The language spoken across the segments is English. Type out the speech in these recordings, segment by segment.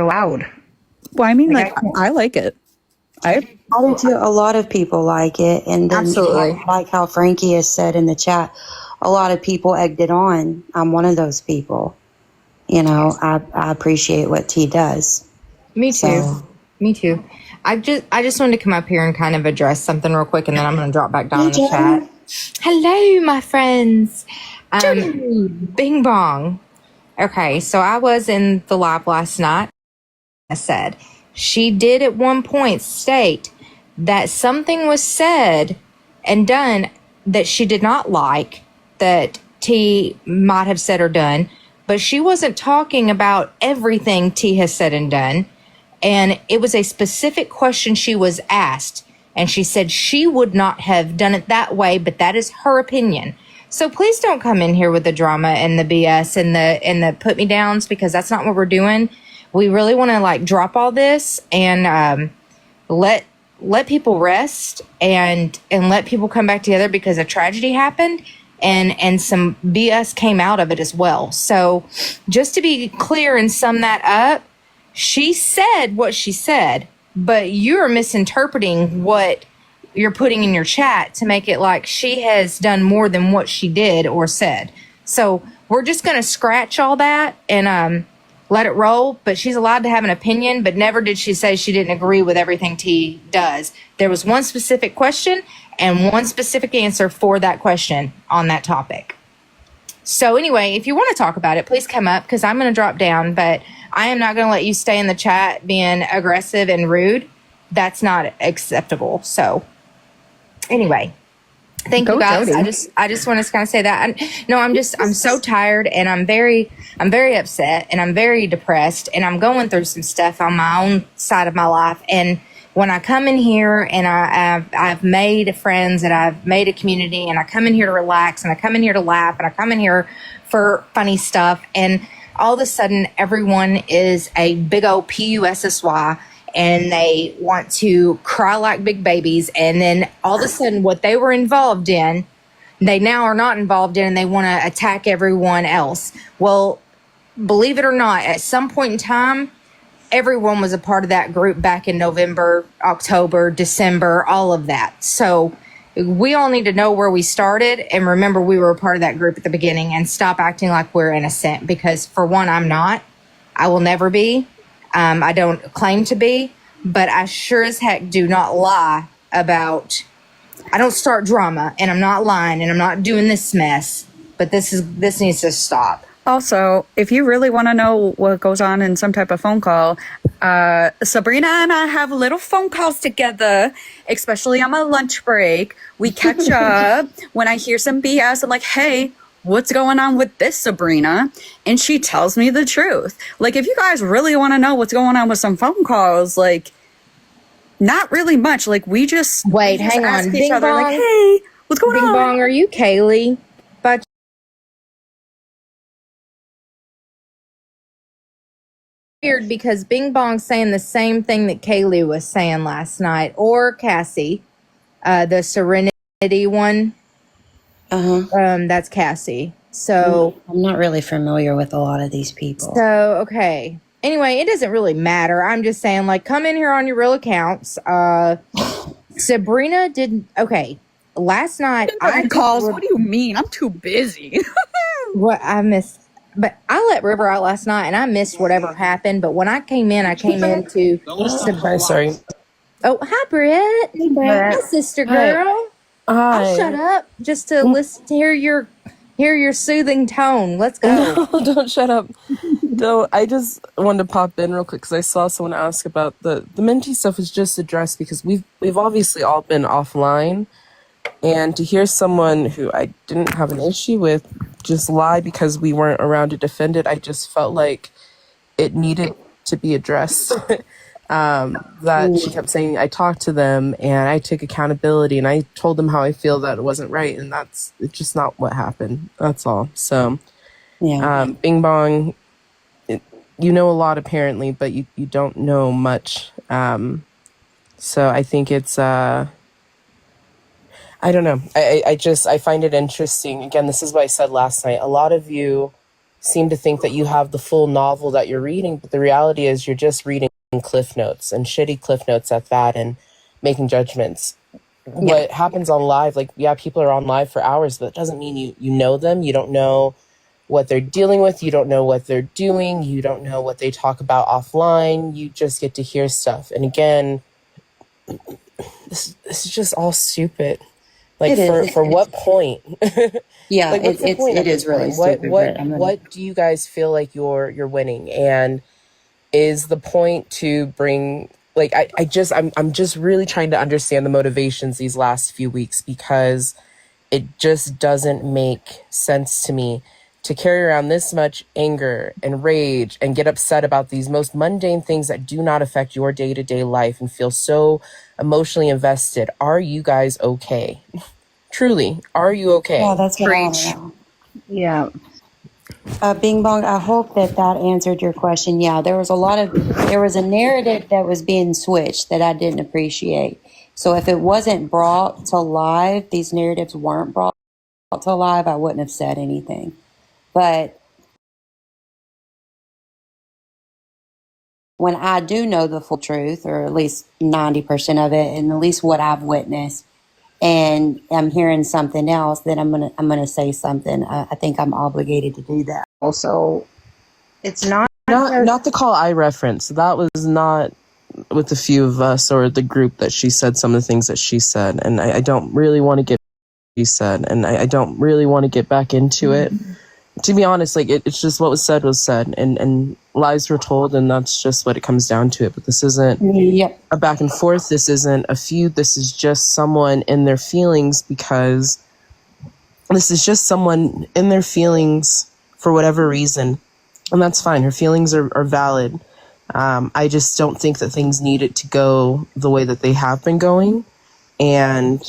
allowed. Well, I mean, like I like it. I do too. A lot of people like it. And then, absolutely, like how Frankie has said in the chat, a lot of people egged it on. I'm one of those people. You know, I appreciate what T does. me too. So, Me too. I just wanted to come up here and kind of address something real quick, and then I'm going to drop back down in the chat. Hello, my friends. Bing bong. Okay, so I was in the live last night. I said she did at one point state that something was said and done that she did not like, that T might have said or done, but she wasn't talking about everything T has said and done. And it was a specific question she was asked, and she said she would not have done it that way, but that is her opinion. So please don't come in here with the drama and the BS and the put me downs, because that's not what we're doing. We really want to like drop all this and let people rest and let people come back together, because a tragedy happened and some BS came out of it as well. So just to be clear and sum that up, she said what she said, but you're misinterpreting what you're putting in your chat to make it like she has done more than what she did or said. So we're just going to scratch all that and let it roll. But she's allowed to have an opinion, but never did she say she didn't agree with everything T does. There was one specific question and one specific answer for that question on that topic. So anyway, if you want to talk about it, please come up, because I'm going to drop down, but I am not going to let you stay in the chat being aggressive and rude. That's not acceptable. So anyway, thank you guys. Jody. I just want to kind of say that. I'm so tired, and I'm very upset, and I'm very depressed, and I'm going through some stuff on my own side of my life. And when I come in here and I've made friends and I've made a community, and I come in here to relax, and I come in here to laugh, and I come in here for funny stuff, and all of a sudden everyone is a big old PUSSY, and they want to cry like big babies. And then all of a sudden what they were involved in, they now are not involved in, and they want to attack everyone else. Well, believe it or not, at some point in time, everyone was a part of that group back in November, October, December, all of that. So we all need to know where we started and remember we were a part of that group at the beginning, and stop acting like we're innocent, because for one, I'm not. I will never be. I don't claim to be, but I sure as heck do not lie about, I don't start drama, and I'm not lying, and I'm not doing this mess, but this needs to stop. Also, if you really want to know what goes on in some type of phone call, Sabrina and I have little phone calls together, especially on my lunch break. We catch up when I hear some BS. I'm like, hey, what's going on with this, Sabrina? And she tells me the truth. Like, if you guys really want to know what's going on with some phone calls, like, not really much. Like, we just hang on. Each Bing other, bong. like, hey, what's going on? Bing bong, are you Kaylee? But weird, because Bing Bong's saying the same thing that Kaylee was saying last night, or Cassie, the Serenity one. That's Cassie. So I'm not really familiar with a lot of these people. So okay. Anyway, it doesn't really matter. I'm just saying, like, come in here on your real accounts. Sabrina didn't. Okay, last night I calls. What do you mean? I'm too busy. What I missed. But I let River out last night, and I missed whatever happened. But when I came into sorry. Oh, hi, Brett. Hey, Brett. Hi, sister girl. Hi. I'll shut up just to listen to hear your soothing tone. Let's go. No, don't shut up. No, I just wanted to pop in real quick because I saw someone ask about the Minty stuff is just addressed because we've obviously all been offline, and to hear someone who I didn't have an issue with just lie because we weren't around to defend it, I just felt like it needed to be addressed. That she kept saying I talked to them and I took accountability and I told them how I feel that it wasn't right, and it's just not what happened. That's all. So Bing Bong, you know a lot apparently, but you don't know much. So I think it's I don't know. I find it interesting. Again, this is what I said last night. A lot of you seem to think that you have the full novel that you're reading, but the reality is you're just reading cliff notes, and shitty cliff notes at that, and making judgments. What happens on live, like, yeah, people are on live for hours, but it doesn't mean you know them. You don't know what they're dealing with. You don't know what they're doing. You don't know what they talk about offline. You just get to hear stuff. And again, this is just all stupid. Like, for what point? Yeah, like, what's the point it is really stupid. What do you guys feel like you're winning? And is the point to bring, like, I'm just really trying to understand the motivations these last few weeks, because it just doesn't make sense to me to carry around this much anger and rage and get upset about these most mundane things that do not affect your day-to-day life and feel so emotionally invested. Are you guys okay? Truly, are you okay? Yeah, that's what I want to know. Yeah. Bing Bong, I hope that answered your question. Yeah, there was a narrative that was being switched that I didn't appreciate. So if it wasn't brought to live, these narratives weren't brought to live, I wouldn't have said anything. But when I do know the full truth, or at least 90% of it, and at least what I've witnessed, and I'm hearing something else, then I'm gonna say something. I think I'm obligated to do that. Also, it's not the call I referenced. That was not with a few of us or the group that she said some of the things that she said, and I don't really want to get back into it. To be honest, like, it's just what was said, and lies were told, and that's just what it comes down to. But this isn't a back and forth. This isn't a feud. This is just someone in their feelings, because this is just someone in their feelings for whatever reason. And that's fine. Her feelings are valid. I just don't think that things needed to go the way that they have been going. And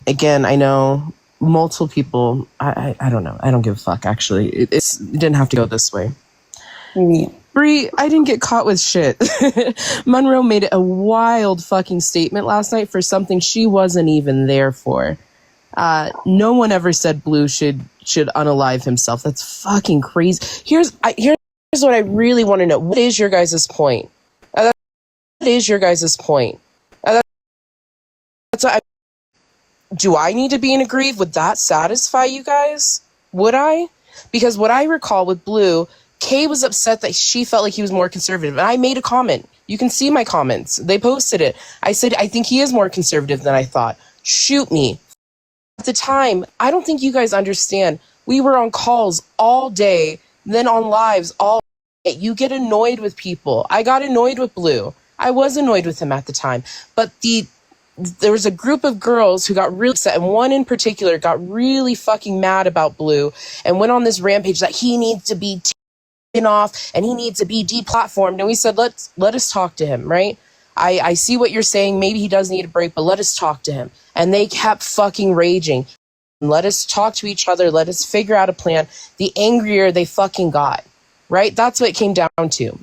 again, I know multiple people, I don't know. I don't give a fuck, actually. It didn't have to go this way. Yeah. Bree, I didn't get caught with shit. Monroe made a wild fucking statement last night for something she wasn't even there for. No one ever said Blue should unalive himself. That's fucking crazy. Here's what I really want to know. What is your guys' point? What is your guys' point? That's what do I need to be in a grieve? Would that satisfy you guys? Would I? Because what I recall with Blue, Kay was upset that she felt like he was more conservative. And I made a comment. You can see my comments. They posted it. I said, I think he is more conservative than I thought. Shoot me. At the time, I don't think you guys understand. We were on calls all day, then on lives all day. You get annoyed with people. I got annoyed with Blue. I was annoyed with him at the time. But there was a group of girls who got really upset, and one in particular got really fucking mad about Blue and went on this rampage that he needs to be taken off and he needs to be deplatformed. And we said, let us talk to him, right? I see what you're saying. Maybe he does need a break, but let us talk to him. And they kept fucking raging. Let us talk to each other. Let us figure out a plan. The angrier they fucking got, right? That's what it came down to.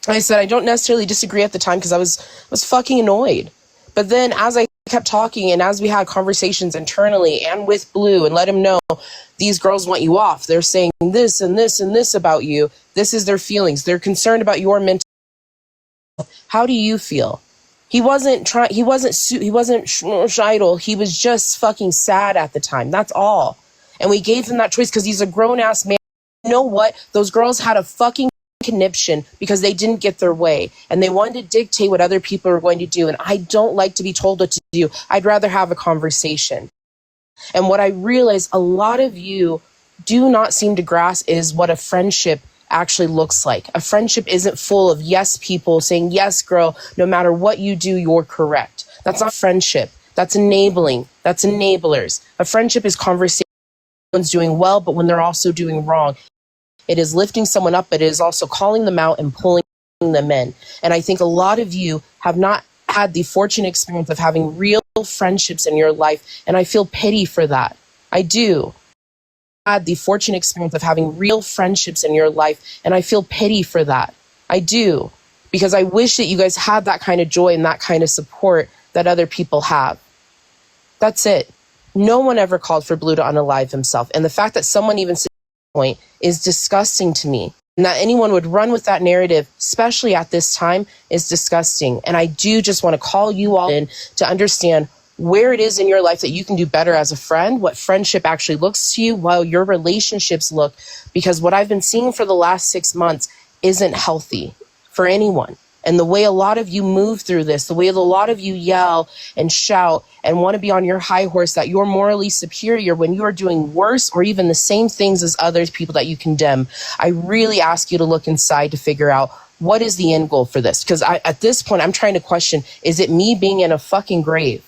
I said, I don't necessarily disagree at the time because I was fucking annoyed. But then as I kept talking and as we had conversations internally and with Blue and let him know, these girls want you off. They're saying this and this and this about you. This is their feelings. They're concerned about your mental health. How do you feel? He wasn't idle. He was just fucking sad at the time. That's all. And we gave him that choice because he's a grown-ass man. You know what? Those girls had a fucking conniption because they didn't get their way and they wanted to dictate what other people are going to do, and I don't like to be told what to do. I'd rather have a conversation. And what I realize a lot of you do not seem to grasp is what a friendship actually looks like. A friendship isn't full of yes people saying, yes girl, no matter what you do, you're correct. That's not friendship. That's enabling. That's enablers. A friendship is conversation. Someone's doing well, but when they're also doing wrong. It is lifting someone up, but it is also calling them out and pulling them in. And I think a lot of you have not had the fortunate experience of having real friendships in your life, and I feel pity for that. I do. Had the fortunate experience of having real friendships in your life, and I feel pity for that. I do. Because I wish that you guys had that kind of joy and that kind of support that other people have. That's it. No one ever called for Blue to unalive himself. And the fact that someone even point is disgusting to me. And that anyone would run with that narrative, especially at this time, is disgusting. And I do just want to call you all in to understand where it is in your life that you can do better as a friend, what friendship actually looks to you, while your relationships look. Because what I've been seeing for the last 6 months isn't healthy for anyone. And the way a lot of you move through this, the way a lot of you yell and shout and want to be on your high horse that you're morally superior when you are doing worse or even the same things as other people that you condemn, I really ask you to look inside to figure out what is the end goal for this. Because at this point, I'm trying to question, is it me being in a fucking grave?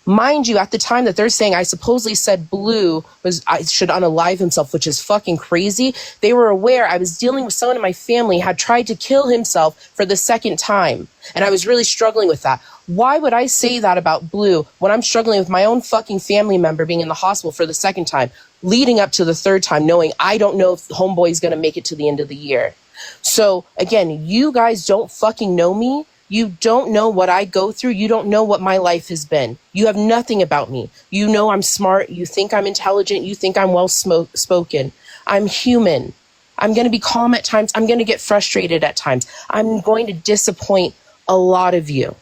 Mind you, at the time that they're saying I supposedly said Blue I should unalive himself, which is fucking crazy, they were aware I was dealing with someone in my family had tried to kill himself for the second time. And I was really struggling with that. Why would I say that about Blue when I'm struggling with my own fucking family member being in the hospital for the second time, leading up to the third time, knowing I don't know if homeboy is going to make it to the end of the year? So again, you guys don't fucking know me. You don't know what I go through. You don't know what my life has been. You have nothing about me. You know I'm smart. You think I'm intelligent. You think I'm well spoken. I'm human. I'm going to be calm at times. I'm going to get frustrated at times. I'm going to disappoint a lot of you.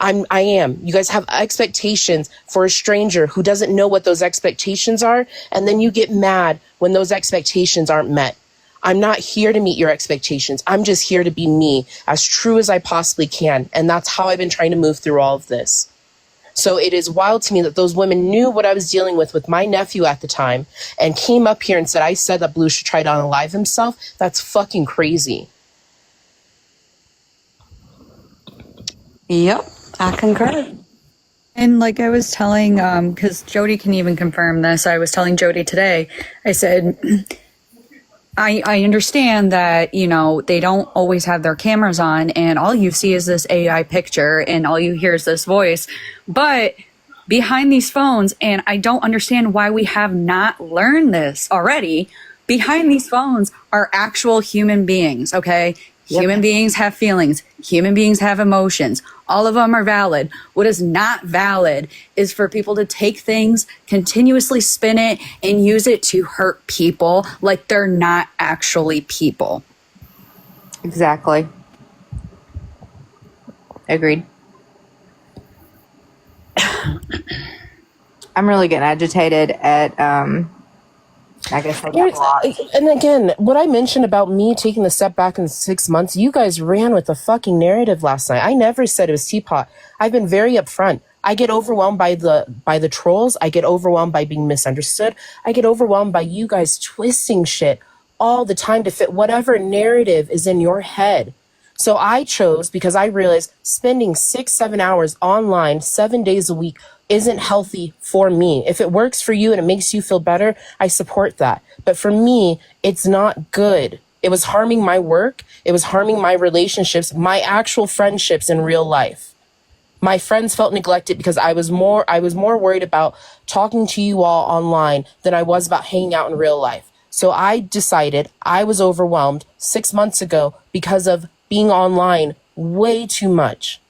I am. You guys have expectations for a stranger who doesn't know what those expectations are, and then you get mad when those expectations aren't met. I'm not here to meet your expectations. I'm just here to be me, as true as I possibly can. And that's how I've been trying to move through all of this. So it is wild to me that those women knew what I was dealing with my nephew at the time and came up here and said, I said that Blue should try to unalive himself. That's fucking crazy. Yep, I concur. And like I was telling, because Jody can even confirm this, I was telling Jody today, I said, I understand that, you know, they don't always have their cameras on and all you see is this AI picture and all you hear is this voice. But behind these phones, and I don't understand why we have not learned this already, behind these phones are actual human beings, okay? Yep. Human beings have feelings. Human beings have emotions. All of them are valid. What is not valid is for people to take things, continuously spin it, and use it to hurt people like they're not actually people. Exactly. Agreed. I'm really getting agitated at I guess I got blocked. And again, what I mentioned about me taking the step back in 6 months, you guys ran with the fucking narrative last night. I never said it was teapot. I've been very upfront. I get overwhelmed by the trolls. I get overwhelmed by being misunderstood. I get overwhelmed by you guys twisting shit all the time to fit whatever narrative is in your head. So I chose, because I realized spending 6-7 hours online 7 days a week isn't healthy for me. If it works for you and it makes you feel better, I support that. But for me, it's not good. It was harming my work. It was harming my relationships, my actual friendships in real life. My friends felt neglected because I was more worried about talking to you all online than I was about hanging out in real life. So I decided I was overwhelmed 6 months ago because of being online way too much.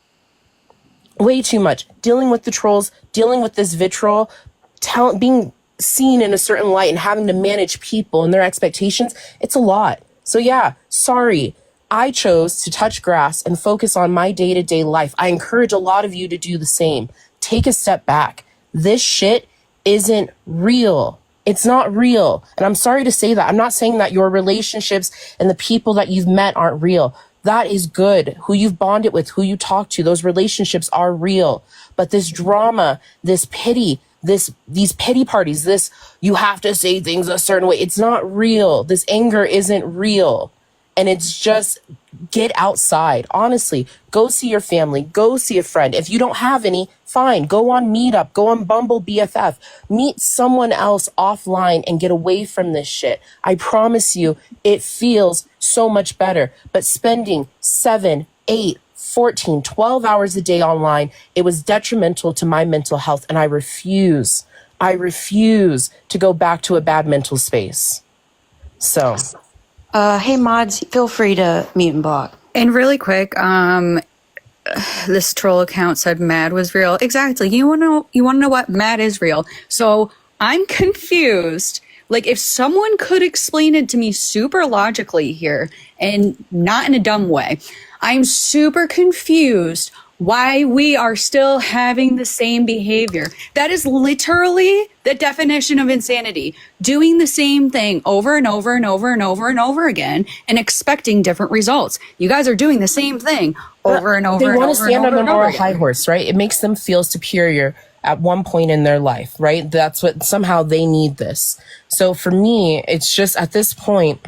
Way too much. Dealing with the trolls, dealing with this vitriol, being seen in a certain light and having to manage people and their expectations, it's a lot. So yeah, sorry. I chose to touch grass and focus on my day-to-day life. I encourage a lot of you to do the same. Take a step back. This shit isn't real. It's not real. And I'm sorry to say that. I'm not saying that your relationships and the people that you've met aren't real. That is good. Who you've bonded with, who you talk to, those relationships are real. But this drama, this pity, these pity parties, this you have to say things a certain way, it's not real. This anger isn't real. And it's just, get outside. Honestly, go see your family. Go see a friend. If you don't have any, fine. Go on Meetup. Go on Bumble BFF. Meet someone else offline and get away from this shit. I promise you, it feels so much better. But spending 7, 8, 14, 12 hours a day online, it was detrimental to my mental health. And I refuse to go back to a bad mental space. So... Hey mods, feel free to mute and block. And really quick, this troll account said Mad was real. Exactly. You want to know what? Mad is real. So I'm confused Like, if someone could explain it to me super logically here and not in a dumb way, I'm super confused why we are still having the same behavior. That is literally the definition of insanity. Doing the same thing over and over and over and over and over again and expecting different results. You guys are doing the same thing over and over They and want over to stand and on over the and over moral again. high horse, right? It makes them feel superior at one point in their life, right? That's what somehow they need this. So for me, it's just at this point,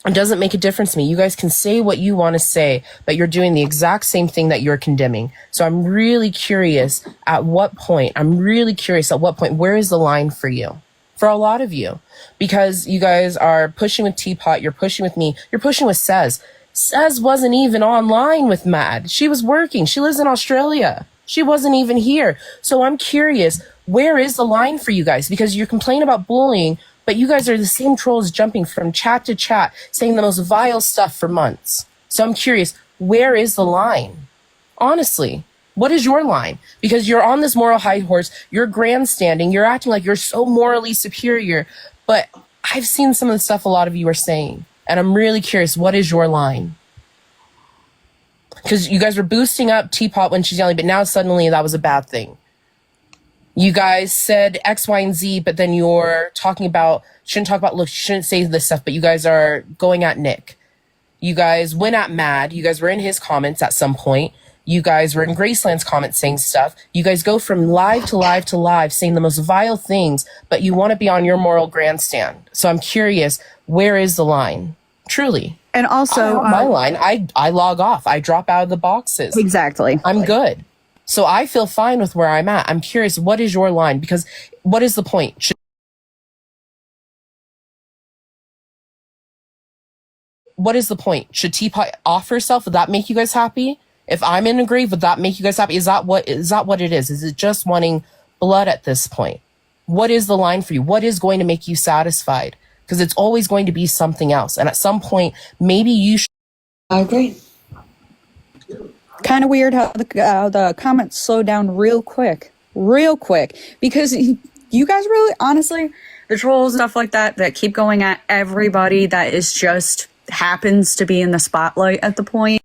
it doesn't make a difference to me. You guys can say what you want to say, but you're doing the exact same thing that you're condemning. So I'm really curious at what point, where is the line for you? For a lot of you, because you guys are pushing with Teapot, you're pushing with me, you're pushing with Sez. Sez wasn't even online with Mad. She was working. She lives in Australia. She wasn't even here. So I'm curious, where is the line for you guys? Because you're complaining about bullying, but you guys are the same trolls jumping from chat to chat, saying the most vile stuff for months. So I'm curious, where is the line? Honestly, what is your line? Because you're on this moral high horse, you're grandstanding, you're acting like you're so morally superior, but I've seen some of the stuff a lot of you are saying, and I'm really curious, what is your line? Because you guys were boosting up Teapot when she's yelling, but now suddenly that was a bad thing. You guys said X, Y, and Z, but then you're talking about, look, you shouldn't say this stuff, but you guys are going at Nick. You guys went at Mad. You guys were in his comments at some point. You guys were in Graceland's comments saying stuff. You guys go from live to live to live saying the most vile things, but you want to be on your moral grandstand. So I'm curious, where is the line? Truly. And also, My line, I log off. I drop out of the boxes. exactly. I'm good. So I feel fine with where I'm at. I'm curious, what is your line? Because what is the point? What is the point? Should Teapot off herself? Would that make you guys happy? If I'm in a grave, would that make you guys happy? Is that what it is? Is it just wanting blood at this point? What is the line for you? What is going to make you satisfied? Because it's always going to be something else. And at some point, maybe you should. I agree. Kind of weird how the comments slow down real quick, because you guys really, honestly, the trolls, stuff like that keep going at everybody that is just happens to be in the spotlight at the point.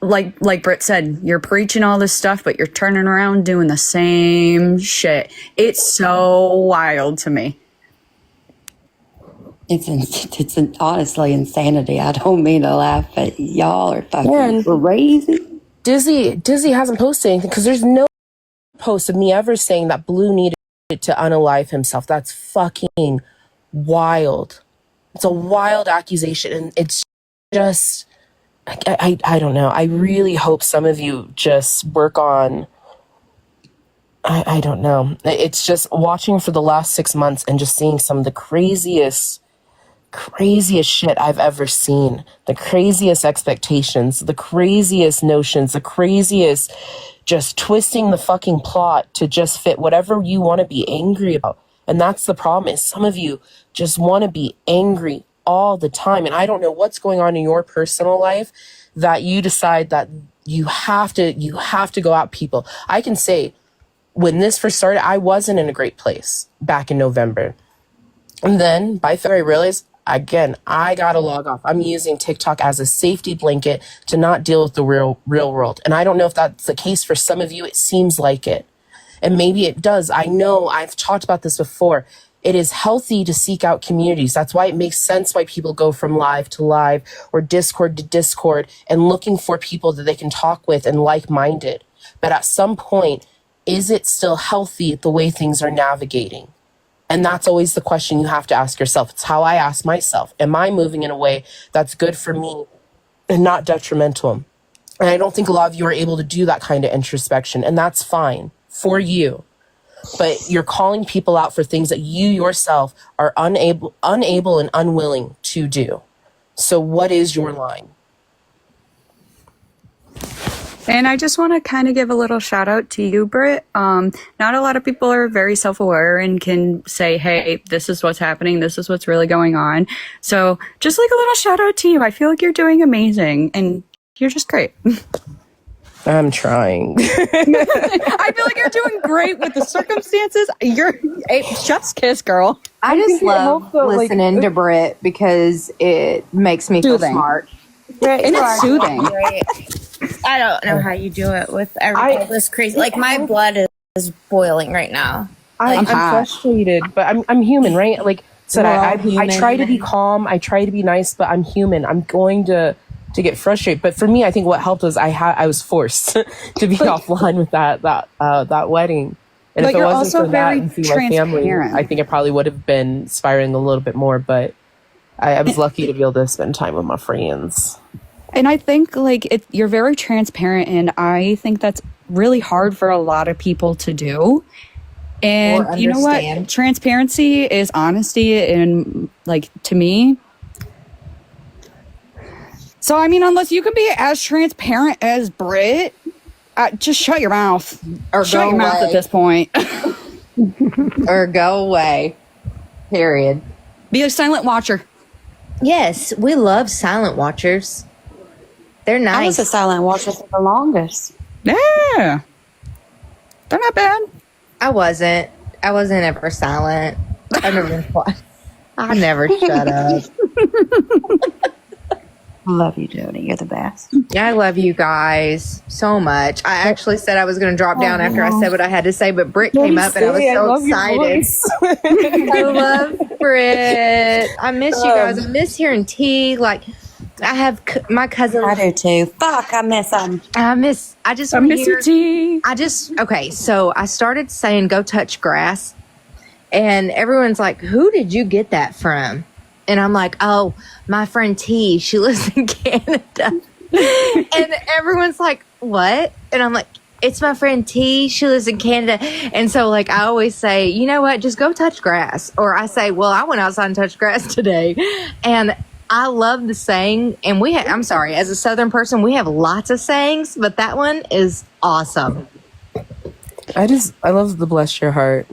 Like Britt said, you're preaching all this stuff, but you're turning around doing the same shit. It's so wild to me. It's honestly insanity. I don't mean to laugh, but y'all are fucking crazy. Dizzy hasn't posted anything because there's no post of me ever saying that Blue needed to unalive himself. That's fucking wild. It's a wild accusation, and it's just, I don't know. I really hope some of you just work on, I don't know. It's just watching for the last 6 months and just seeing some of the craziest shit I've ever seen. The craziest expectations, the craziest notions, the craziest just twisting the fucking plot to just fit whatever you want to be angry about. And that's the problem, is some of you just want to be angry all the time. And I don't know what's going on in your personal life that you decide that you have to go at people. I can say when this first started, I wasn't in a great place back in November. And then by February, I realized, again, I gotta log off. I'm using TikTok as a safety blanket to not deal with the real world. And I don't know if that's the case for some of you. It seems like it. And maybe it does. I know I've talked about this before. It is healthy to seek out communities. That's why it makes sense why people go from live to live or Discord to Discord and looking for people that they can talk with and like-minded. But at some point, is it still healthy the way things are navigating? And that's always the question you have to ask yourself. It's how I ask myself. Am I moving in a way that's good for me and not detrimental? And I don't think a lot of you are able to do that kind of introspection, and that's fine for you. But you're calling people out for things that you yourself are unable and unwilling to do. So what is your line? And I just want to kind of give a little shout out to you, Britt. Not a lot of people are very self-aware and can say, hey, this is what's happening. This is what's really going on. So just like a little shout out to you. I feel like you're doing amazing and you're just great. I'm trying. I feel like you're doing great with the circumstances. You're a chef's kiss, girl. I just love helps, though, like- listening to Britt because it makes me feel Soothing. smart. And it's soothing. I don't know how you do it with all this crazy. Like my blood is boiling right now. I'm hot. frustrated, but I'm human, right? Like said, We're all I human, try to be calm. I try to be nice, but I'm human. I'm going to get frustrated. But for me, I think what helped was I was forced to be offline with that wedding. And But if it you're wasn't also for that very and seeing my family, transparent. I think it probably would have been spiraling a little bit more. But I was lucky to be able to spend time with my friends. And I think like you're very transparent, and I think that's really hard for a lot of people to do. And Or you know what? understand. Transparency is honesty, and like to me. So I mean, unless you can be as transparent as Brit, just shut your mouth. Or Shut go your mouth away. at this point. Or go away. Period. Be a silent watcher. Yes, we love silent watchers. They're I was nice. a silent watcher for the longest. Yeah, they're not bad. I wasn't ever silent. I never shut up. Love you, Jody. You're the best. I love you guys so much. I actually said I was going to drop down after I said what I had to say, but Britt came up and I was so excited. I love Britt. I miss you guys. I miss hearing tea. Like, I have my cousin. I do too. Fuck, I miss them. I just I want to miss hear. your tea. Okay, so I started saying go touch grass, and everyone's like, who did you get that from? And I'm like, oh, my friend T, she lives in Canada. And everyone's like, what? And I'm like, it's my friend T, she lives in Canada. And so like I always say, you know what, just go touch grass. Or I say, well, I went outside and touched grass today. And I love the saying, and I'm sorry, as a Southern person, we have lots of sayings, but that one is awesome. I love the bless your heart.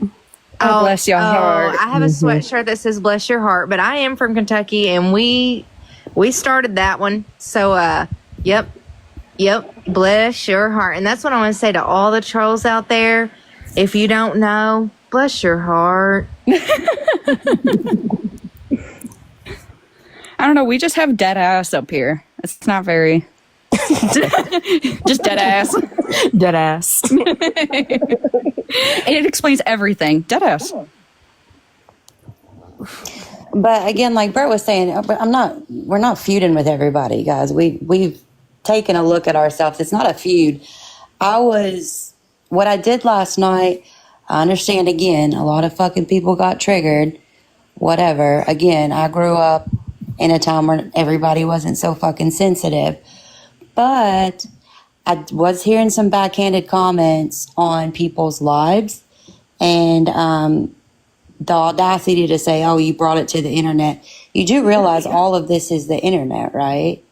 Oh, bless your heart. I have a sweatshirt that says bless your heart, but I am from Kentucky and we started that one. So yep. Bless your heart. And that's what I want to say to all the trolls out there. If you don't know, bless your heart. I don't know. We just have dead ass up here. It's not very. Just dead ass. Dead ass. It explains everything. Dead ass. But again, like Brett was saying, we're not feuding with everybody, guys. We've taken a look at ourselves. It's not a feud. What I did last night, I understand again, a lot of fucking people got triggered. Whatever. Again, I grew up in a time where everybody wasn't so fucking sensitive. But I was hearing some backhanded comments on people's lives, and the audacity to say, oh, you brought it to the internet. You do realize all of this is the internet, right?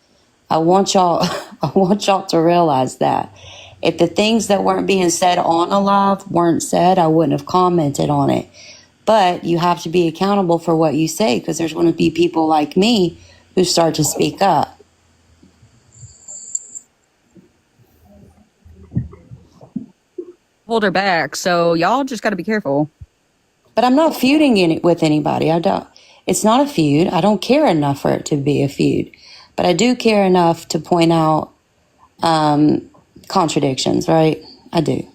I want y'all to realize that. If the things that weren't being said on a live weren't said, I wouldn't have commented on it. But you have to be accountable for what you say, because there's going to be people like me who start to speak up. Hold her back. So y'all just got to be careful. But I'm not feuding with anybody. It's not a feud. I don't care enough for it to be a feud. But I do care enough to point out contradictions, right? I do.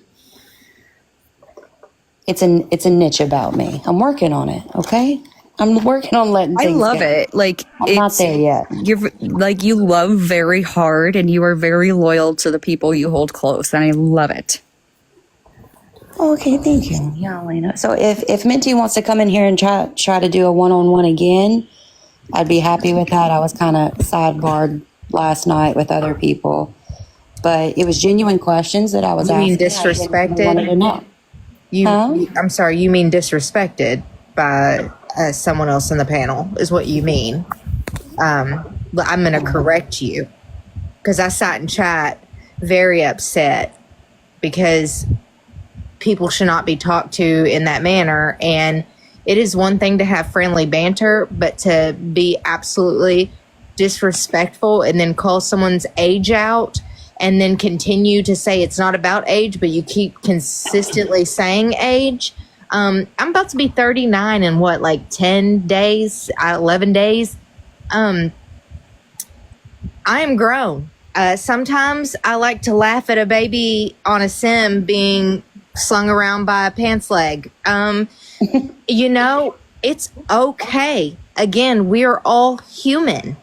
It's a niche about me. I'm working on it, okay? I'm working on letting I things love go. it. Like I'm not there yet. You're like you love very hard, and you are very loyal to the people you hold close, and I love it. Okay, thank you. Yeah, Elena. So if Minty wants to come in here and try to do a one-on-one again, I'd be happy with that. I was kind of sidebarred last night with other people, but it was genuine questions that I was You mean asking. disrespected? I wanted to know. I'm sorry, you mean disrespected by someone else in the panel is what you mean. But I'm going to correct you because I sat in chat very upset because people should not be talked to in that manner. And it is one thing to have friendly banter, but to be absolutely disrespectful and then call someone's age out and then continue to say it's not about age, but you keep consistently saying age. I'm about to be 39 in what, like 10 days, 11 days. I am grown. Sometimes I like to laugh at a baby on a sim being slung around by a pants leg. You know, it's okay. Again, we are all human.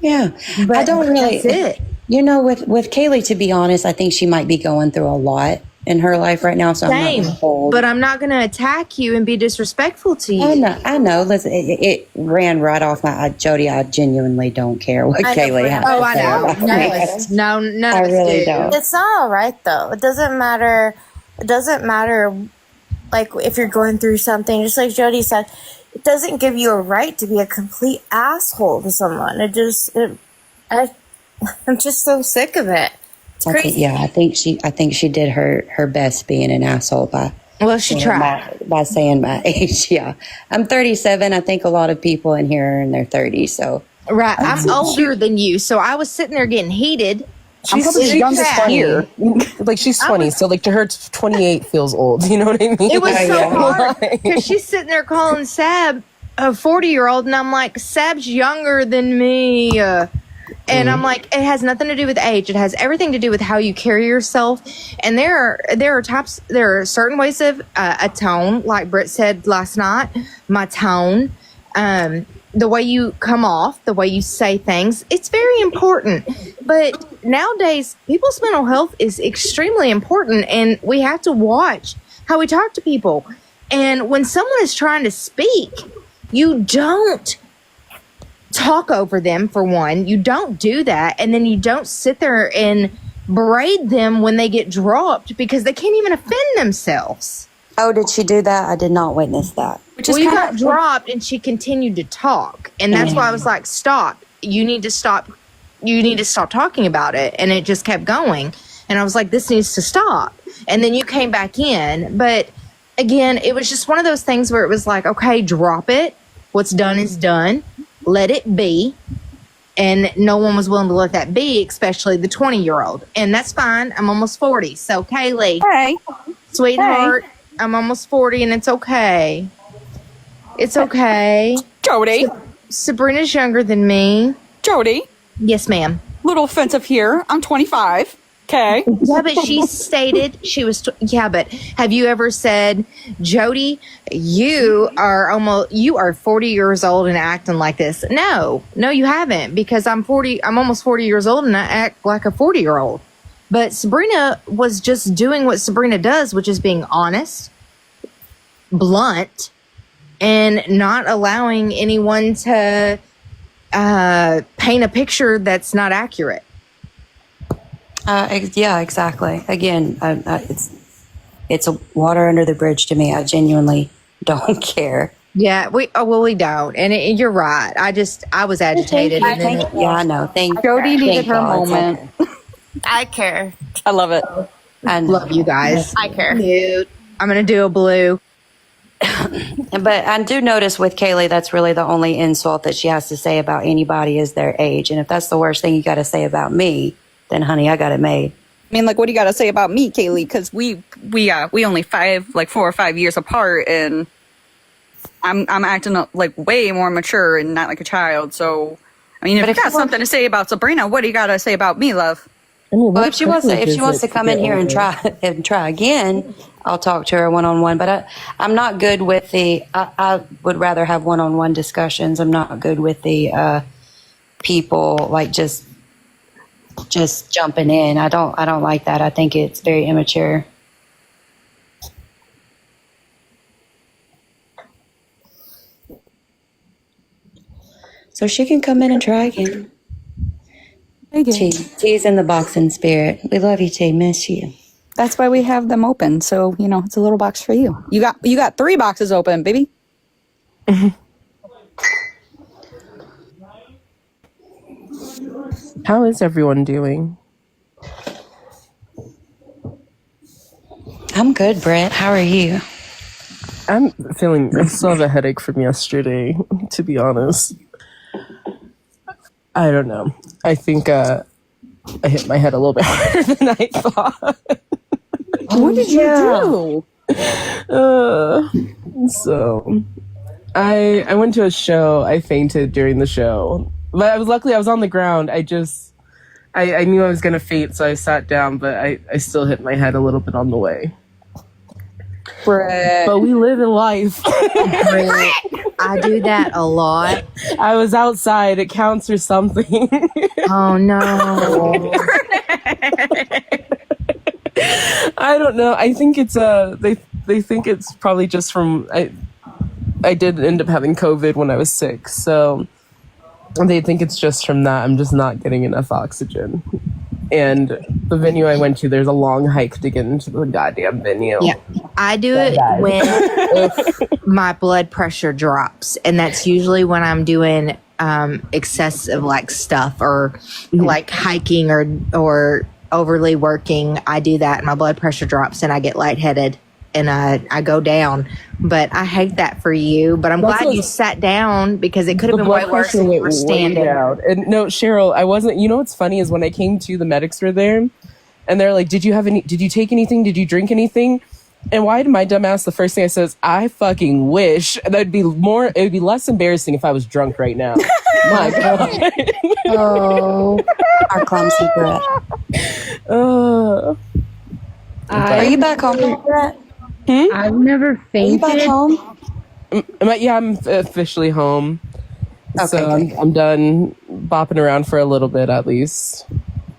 Yeah. But I don't really, that's it. you know, with Kaylee, to be honest, I think she might be going through a lot in her life right now. So I'm Same. not hold. But I'm not going to attack you and be disrespectful to you. I know. Listen, it ran right off my Jody. I genuinely don't care what Kaylee has. Oh, to I say know. about None me. of us. No, none I of us really do. don't. It's not all right though. It doesn't matter. It doesn't matter. Like if you're going through something, just like Jody said, it doesn't give you a right to be a complete asshole to someone. I'm just so sick of it. It's crazy. I think she did her best being an asshole by She tried. by saying my age. Yeah, I'm 37. I think a lot of people in here are in their 30s. So Right. I'm older than you, so I was sitting there getting heated. I'm probably the youngest chat. here. Like she's 20, so like to her 28 feels old. You know what I mean? It was so Yeah. hard because she's sitting there calling Sab a 40-year-old, and I'm like, Sab's younger than me. And I'm like, it has nothing to do with age. It has everything to do with how you carry yourself. And there are certain ways of a tone, like Britt said last night, my tone, the way you come off, the way you say things, it's very important. But nowadays, people's mental health is extremely important, and we have to watch how we talk to people. And when someone is trying to speak, you don't talk over them, for one. You don't do that. And then you don't sit there and berate them when they get dropped because they can't even offend themselves. oh, did she do that? I did not witness that. Well, you got dropped and she continued to talk. And that's why I was like, stop. You need to stop. You need to stop talking about it. And it just kept going. And I was like, this needs to stop. And then you came back in. But again, it was just one of those things where it was like, okay, drop it. What's done is done. Let it be. And no one was willing to let that be, especially the 20-year-old. And that's fine. I'm almost 40. So, Kaylee, Hey, sweetheart, I'm almost 40 and it's okay. It's okay. Jody. Sabrina's younger than me. Jody. Yes, ma'am. Little offensive here. I'm 25. Okay. Yeah, but she stated she was. Yeah, but have you ever said, Jody, you are 40 years old and acting like this? No, you haven't, because I'm 40. I'm almost 40 years old and I act like a 40-year-old. But Sabrina was just doing what Sabrina does, which is being honest, blunt, and not allowing anyone to paint a picture that's not accurate. Yeah, exactly. Again, it's a water under the bridge to me. I genuinely don't care. Yeah, we don't, and you're right. I was agitated. And then Yeah, I know. Jody needed thank her God. moment. I care. I love it. I love you guys. I care. Cute. I'm gonna do a blue. But I do notice with Kaylee, that's really the only insult that she has to say about anybody is their age. And if that's the worst thing you got to say about me, then honey, I got it made. I mean, like, what do you got to say about me, Kaylee? Because we only 4 or 5 years apart, and I'm acting like way more mature and not like a child. So, I mean, if you got something to say about Sabrina, what do you got to say about me, love? I mean, Well, if she wants to come in here and try again, I'll talk to her one-on-one. But I'm not good with I would rather have one-on-one discussions. I'm not good with the people like just jumping in. I don't like that. I think it's very immature. So she can come in and try again. T's in the box in spirit. We love you, T. Miss you. That's why we have them open. So, it's a little box for you. You got 3 boxes open, baby. How is everyone doing? I'm good, Brett. How are you? I still have a headache from yesterday, to be honest. I don't know. I think I hit my head a little bit harder than I thought. What did you do? So I went to a show. I fainted during the show, but I was on the ground. I knew I was gonna faint, so I sat down, but I still hit my head a little bit on the way. Brett. But we live in life. I do that a lot. I was outside. It counts for something. Oh no. I don't know. I think it's they think it's probably just from I did end up having COVID when I was sick, so they think it's just from that. I'm just not getting enough oxygen. And the venue I went to, there's a long hike to get into the goddamn venue. Yeah, I do it when my blood pressure drops, and that's usually when I'm doing excessive like stuff or like hiking or overly working. I do that, and my blood pressure drops, and I get lightheaded, and I go down. But I hate that for you. But I'm glad you sat down because it could have been way worse if you were standing. Down. And no, Cheryl, I wasn't. You know what's funny is when I came to, the medics were there, and they're like, "Did you take anything? Did you drink anything?" And why did my dumb ass, the first thing I said is, "I fucking wish." It would be less embarrassing if I was drunk right now. My God. Oh, our clumsy Brett. Are you back home, Brett? I've never Are you fainted. back home? I'm officially home. Okay, So good. I'm done bopping around for a little bit at least.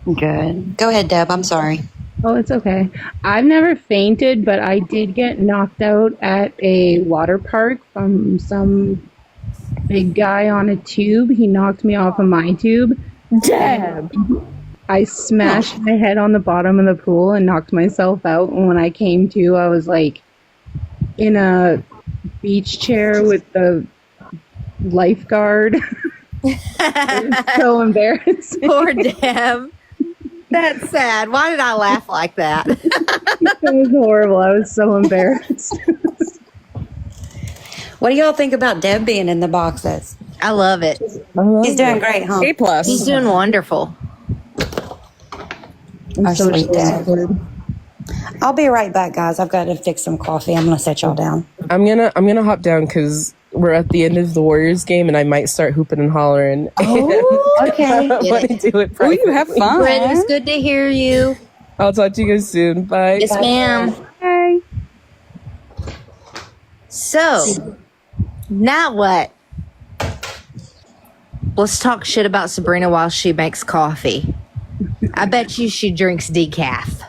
Good. Go ahead, Deb. I'm sorry. Oh, it's okay. I've never fainted, but I did get knocked out at a water park from some big guy on a tube. He knocked me off of my tube. Deb. I smashed my head on the bottom of the pool and knocked myself out. And when I came to, I was like in a beach chair with the lifeguard. It was so embarrassing. Poor Deb. That's sad. Why did I laugh like that? It was horrible. I was so embarrassed. What do y'all think about Deb being in the boxes? I love it. He's doing great, huh? A+. He's doing wonderful. Our sweet Deb. I'll be right back, guys. I've got to fix some coffee. I'm gonna set y'all down. I'm gonna hop down because we're at the end of the Warriors game, and I might start hooping and hollering. Oh, okay. I want to do it. Oh, you have fun. Brett, it was good to hear you. I'll talk to you guys soon. Bye. Yes, ma'am. Hey. So, now what? Let's talk shit about Sabrina while she makes coffee. I bet you she drinks decaf.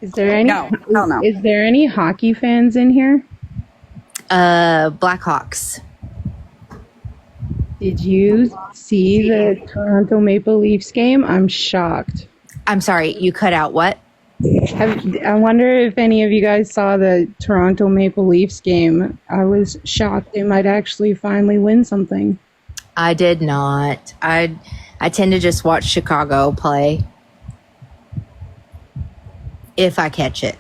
Is there any? No, hell no. Is there any hockey fans in here? Blackhawks. Did you see the Toronto Maple Leafs game? I'm shocked. I'm sorry, you cut out what? I wonder if any of you guys saw the Toronto Maple Leafs game. I was shocked they might actually finally win something. I did not. I tend to just watch Chicago play. If I catch it.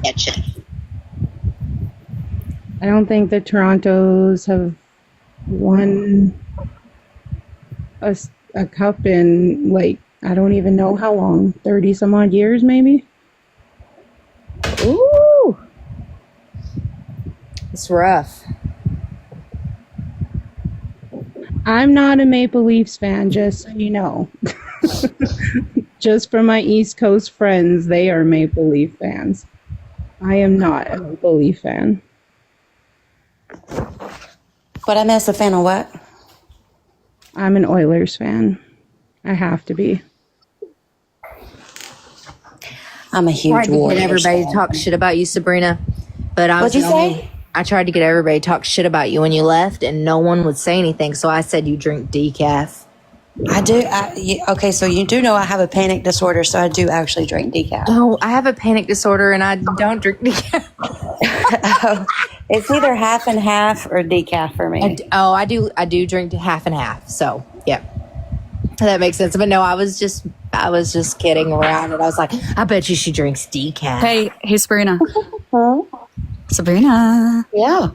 I don't think the Torontos have won a cup in, like, I don't even know how long, 30 some odd years maybe? Ooh. It's rough. I'm not a Maple Leafs fan, just so you know. Just for my East Coast friends, they are Maple Leaf fans. I am not a Maple Leaf fan. But I missed a fan of what? I'm an Oilers fan. I have to be. I'm a huge Tried to get Warriors everybody to fan. talk shit about you, Sabrina. But I was What'd you say? I tried to get everybody to talk shit about you when you left, and no one would say anything. So I said you drink decaf. I do. Okay, so you do know I have a panic disorder, so I do actually drink decaf. Oh, I have a panic disorder, and I don't drink decaf. It's either half and half or decaf for me. I do drink half and half. So yeah, that makes sense. But no, I was just kidding around, and I was like, I bet you she drinks decaf. Hey, Sabrina. Sabrina. Yeah.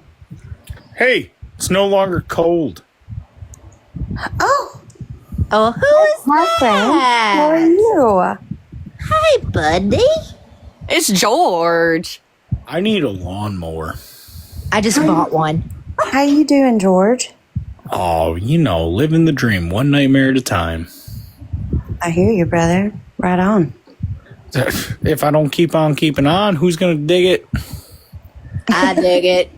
Hey, it's no longer cold. Oh, Oh, who is my friend. How are that? you? Hello. Hi, buddy. It's George. I need a lawnmower. I just bought one. How you doing, George? Oh, living the dream, one nightmare at a time. I hear you, brother. Right on. If I don't keep on keeping on, who's going to dig it? I dig it.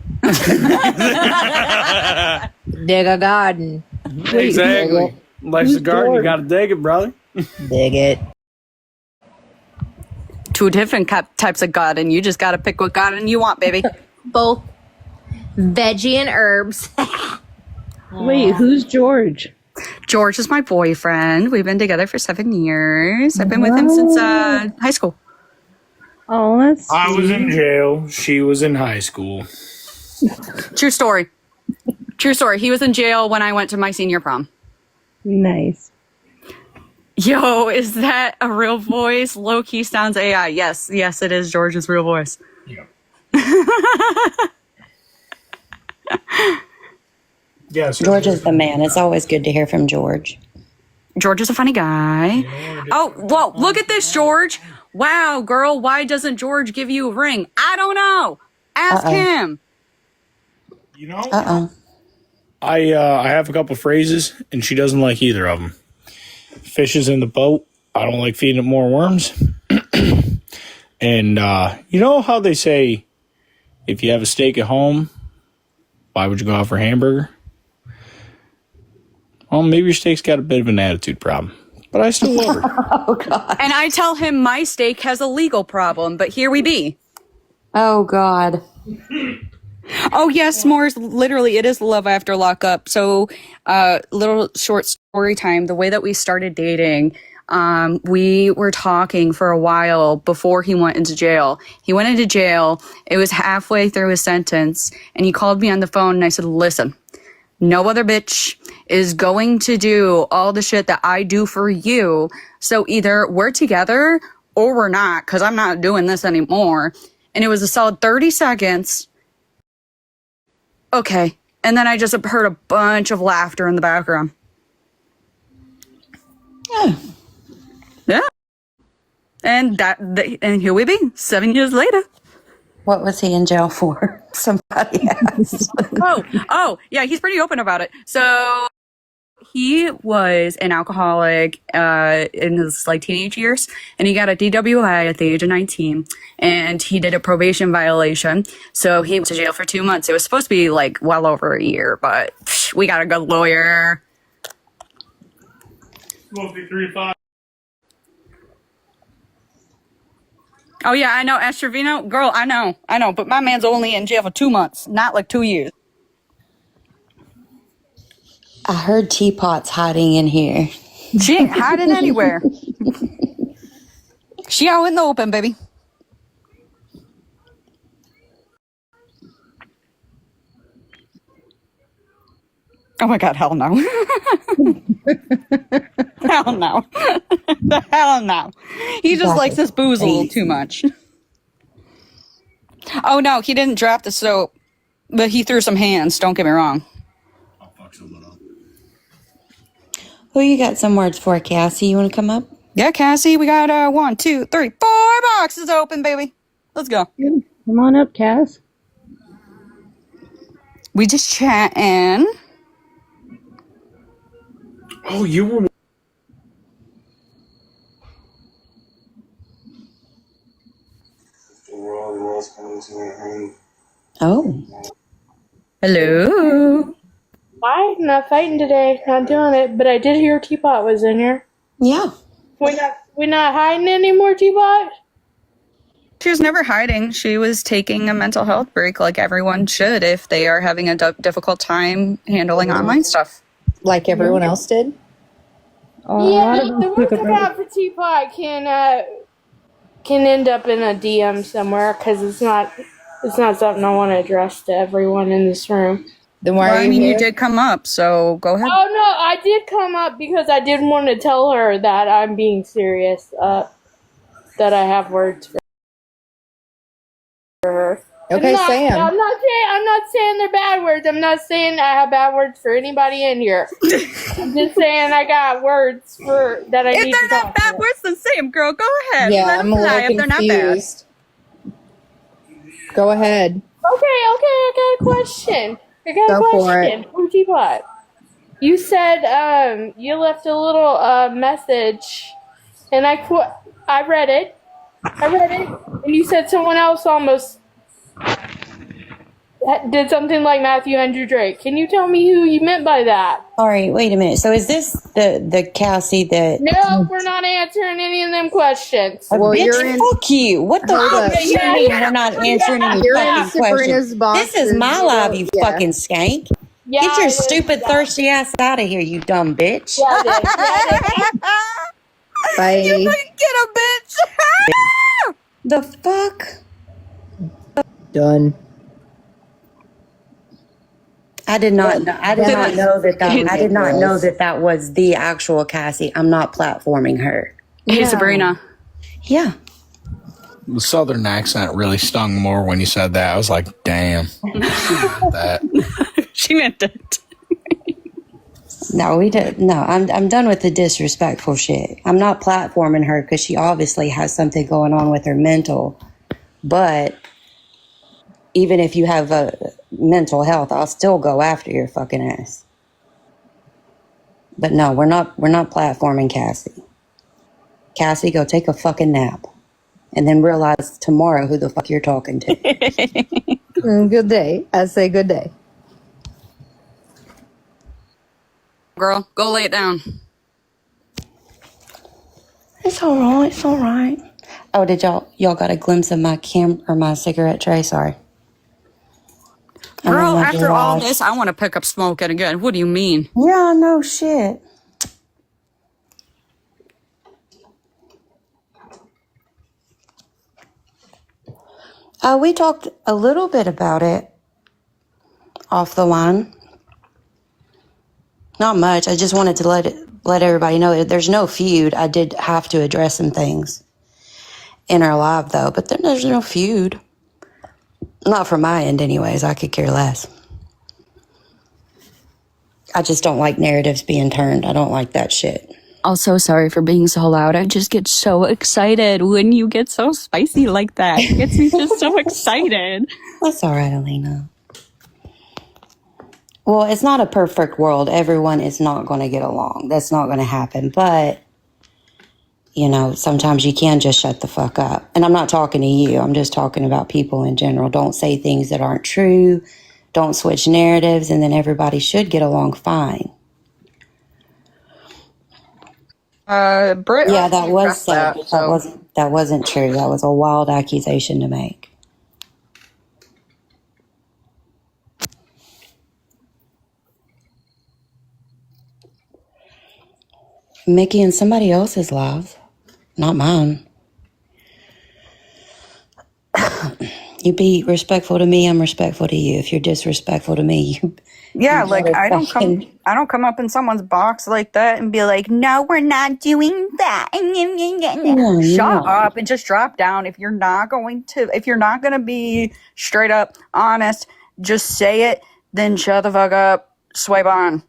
Dig a garden. Exactly. Life's a garden, you got to dig it, brother. Dig it. Two different types of garden. You just got to pick what garden you want, baby. Both veggie and herbs. Wait, who's George? George is my boyfriend. We've been together for 7 years. I've been with him since high school. Oh, that's I was in jail. She was in high school. True story. True story. He was in jail when I went to my senior prom. nice. Yo, is that a real voice? Low key sounds AI. Yes, it is George's real voice. Yeah. Yes. George is the man. It's always good to hear from George. George is a funny guy. Oh, well, look at this, George. Wow, girl, why doesn't George give you a ring? I don't know. Ask him. I have a couple phrases, and she doesn't like either of them. Fish is in the boat. I don't like feeding it more worms. And you know how they say, if you have a steak at home, why would you go out for a hamburger? Well, maybe your steak's got a bit of an attitude problem, but I still love her. Oh, God. And I tell him my steak has a legal problem, but here we be. Oh, God. Oh, yes, s'mores. Literally, it is love after lockup. So, little short story time. The way that we started dating, we were talking for a while before he went into jail. He went into jail. It was halfway through his sentence, and he called me on the phone, and I said, listen, no other bitch is going to do all the shit that I do for you. So either we're together or we're not, because I'm not doing this anymore. And it was a solid 30 seconds. Okay. And then I just heard a bunch of laughter in the background. Yeah. And and here we be, 7 years later. What was he in jail for? Somebody asked. Oh, yeah, he's pretty open about it. So he was an alcoholic in his teenage years, and he got a DWI at the age of 19, and he did a probation violation. So he went to jail for 2 months. It was supposed to be well over a year, but we got a good lawyer. Supposed to be 3 to 5. Oh yeah, I know, Astrovino. Girl, I know. But my man's only in jail for 2 months, not 2 years. I heard Teapot's hiding in here. She ain't hiding anywhere. She out in the open, baby. Oh my God, hell no. Hell no. The hell no. He just likes his booze a little too much. Oh no, he didn't drop the soap, but he threw some hands, don't get me wrong. I'll fuck someone up. Who you got some words for, Cassie? You want to come up? Yeah, Cassie, we got 1, 2, 3, 4 boxes open, baby. Let's go. Come on up, Cass. We just chatting. Oh, you were. Oh. Hello. Hi, not fighting today. Not doing it. But I did hear Teapot was in here. Yeah. We're not hiding anymore, Teapot? She was never hiding. She was taking a mental health break like everyone should if they are having a difficult time handling online stuff. Like everyone else did? Yeah, the workaround for Teapot can end up in a DM somewhere because it's not something I want to address to everyone in this room. Then why are you you here? did come up, so go ahead. Oh no, I did come up because I did want to tell her that I'm being serious. That I have words for her. Okay, say 'em. I'm not saying they're bad words. I'm not saying I have bad words for anybody in here. I'm just saying I got words for that I need to If they're talk not bad to. words, then say them, girl. Go ahead. Yeah, Let I'm them a fly little if they're not bad. confused. Go ahead. Okay, I got a question. Go for it. From Teapot. You said you left a little message, and I read it, and you said someone else almost did something like Matthew Andrew Drake. Can you tell me who you meant by that? Sorry, wait a minute. So is this the Cassie that? No, we're not answering any of them questions. Well, Bitch, you're in. fuck you. What the Hold fuck up. do you mean we're not answering any You're in fucking Sabrina's questions? box. This is my live, you Yeah. fucking skank. Yeah, Get your it is. stupid thirsty ass out of here, you dumb bitch. Yeah, it is. Yeah, it is. Bye. You fucking get a bitch. The fuck? Done. I did not know that was the actual Cassie. I'm not platforming her. Hey, Sabrina. Yeah. The southern accent really stung more when you said that. I was like, damn. That. She meant it. No, we did. No, I'm done with the disrespectful shit. I'm not platforming her because she obviously has something going on with her mental. But even if you have a mental health, I'll still go after your fucking ass. But no, we're not platforming Cassie. Cassie, go take a fucking nap. And then realize tomorrow who the fuck you're talking to. Good day. I say good day. Girl, go lay it down. It's all right. It's all right. Oh, did y'all got a glimpse of my my cigarette tray? Sorry. Girl, after all this, I want to pick up smoking again. What do you mean? Yeah, no shit. We talked a little bit about it off the line. Not much. I just wanted to let everybody know that there's no feud. I did have to address some things in our live, though, but then there's no feud. Not from my end, anyways. I could care less. I just don't like narratives being turned. I don't like that shit. Also, sorry for being so loud. I just get so excited when you get so spicy like that. It gets me just so excited. That's all right, Alina. Well, it's not a perfect world. Everyone is not going to get along. That's not going to happen. But, you know, sometimes you can just shut the fuck up. And I'm not talking to you. I'm just talking about people in general. Don't say things that aren't true. Don't switch narratives. And then everybody should get along fine. Britt. Yeah, that was said. That wasn't true. That was a wild accusation to make. Mickey and somebody else's live, not mine. You be respectful to me, I'm respectful to you. If you're disrespectful to me, Yeah, like I don't come up in someone's box like that and be like, no, we're not doing that. Shut up and just drop down. If you're not gonna be straight up honest, just say it, then shut the fuck up, swipe on.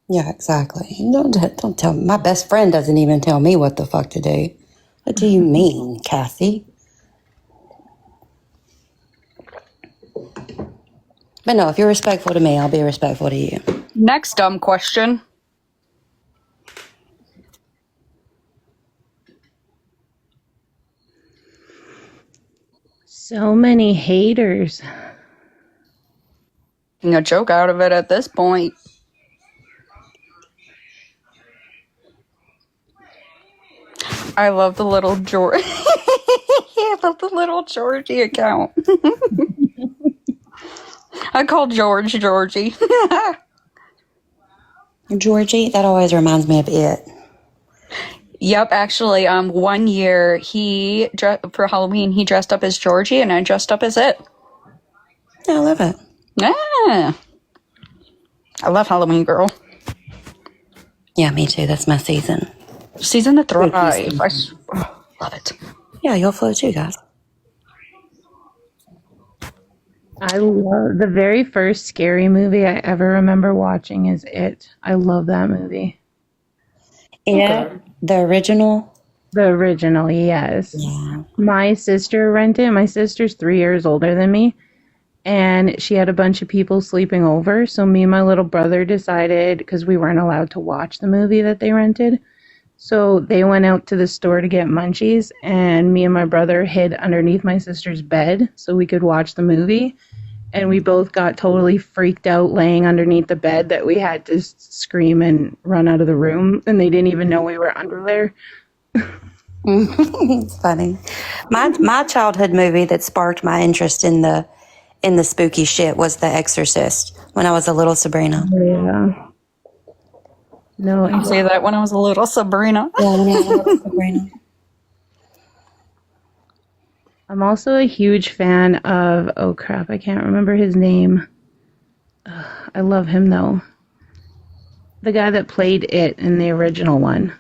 Yeah, exactly. Don't tell me. My best friend doesn't even tell me what the fuck to do. What do you mean, Kathy? But no, if you're respectful to me, I'll be respectful to you. Next dumb question. So many haters. A joke out of it at this point. I love the little George. I love the little Georgie account. I call Georgie. Georgie, that always reminds me of It. Yep, actually, 1 year for Halloween he dressed up as Georgie and I dressed up as It. Yeah, I love it. Yeah, I love Halloween, girl. Yeah, me too. That's my season. Season to thrive. Love it. Yeah, you'll flow too, guys. I love the very first scary movie I ever remember watching is It. I love that movie. It, the original. The original, yes. Yeah. My sister rented. My sister's 3 years older than me, and she had a bunch of people sleeping over. So me and my little brother decided, because we weren't allowed to watch the movie that they rented, so they went out to the store to get munchies, and me and my brother hid underneath my sister's bed so we could watch the movie. And we both got totally freaked out laying underneath the bed that we had to scream and run out of the room, and they didn't even know we were under there. It's funny. My childhood movie that sparked my interest in the spooky shit was The Exorcist when I was a little Sabrina. Yeah. No, I say that when I was a little Sabrina. Yeah, when I was a little Sabrina. I'm also a huge fan of, oh crap, I can't remember his name. I love him though. The guy that played it in the original one.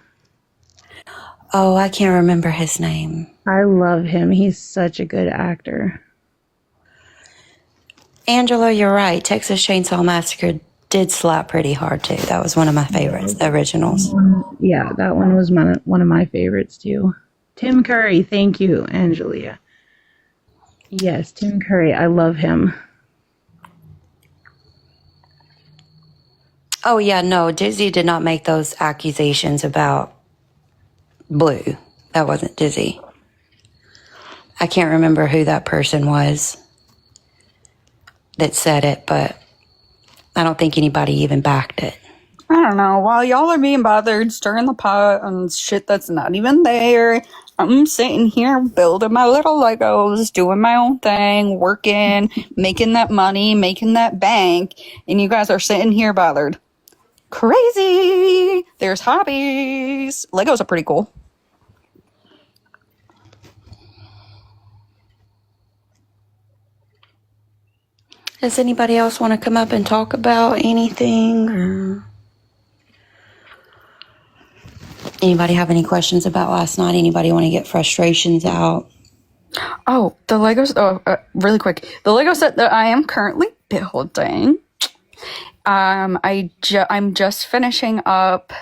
Oh, I can't remember his name. I love him. He's such a good actor. Angela, you're right. Texas Chainsaw Massacre did slap pretty hard too. That was one of my favorites, the originals. Yeah, that one was one of my favorites too. Tim Curry, thank you, Angelia. Yes, Tim Curry, I love him. Oh yeah, no, Disney did not make those accusations about Blue. That wasn't Disney. I can't remember who that person was that said it, but I don't think anybody even backed it. I don't know. While y'all are being bothered stirring the pot on shit that's not even there, I'm sitting here building my little Legos, doing my own thing, working, making that money, making that bank, and you guys are sitting here bothered. Crazy! There's hobbies. Legos are pretty cool. Does anybody else want to come up and talk about anything? Or anybody have any questions about last night? Anybody want to get frustrations out? Oh, the Legos. Really quick. The Lego set that I am currently building. I'm just finishing up.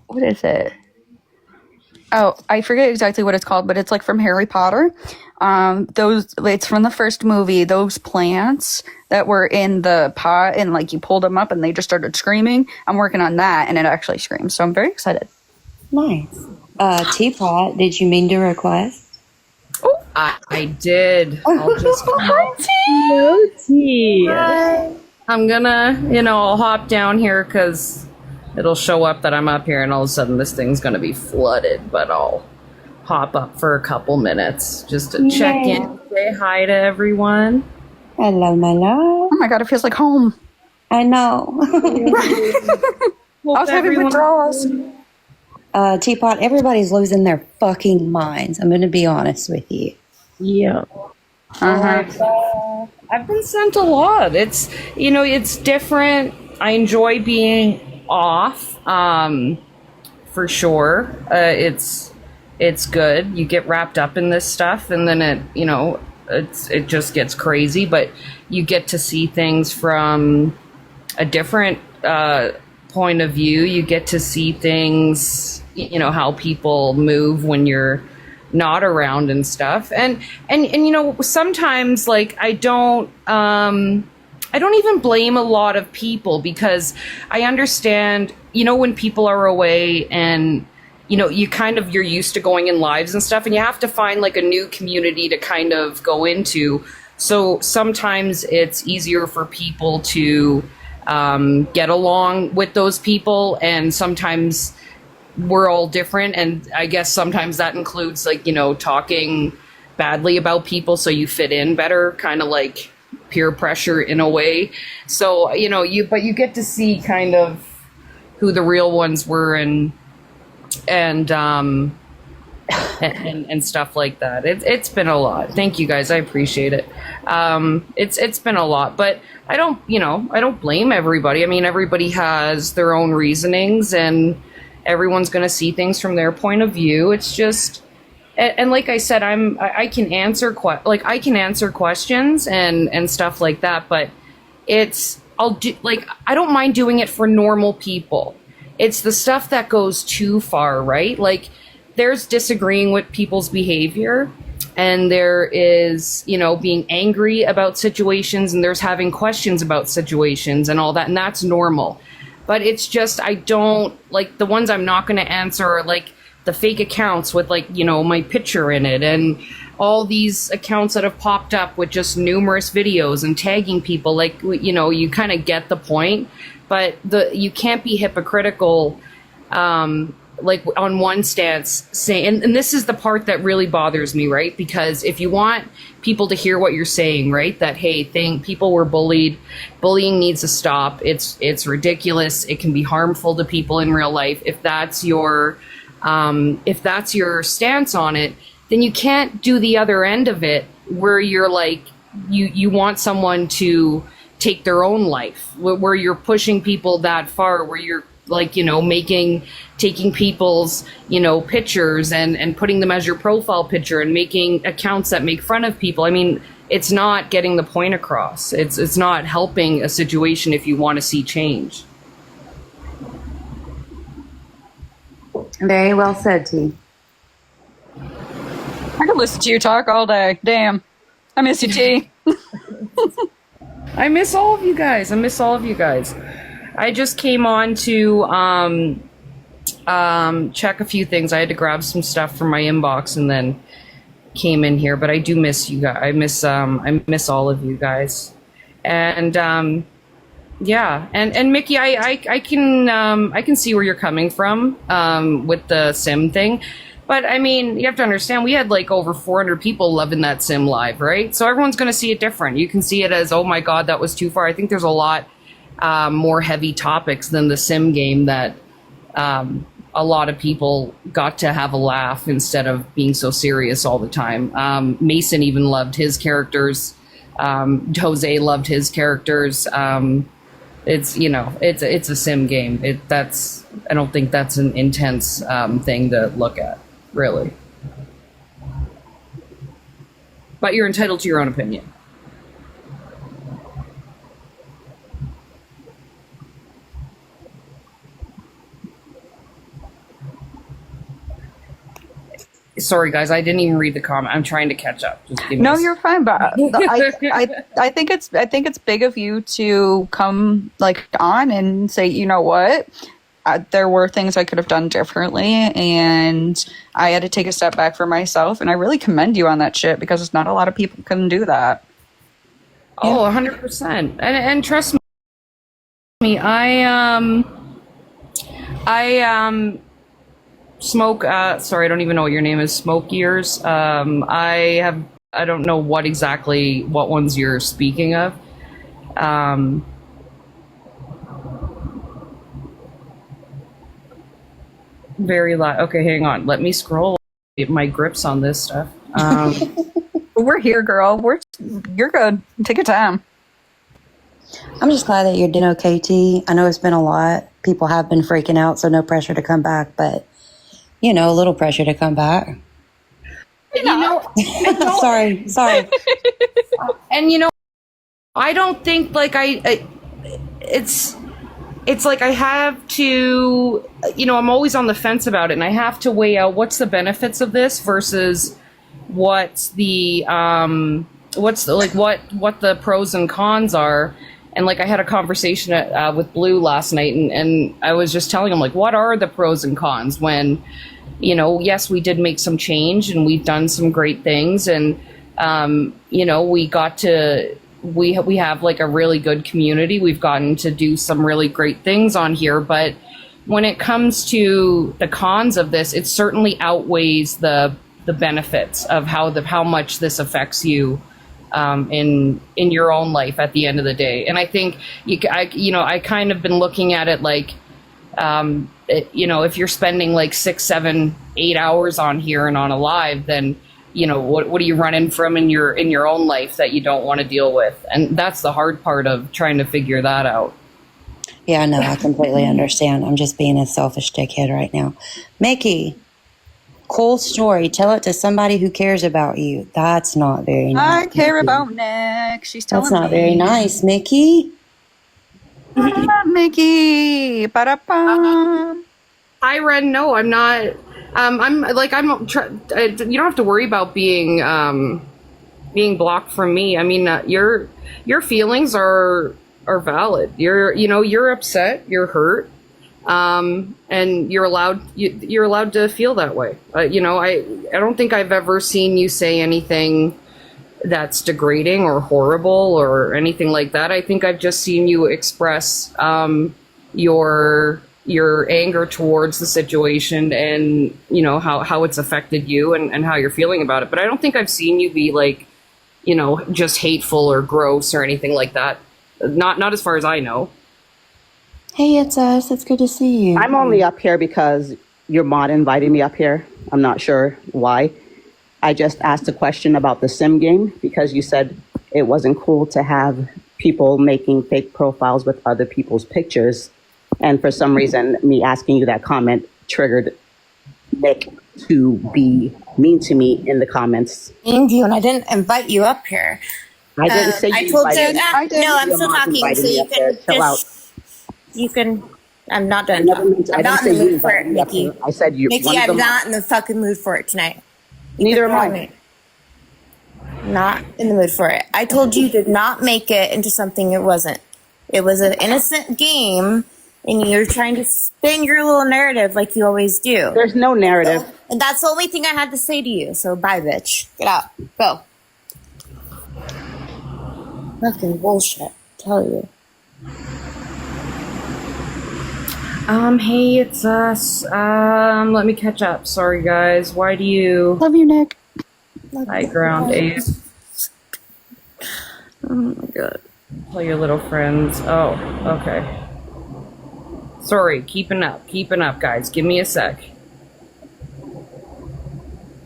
What is it? Oh, I forget exactly what it's called, but it's like from Harry Potter. It's from the first movie. Those plants that were in the pot and like you pulled them up and they just started screaming. I'm working on that and it actually screams. So I'm very excited. Nice. Teapot, did you mean to request? Oh, I did. I'll just I'm gonna, I'll hop down here because it'll show up that I'm up here and all of a sudden this thing's gonna be flooded, but I'll hop up for a couple minutes just to check in, say hi to everyone. Hello, my love. Oh my god, it feels like home. I know. I was having withdrawals. Teapot, everybody's losing their fucking minds. I'm going to be honest with you. Yeah. I've been sent a lot. It's it's different. I enjoy being off, for sure. It's good. You get wrapped up in this stuff, and then it just gets crazy. But you get to see things from a different point of view. You get to see things, how people move when you're not around and stuff. And sometimes like I don't even blame a lot of people because I understand, when people are away and you're used to going in lives and stuff and you have to find like a new community to kind of go into. So sometimes it's easier for people to get along with those people, and sometimes we're all different, and I guess sometimes that includes like talking badly about people so you fit in better, kind of like peer pressure in a way. So but you get to see kind of who the real ones were and stuff like that. It's been a lot. Thank you guys, I appreciate it. It's been a lot, but I don't blame everybody. I mean, everybody has their own reasonings and everyone's going to see things from their point of view. It's just, and like I said, I can answer questions and stuff like that, but I don't mind doing it for normal people. It's the stuff that goes too far, right? Like there's disagreeing with people's behavior, and there is, you know, being angry about situations, and there's having questions about situations and all that, and that's normal. But it's just, I don't like the ones I'm not going to answer are like the fake accounts with, like, you know, my picture in it, and all these accounts that have popped up with just numerous videos and tagging people. Like, you know, you kind of get the point, but you can't be hypocritical, like on one stance saying, and this is the part that really bothers me, right? Because if you want people to hear what you're saying, right, that, hey, people were bullied, bullying needs to stop, it's ridiculous, it can be harmful to people in real life. If that's your stance on it, then you can't do the other end of it where you're like, you want someone to take their own life, where you're pushing people that far, where you're like, you know, taking people's, you know, pictures and putting them as your profile picture and making accounts that make fun of people. I mean, it's not getting the point across. It's not helping a situation if you want to see change. Very well said, T. I could listen to you talk all day. Damn. I miss you, T. I miss all of you guys. I just came on to check a few things. I had to grab some stuff from my inbox and then came in here, but I do miss you guys. I miss all of you guys. And yeah, and Mickey, I can see where you're coming from with the sim thing. But I mean, you have to understand, we had like over 400 people loving that sim live, right? So everyone's going to see it different. You can see it as, oh my God, that was too far. I think there's a lot more heavy topics than the sim game that a lot of people got to have a laugh instead of being so serious all the time. Mason even loved his characters. Jose loved his characters. It's, you know, it's a sim game. I don't think that's an intense thing to look at, really. But you're entitled to your own opinion. Sorry, guys, I didn't even read the comment. I'm trying to catch up. Just give me No, you're fine, but I think it's big of you to come like on and say, you know what, there were things I could have done differently, and I had to take a step back for myself, and I really commend you on that shit because not a lot of people can do that. Oh, 100%. And trust me, I smoke, sorry, I don't even know what your name is, Smoke Years. I don't know what ones you're speaking of. Very loud. Okay, hang on. Let me scroll. Get my grips on this stuff. We're here, girl. You're good. Take your time. I'm just glad that you're doing okay, T. I know it's been a lot. People have been freaking out, so no pressure to come back, but, you know, a little pressure to come back. You know, sorry. And, you know, I don't think, like, it's like I have to, you know, I'm always on the fence about it, and I have to weigh out what's the benefits of this versus what the pros and cons are. And like I had a conversation with Blue last night, and I was just telling him, like, what are the pros and cons when, you know, yes, we did make some change and we've done some great things, and you know, we have like a really good community. We've gotten to do some really great things on here, but when it comes to the cons of this, it certainly outweighs the benefits of how much this affects you in your own life at the end of the day. And I think I kind of been looking at it like, you know, if you're spending like 6, 7, 8 hours on here and on a live, then, you know, what are you running from in your own life that you don't want to deal with? And that's the hard part of trying to figure that out. Yeah, no, I completely understand. I'm just being a selfish dickhead right now. Mickey, cool story. Tell it to somebody who cares about you. That's not very nice. I care about Nick. She's telling me. That's not very nice, Mickey. Mickey. Ba-da-bum. Hi, Ren. No, I'm not. You don't have to worry about being blocked from me. I mean, your feelings are valid. You're upset, you're hurt, and you're allowed to feel that way. I don't think I've ever seen you say anything that's degrading or horrible or anything like that. I think I've just seen you express your anger towards the situation and how it's affected you and how you're feeling about it. But I don't think I've seen you be like, just hateful or gross or anything like that. Not as far as I know. Hey, it's us. It's good to see you. I'm only up here because your mod invited me up here. I'm not sure why. I just asked a question about the sim game because you said it wasn't cool to have people making fake profiles with other people's pictures. And for some reason, me asking you that comment triggered Nick to be mean to me in the comments. Named you, and I didn't invite you up here. I didn't say I you told you. invited me. I did. No, I'm Your still mom talking, invited so me you up there. can Chill out. You can. I'm not done I never talking. meant to- I I'm didn't not say in the you mood for it, invited me up Mickey. here. I said you. Mickey, one of I'm them- not in the fucking mood for it tonight. Neither am Tell I. me. Not in the mood for it. I told you to not make it into something it wasn't. It was an innocent game, and you're trying to spin your little narrative like you always do. There's no narrative. And that's the only thing I had to say to you. So bye, bitch. Get out. Go. Fucking bullshit. Tell you. Hey, it's us. Let me catch up. Sorry, guys. Why do you... Love you, Nick. High ground, Ace. Oh my god. Tell your little friends. Oh, okay. Sorry, keeping up, guys. Give me a sec.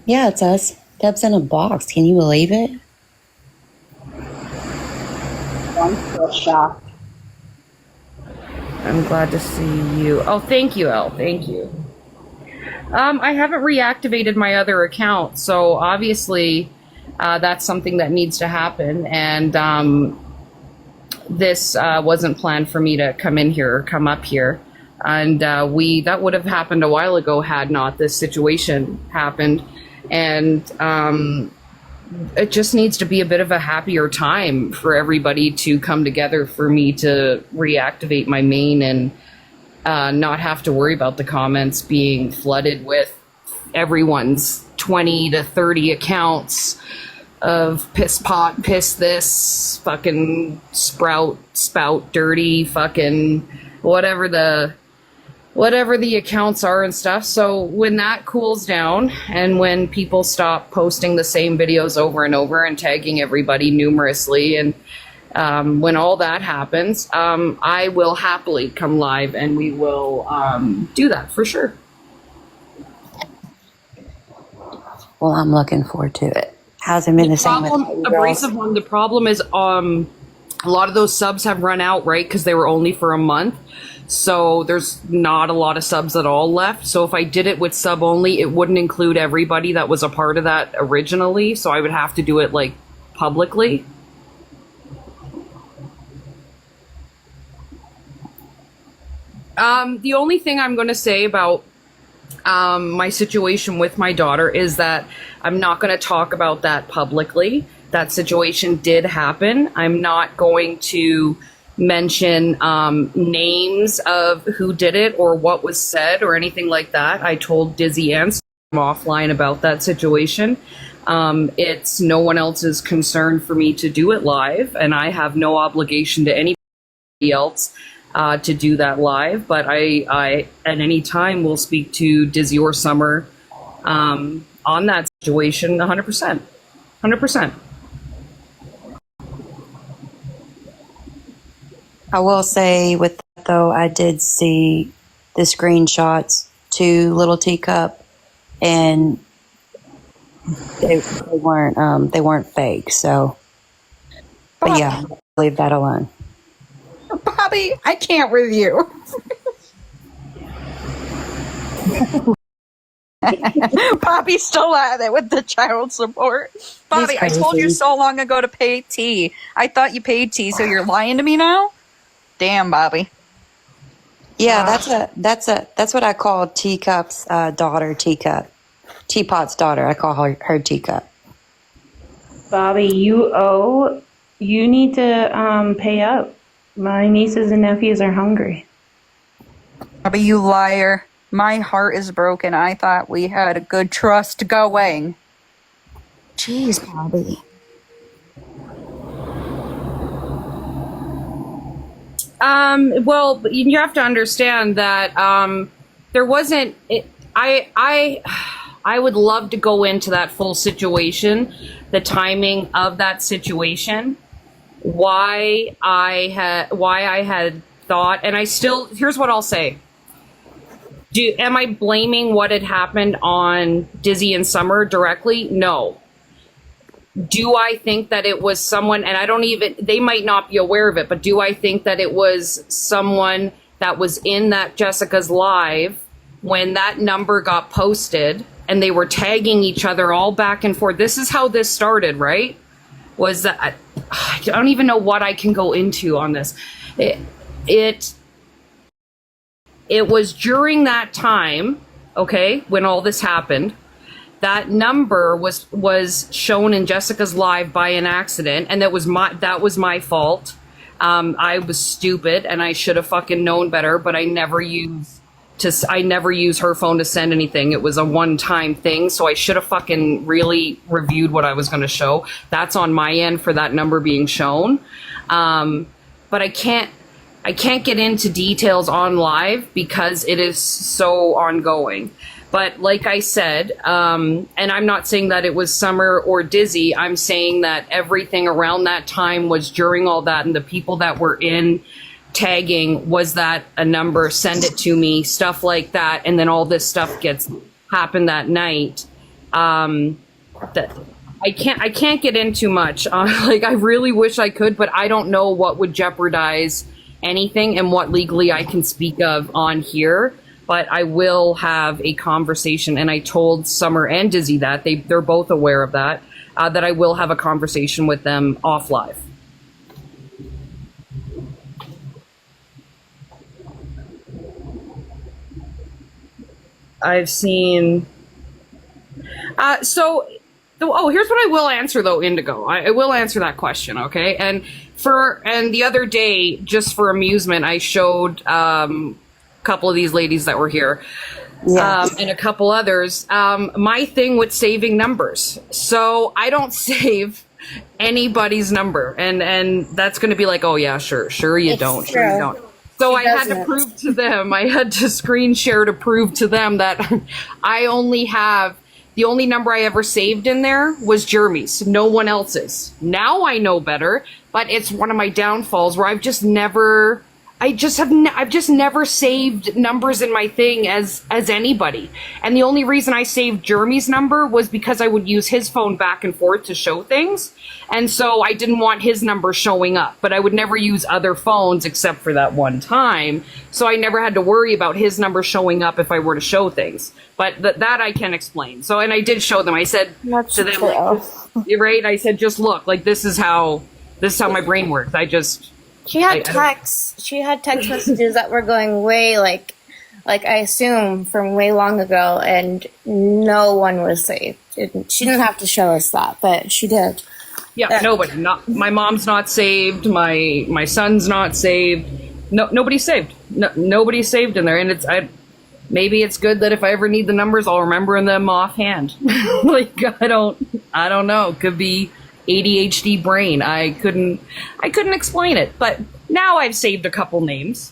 Yeah, it's us. Deb's in a box. Can you believe it? I'm still shocked. I'm glad to see you. Oh, thank you, Elle. Thank you. I haven't reactivated my other account, so obviously that's something that needs to happen. And this wasn't planned for me to come in here or come up here. And that would have happened a while ago had not this situation happened. And it just needs to be a bit of a happier time for everybody to come together for me to reactivate my main and not have to worry about the comments being flooded with everyone's 20 to 30 accounts of piss pot, piss this, fucking spout dirty, fucking whatever the accounts are and stuff. So when that cools down and when people stop posting the same videos over and over and tagging everybody numerously, and when all that happens, I will happily come live and we will do that for sure. Well, I'm looking forward to it. Hasn't been the same with you girls. Abrasive one, the problem is a lot of those subs have run out, right? Because they were only for a month. So there's not a lot of subs at all left. So if I did it with sub only, it wouldn't include everybody that was a part of that originally. So I would have to do it like publicly. The only thing I'm going to say about my situation with my daughter is that I'm not going to talk about that publicly. That situation did happen. I'm not going to mention names of who did it or what was said or anything like that. I told Dizzy and offline about that situation. It's no one else's concern for me to do it live, and I have no obligation to anybody else to do that live. But I at any time will speak to Dizzy or Summer on that situation 100%. 100%. I will say with that though, I did see the screenshots to Little Teacup, and they weren't fake. So, but yeah, leave that alone. Bobby, I can't with you. Bobby's still at it with the child support. Bobby, I told you so long ago to pay T. I thought you paid T, so you're lying to me now? Damn, Bobby. Yeah, that's what I call Teacup's daughter, Teacup. Teapot's daughter. I call her Teacup. Bobby, you need to pay up. My nieces and nephews are hungry. Bobby, you liar. My heart is broken. I thought we had a good trust going. Jeez, Bobby. Well, you have to understand that there wasn't. I would love to go into that full situation, the timing of that situation, why I had thought, and I still. Here's what I'll say. Am I blaming what had happened on Dizzy and Summer directly? No. Do I think that it was someone, and they might not be aware of it, but do I think that it was someone that was in that Jessica's live when that number got posted and they were tagging each other all back and forth? This is how this started, right? Was that, I don't even know what I can go into on this. It was during that time, okay, when all this happened, that number was shown in Jessica's live by an accident, and that was my fault. I was stupid, and I should have fucking known better. But I never use her phone to send anything. It was a one-time thing, so I should have fucking really reviewed what I was going to show. That's on my end for that number being shown. But I can't get into details on live because it is so ongoing. But like I said, and I'm not saying that it was Summer or Dizzy, I'm saying that everything around that time was during all that, and the people that were in tagging, was that a number, send it to me, stuff like that, and then all this stuff happened that night. That I can't get into much. Like, I really wish I could, but I don't know what would jeopardize anything and what legally I can speak of on here. But I will have a conversation, and I told Summer and Dizzy that they're both aware of that I will have a conversation with them off live. I've seen. Here's what I will answer though, Indigo. I will answer that question, okay? And the other day, just for amusement, I showed couple of these ladies that were here, and a couple others, my thing with saving numbers. So I don't save anybody's number, and that's going to be like, oh yeah, sure you don't. So I had to prove to them, I had to screen share to prove to them that the only number I ever saved in there was Jeremy's, no one else's. Now I know better, but it's one of my downfalls where I've just never saved numbers in my thing as anybody. And the only reason I saved Jeremy's number was because I would use his phone back and forth to show things. And so I didn't want his number showing up, but I would never use other phones except for that one time. So I never had to worry about his number showing up if I were to show things. But that I can explain. So, and I did show them. I said to them, you're right. I said, just look, like, this is how my brain works. She had texts. She had text messages that were going way, like I assume from way long ago, and no one was saved. She didn't have to show us that, but she did. Yeah, nobody. Not my mom's not saved. My son's not saved. No, nobody's saved. No, nobody's saved in there, and maybe it's good that if I ever need the numbers, I'll remember them offhand. Like, I don't know. Could be ADHD brain. I couldn't explain it, but now I've saved a couple names.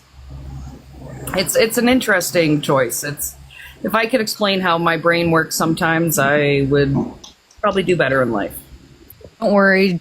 It's an interesting choice. If I could explain how my brain works sometimes, I would probably do better in life. Don't worry,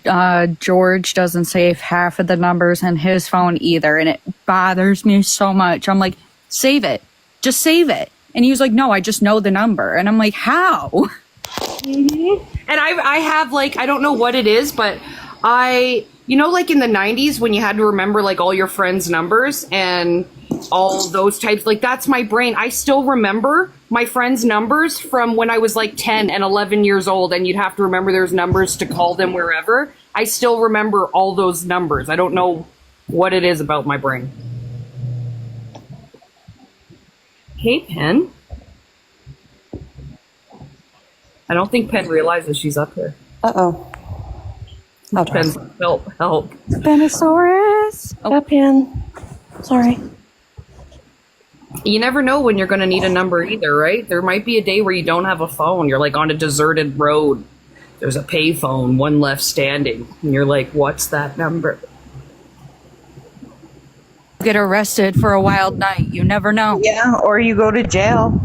George doesn't save half of the numbers in his phone either, and it bothers me so much. I'm like, save it. Just save it. And he was like, no, I just know the number. And I'm like, how? Mm-hmm. And I have, like, I don't know what it is, but like in the 90s when you had to remember like all your friends' numbers and all those types, like, that's my brain. I still remember my friends' numbers from when I was like 10 and 11 years old, and you'd have to remember there's numbers to call them wherever. I still remember all those numbers. I don't know what it is about my brain. Hey, Pen. I don't think Pen realizes she's up here. Uh-oh. Oh, Pen's like, help. Spinosaurus. up in. Sorry. You never know when you're going to need a number either, right? There might be a day where you don't have a phone. You're like on a deserted road. There's a pay phone, one left standing. And you're like, what's that number? Get arrested for a wild night. You never know. Yeah, or you go to jail.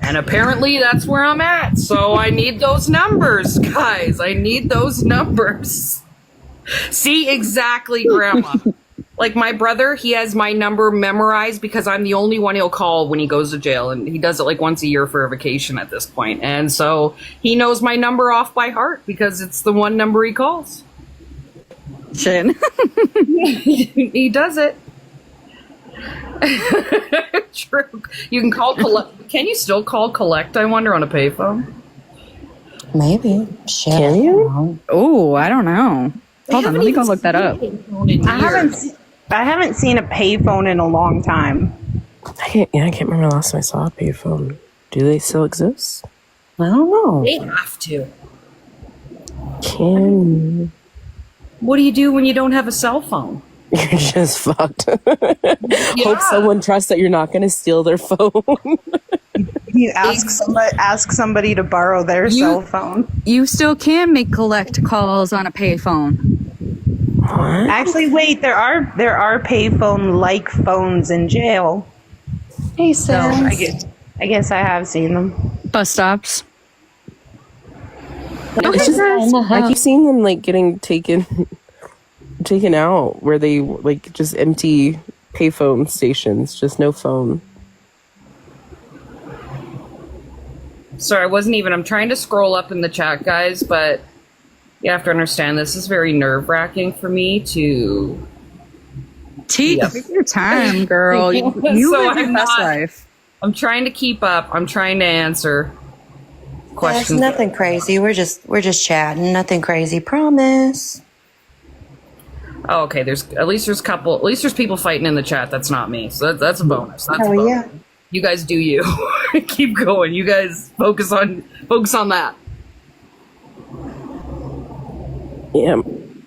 And apparently that's where I'm at. So I need those numbers, guys. I need those numbers. See, exactly, Grandma. Like my brother, he has my number memorized because I'm the only one he'll call when he goes to jail. And he does it like once a year for a vacation at this point. And so he knows my number off by heart because it's the one number he calls. Shin. He does it. True. You can call collect. Can you still call collect? I wonder on a payphone. Maybe. Shit. Can you? Oh, I don't know. Hold on, let me go look that up. I haven't seen a payphone in a long time. I can't remember the last time I saw a payphone. Do they still exist? I don't know. They have to. Can What do you do when you don't have a cell phone? you're just fucked. Hope someone trusts that you're not going to steal their phone. You ask somebody to borrow their cell phone. You still can make collect calls on a payphone. What? Actually, wait. There are payphone like phones in jail. Hey, So Sam. I guess I have seen them. Bus stops. It's just, I keep seeing them like getting taken out where they like just empty payphone stations, just no phone. Sorry, I'm trying to scroll up in the chat, guys, but you have to understand this is very nerve-wracking for me to... Take your time, girl. You So live your I'm best not- life. I'm trying to keep up. I'm trying to answer That's questions. nothing crazy. We're just chatting. Nothing crazy. Promise. Oh, okay. There's people fighting in the chat. That's not me. So that's a bonus. That's a Oh, bonus. yeah. You guys do you. Keep going. You guys focus on that. Yeah.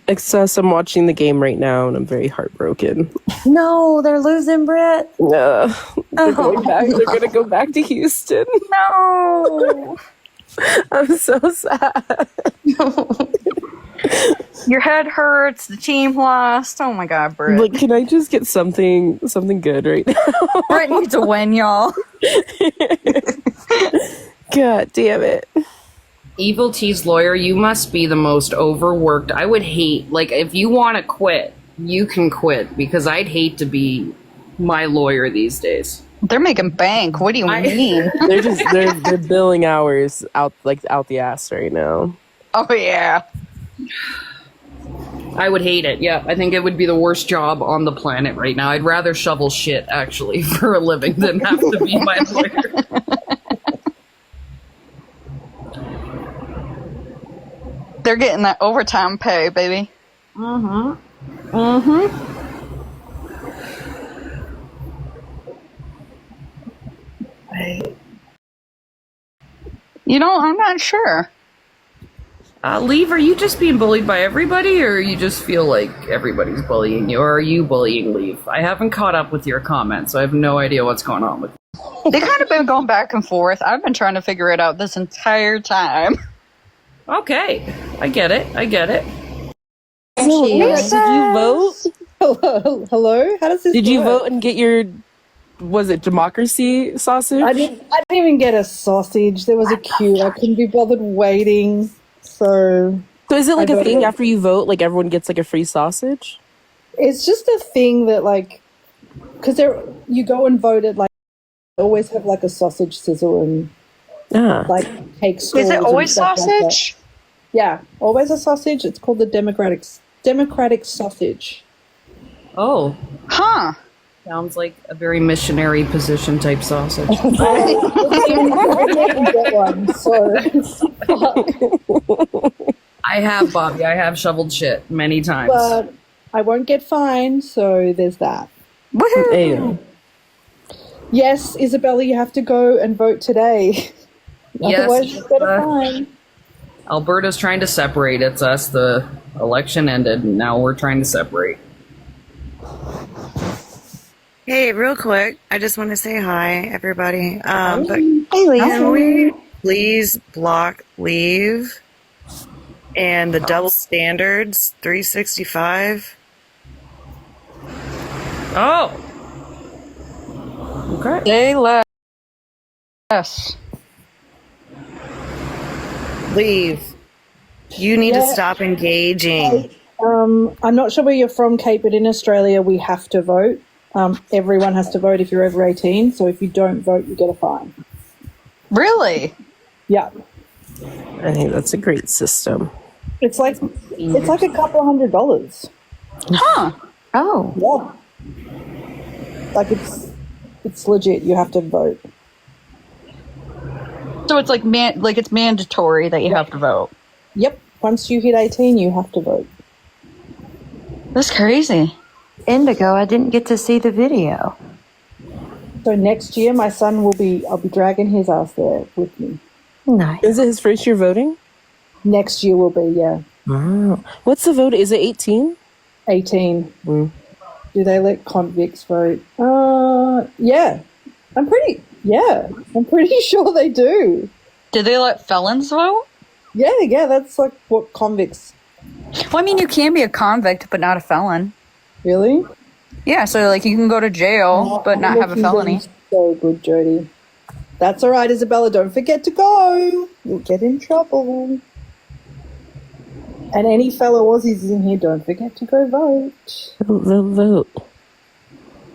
Excess, I'm watching the game right now and I'm very heartbroken. No, they're losing, Brett. They're going back. They're going to go back to Houston. No. I'm so sad. Your head hurts. The team lost. Oh my God, Britt. Like, can I just get something good right now? Britt needs a win, y'all. God damn it. Evil T's lawyer, you must be the most overworked. I would hate, like, if you want to quit, you can quit because I'd hate to be my lawyer these days. They're making bank. What do you mean? They're billing hours out the ass right now. Oh yeah. I would hate it. Yeah, I think it would be the worst job on the planet right now. I'd rather shovel shit, actually, for a living than have to be my lawyer. They're getting that overtime pay, baby. Mm-hmm. Mm-hmm. You know, I'm not sure. Leave, are you just being bullied by everybody, or you just feel like everybody's bullying you, or are you bullying Leave? I haven't caught up with your comments, so I have no idea what's going on with you. They kind of been going back and forth. I've been trying to figure it out this entire time. Okay, I get it. Did you vote? Hello? How does this Did you work? vote and get your, was it democracy sausage? I didn't even get a sausage. There was a queue. I couldn't be bothered waiting. So is it like I a thing voted. after you vote, like everyone gets like a free sausage? It's just a thing that like, because you go and vote at like, they always have like a sausage sizzle and like cake stalls. Is it and always stuff like that. sausage? Yeah, always a sausage. It's called the democratic sausage. Oh. Huh. Sounds like a very missionary position type sausage. I didn't get one, so I have, Bobby. I have shoveled shit many times. but I won't get fined. So there's that. Woohoo! Hey. Yes, Isabella, you have to go and vote today. Otherwise, you get a fine. Alberta's trying to separate. It's us. The election ended, and now we're trying to separate. Hey, real quick, I just want to say hi, everybody. But Hey, Lisa. can we please block leave and the double standards 365? Oh, okay. Say less. Leave. You need to stop engaging. I'm not sure where you're from, Kate, but in Australia we have to vote. Everyone has to vote if you're over 18. So if you don't vote, you get a fine. Really? Yeah. I think that's a great system. It's like a couple $100. Huh. Oh. Yeah. Like it's legit. You have to vote. So it's like it's mandatory that you have to vote. Yep. Once you hit 18, you have to vote. That's crazy. Indigo, I didn't get to see the video. So next year, my son I'll be dragging his ass there with me. Nice. Is it his first year voting? Next year will be, yeah. Wow. What's the vote? Is it 18? 18. Mm. Do they let convicts vote? Yeah. I'm pretty sure they do. Do they let felons vote? Yeah, that's like what convicts. Well, I mean, you can be a convict, but not a felon. Really? Yeah, so like you can go to jail, but not have a felony. So good, Jody. That's all right, Isabella. Don't forget to go. You'll get in trouble. And any fellow Aussies in here, don't forget to go vote. Vote.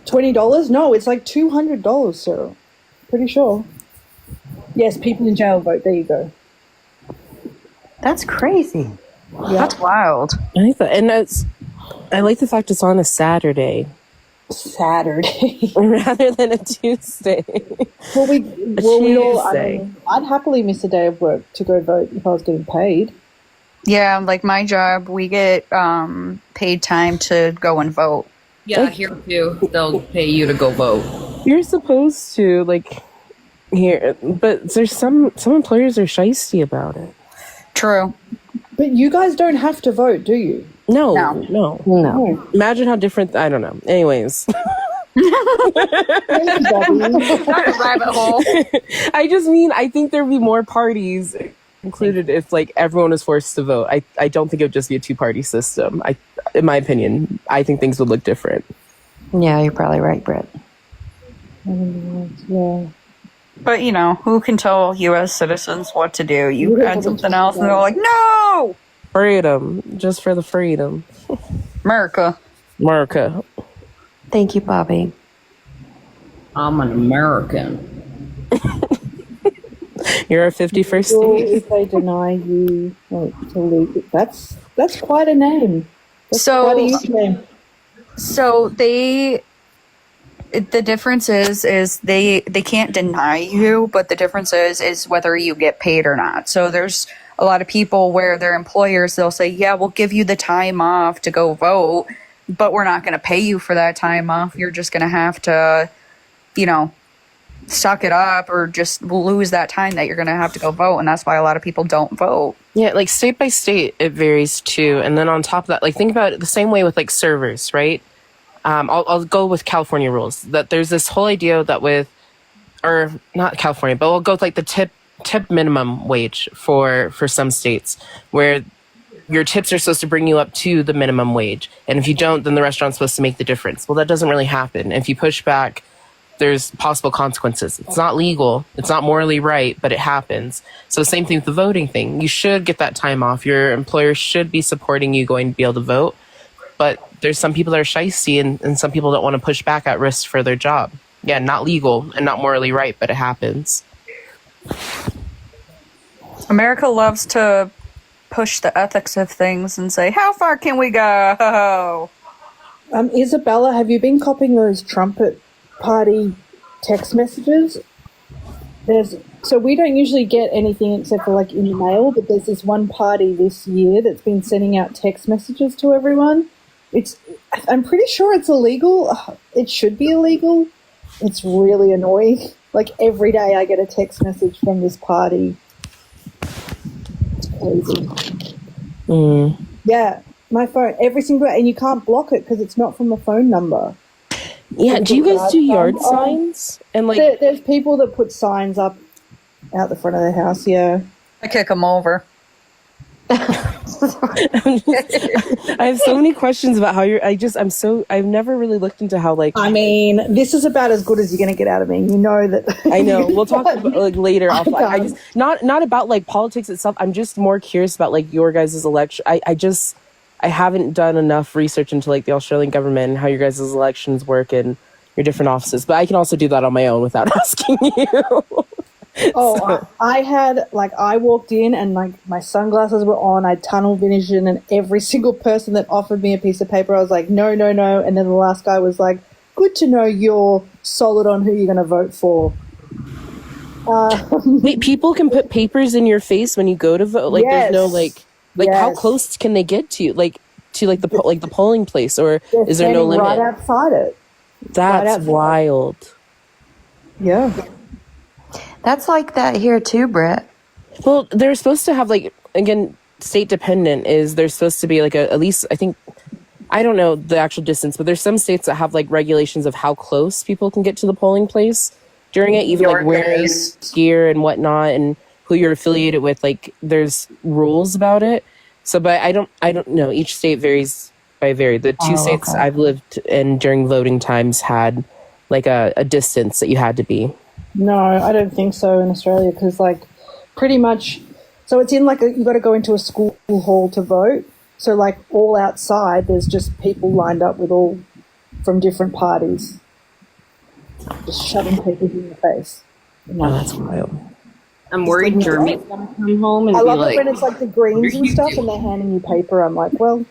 $20? No, it's like $200, Sarah. Pretty sure. Yes, people in jail vote. There you go. That's crazy. Yeah. That's wild. I like the fact it's on a Saturday. Saturday. Rather than a Tuesday. I'd happily miss a day of work to go vote if I was getting paid. Yeah, like my job, we get paid time to go and vote. Yeah, here too. They'll pay you to go vote. You're supposed to, but there's some employers are shiesty about it. True. But you guys don't have to vote, do you? No. Imagine how different. I don't know. Anyways. Rabbit hole. I just mean, I think there'd be more parties included if everyone was forced to vote. I don't think it would just be a two-party system. In my opinion, I think things would look different. Yeah, you're probably right, Britt. Yeah. But, who can tell U.S. citizens what to do? You add something else and they're like, no! Freedom. Just for the freedom. America. Thank you, Bobby. I'm an American. You're a 51st state. If they deny you to leave, that's quite a name. That's quite a huge name. So the difference is they can't deny you, but the difference is whether you get paid or not. So there's a lot of people where their employers, they'll say, yeah, we'll give you the time off to go vote, but we're not going to pay you for that time off. You're just going to have to, suck it up or just lose that time that you're going to have to go vote. And that's why a lot of people don't vote. Yeah, state by state, it varies too. And then on top of that, think about it the same way with servers, right? I'll go with California rules. That there's this whole idea that or not California, but we'll go with the tip minimum wage for some states where your tips are supposed to bring you up to the minimum wage. And if you don't, then the restaurant's supposed to make the difference. Well, that doesn't really happen. If you push back, there's possible consequences. It's not legal. It's not morally right, but it happens. So the same thing with the voting thing. You should get that time off. Your employer should be supporting you going to be able to vote. But there's some people that are shiesty and some people don't want to push back at risk for their job. Yeah, not legal and not morally right, but it happens. America loves to push the ethics of things and say, how far can we go? Isabella, have you been copying those trumpet party text messages? So we don't usually get anything except for in the mail, but there's this one party this year that's been sending out text messages to everyone. I'm pretty sure it's illegal. It should be illegal, It's really annoying. Like every day I get a text message from this party. It's crazy. Yeah, my phone, every single day, and you can't block it because it's not from the phone number. Yeah, do you guys do yard signs? And like, there's people that put signs up out the front of their house, yeah. I kick them over. I have so many questions about how I've never really looked into how like. I mean, this is about as good as you're going to get out of me. You know that. I know. We'll talk about, like later. I just not about like politics itself. I'm just more curious about like your guys' election. I haven't done enough research into like the Australian government and how your guys' elections work and your different offices. But I can also do that on my own without asking you. I walked in and like my sunglasses were on, I had tunnel vision, and every single person that offered me a piece of paper, I was like, no. And then the last guy was like, good to know you're solid on who you're going to vote for. Wait, people can put papers in your face when you go to vote? Like, yes. There's no like how close can they get to you? Like, to like the polling place, or is there no limit? Right outside it. That's wild. Yeah. That's like that here too, Britt. Well, they're supposed to have like, again, state dependent is there's supposed to be like at least, I think, I don't know the actual distance, but there's some states that have like regulations of how close people can get to the polling place during it, even like wearing gear and whatnot, and who you're affiliated with. Like there's rules about it. So, but I don't know. Each state varies by vary. The two states I've lived in during voting times had like a distance that you had to be. No, I don't think so in Australia, because like pretty much, so it's in like you got to go into a school hall to vote. So like all outside, there's just people lined up with all from different parties, just shoving papers in your face. Oh, that's wild. I'm worried Jeremy's gonna come home and I be love like, it when it's like the Greens and stuff, and they're handing you paper. I'm like, well.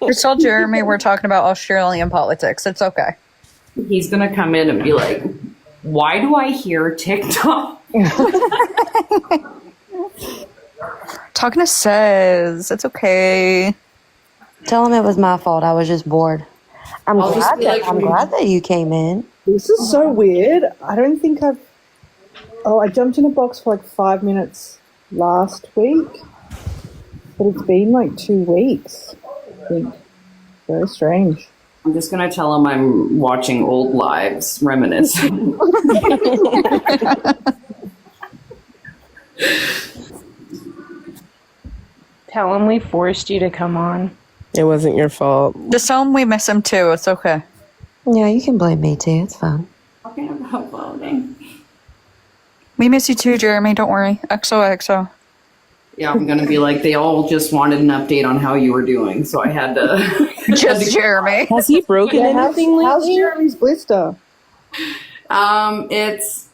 Just tell Jeremy we're talking about Australian politics. It's okay. He's gonna come in and be like, why do I hear TikTok? Talking to Says. It's okay. Tell him it was my fault. I was just bored. I'm glad that you came in. This is so weird. I don't think I jumped in a box for like 5 minutes last week, but it's been like 2 weeks, I think. Very strange. I'm just going to tell him I'm watching old lives, reminiscing. Tell him we forced you to come on. It wasn't your fault. Just tell him we miss him too. It's okay. Yeah, you can blame me too. It's fine. Talking about voting. We miss you too, Jeremy. Don't worry. XOXO. Yeah, I'm going to be like, they all just wanted an update on how you were doing, so I had to... Just Jeremy. Has he broken anything lately? How's Jeremy's blister?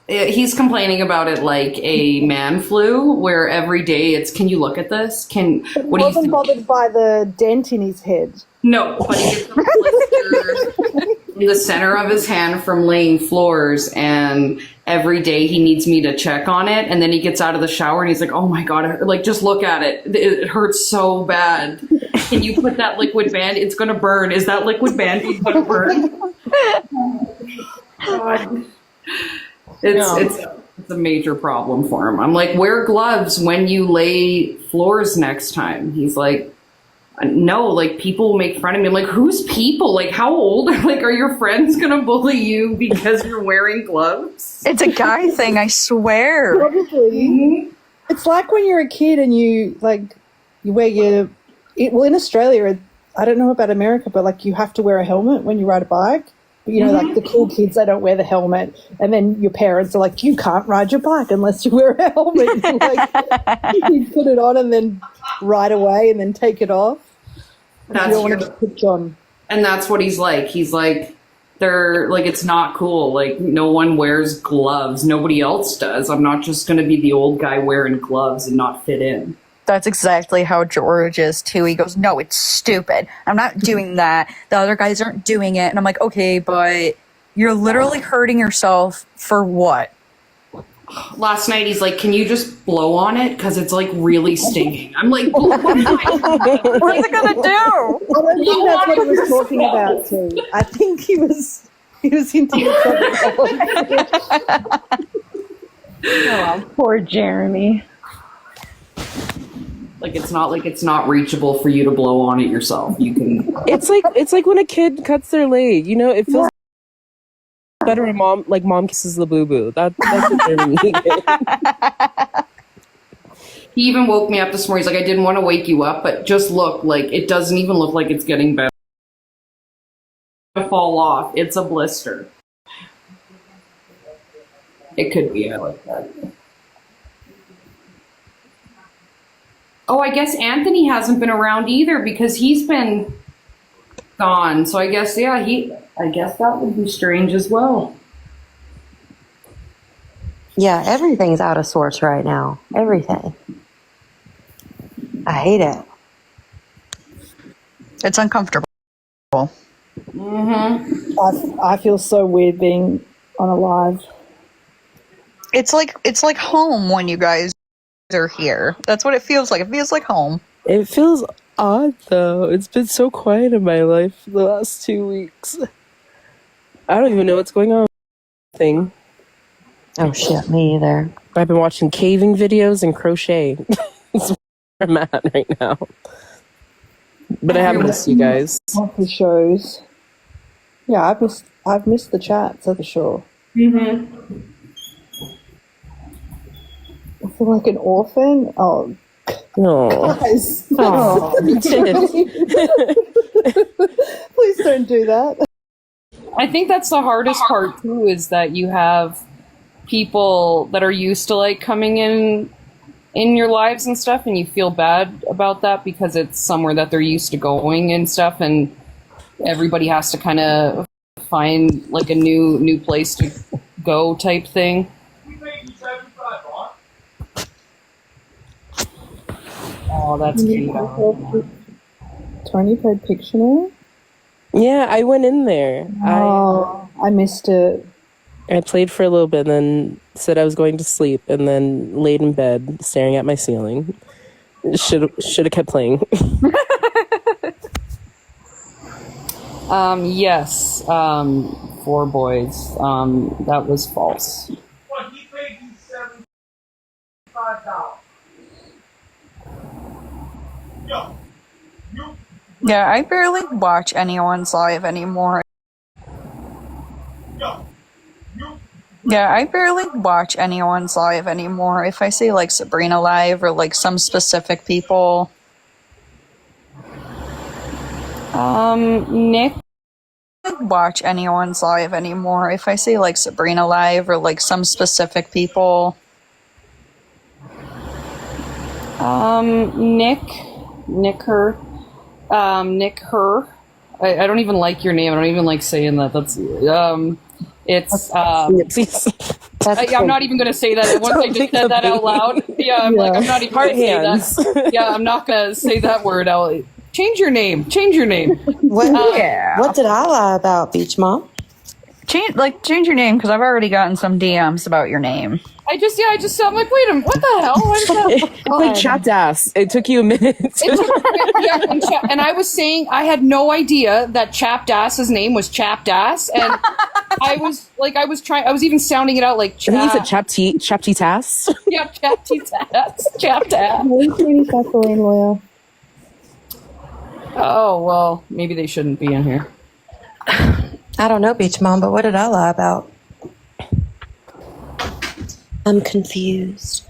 He's complaining about it like a man flu, where every day it's, can you look at this? He wasn't bothered by the dent in his head. No, but he gets a blister in the center of his hand from laying floors, and every day he needs me to check on it, and then he gets out of the shower and he's like, oh my god, like, just look at it. It hurts so bad. Can you put that liquid band? It's going to burn. Is that liquid band going to burn? God. It's a major problem for him. I'm like, wear gloves when you lay floors next time. He's like, no, like, people will make fun of me. I'm like, who's people? Like, how old? Like, are your friends gonna bully you because you're wearing gloves? It's a guy thing, I swear. Probably. Mm-hmm. It's like when you're a kid and you wear your... Well, in Australia, I don't know about America, but like you have to wear a helmet when you ride a bike. You know, like the cool kids, they don't wear the helmet. And then your parents are like, you can't ride your bike unless you wear a helmet. Like, you put it on and then ride away and then take it off. That's you don't want to get picked on. And that's what he's like. He's like, they're like, it's not cool. Like, no one wears gloves. Nobody else does. I'm not just going to be the old guy wearing gloves and not fit in. That's exactly how George is too. He goes, no, it's stupid. I'm not doing that. The other guys aren't doing it. And I'm like, okay, but you're literally hurting yourself for what? last night he's like, can you just blow on it? Because it's like really stinking. I'm like, what am I- What's it gonna do? I don't think that's what he was talking about, too. I think he was hinting at something else. Oh, poor Jeremy. like it's not reachable for you to blow on it yourself. You can. It's like when a kid cuts their leg. You know, it feels better when mom kisses the boo boo. That's what Jeremy did. He even woke me up this morning. He's like, I didn't want to wake you up, but just look, like it doesn't even look like it's getting better. To fall off. It's a blister. It could be. I like that. Oh, I guess Anthony hasn't been around either because he's been gone. So I guess, yeah, I guess that would be strange as well. Yeah, everything's out of sorts right now. Everything. I hate it. It's uncomfortable. Mm-hmm. I feel so weird being on a live. It's like home when you guys are here. That's what it feels like. It feels like home. It feels odd though. It's been so quiet in my life the last 2 weeks. I don't even know what's going on. Thing. Oh shit, me either. I've been watching caving videos and crochet. That's where I'm at right now. But I haven't missed you guys. The shows. Yeah, I've missed the chats for sure. Mm-hmm. I feel like an orphan. Oh, No. guys. Oh, Please don't do that. I think that's the hardest part too, is that you have people that are used to like coming in your lives and stuff, and you feel bad about that because it's somewhere that they're used to going and stuff, and everybody has to kind of find like a new place to go type thing. Oh, that's cute. Tony played Pictionary? Yeah, I went in there. Oh, I missed it. I played for a little bit and then said I was going to sleep and then laid in bed staring at my ceiling. Should have kept playing. Yes, 4 boys. That was false. Well, he paid you $75. Yo, you. Yeah, I barely watch anyone's live anymore. Yo, you. Yeah, I barely watch anyone's live anymore. If I see like Sabrina live or like some specific people. Nick. I don't watch anyone's live anymore. If I see like Sabrina live or like some specific people. Nick her. I don't even like your name. I don't even like saying that. That's it's I'm not even gonna say that. Once I just said that out loud, I'm like, I'm not even gonna say that. Yeah, I'm not gonna say that word out. Change your name. What did I lie about, Beach Mom? Change your name because I've already gotten some DMs about your name. I'm like, wait a minute, what the hell? It's like chapped ass. It took you a minute. And I was saying I had no idea that chapped ass's name was chapped ass, and I was even sounding it out like I think you said chapped tass. Yeah, chapped ass. Chapped ass. Lawyer. Oh well, maybe they shouldn't be in here. I don't know, Beach Mom, but what did I lie about? I'm confused.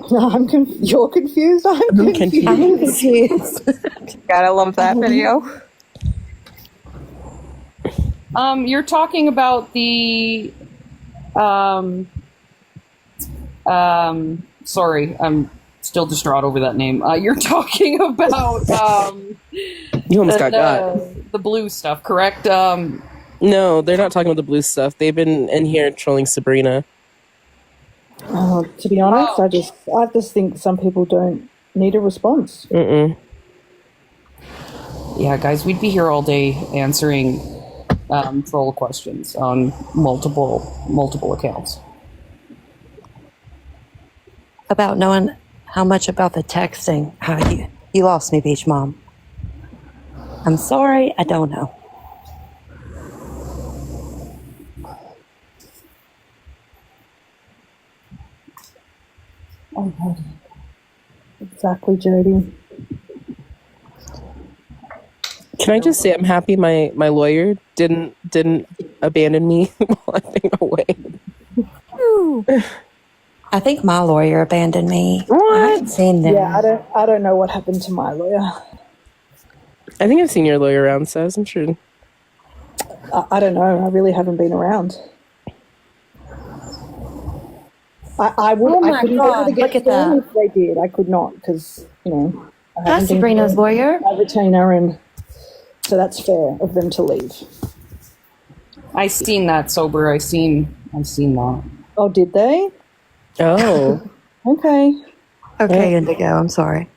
You're confused? I'm confused. I'm confused. Gotta love that video. You're talking about the sorry, I'm still distraught over that name. You're talking about You almost got the blue stuff, correct? No, they're not talking about the blue stuff. They've been in here trolling Sabrina. To be honest, I just think some people don't need a response. Mm-mm. Yeah, guys, we'd be here all day answering troll questions on multiple accounts. about knowing how much about the texting. You lost me, Beach Mom. I'm sorry, I don't know. Oh, exactly, Jody. Can I just say I'm happy my lawyer didn't abandon me while I've been away. I think my lawyer abandoned me. What? I haven't seen them. Yeah, I don't know what happened to my lawyer. I think I've seen your lawyer around, Says. I'm sure. I don't know. I really haven't been around. I would. Oh I my couldn't God, go to look get at that. them if they did. I could not because I That's haven't been Sabrina's lawyer. my retainer, and so that's fair of them to leave. I seen that sober. I seen that. Oh, did they? Oh. Okay. Okay, Indigo. I'm sorry.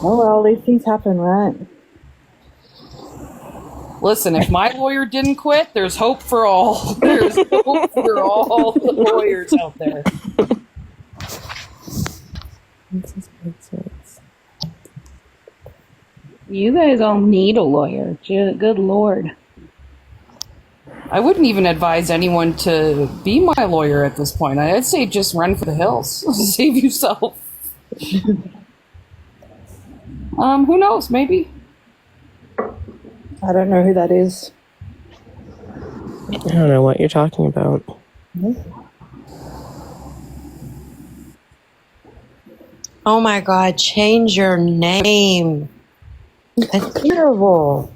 Oh well, these things happen, right? Listen, if my lawyer didn't quit, there's hope for all. There's hope for all the lawyers out there. You guys all need a lawyer. Good Lord. I wouldn't even advise anyone to be my lawyer at this point. I'd say just run for the hills. Save yourself. Who knows? Maybe. I don't know who that is. I don't know what you're talking about. Oh my God, change your name. That's terrible.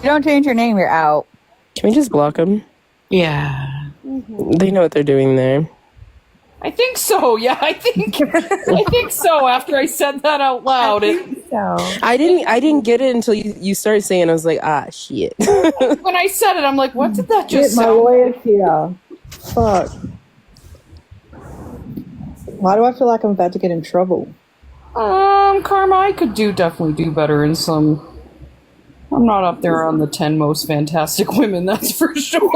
You don't change your name, you're out. Can we just block them? Yeah. They know what they're doing there. I think so. Yeah, I think so. After I said that out loud, I didn't get it until you started saying. I was like, ah, shit. when I said it, I'm like, what did that just Get my sound? lawyer here. Fuck. Why do I feel like I'm about to get in trouble? Karma, I could definitely do better in some. I'm not up there on the 10 most fantastic women, that's for sure.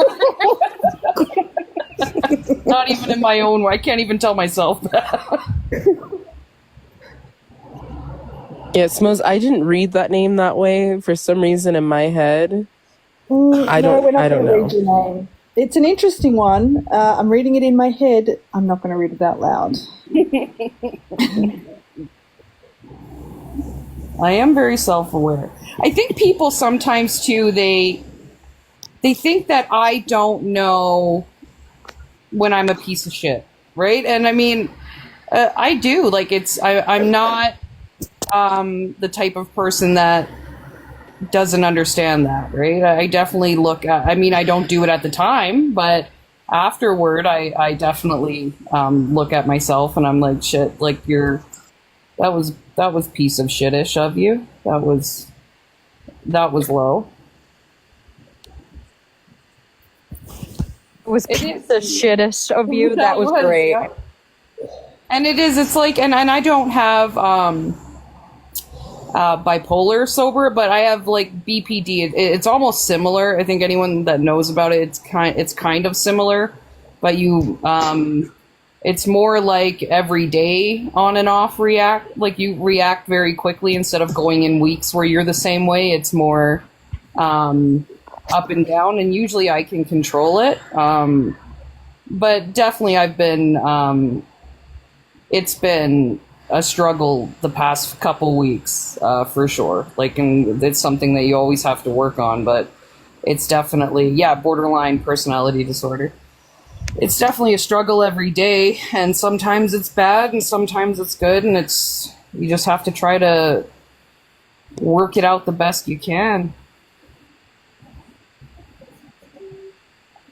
Not even in my own way. I can't even tell myself that. Yeah, Smoes, I didn't read that name that way for some reason in my head. I don't know. Read your name. It's an interesting one. I'm reading it in my head. I'm not going to read it out loud. I am very self-aware. I think people sometimes too, they think that I don't know when I'm a piece of shit, right? And I mean, I do. Like, I'm not the type of person that doesn't understand that, right? I definitely look at, I mean, I don't do it at the time, but afterward, I definitely look at myself and I'm like, shit, like that was piece of shitish of you. That was low. It was the shittest of you. That was great. Yeah. And it's like, and I don't have bipolar sober, but I have like BPD. It's almost similar. I think anyone that knows about it, it's kind of similar, but it's more like every day on and off react. Like you react very quickly instead of going in weeks where you're the same way. It's more up and down, and usually I can control it. But definitely I've been, it's been a struggle the past couple weeks, for sure. Like, and it's something that you always have to work on, but it's definitely, borderline personality disorder. It's definitely a struggle every day, and sometimes it's bad and sometimes it's good, and you just have to try to work it out the best you can.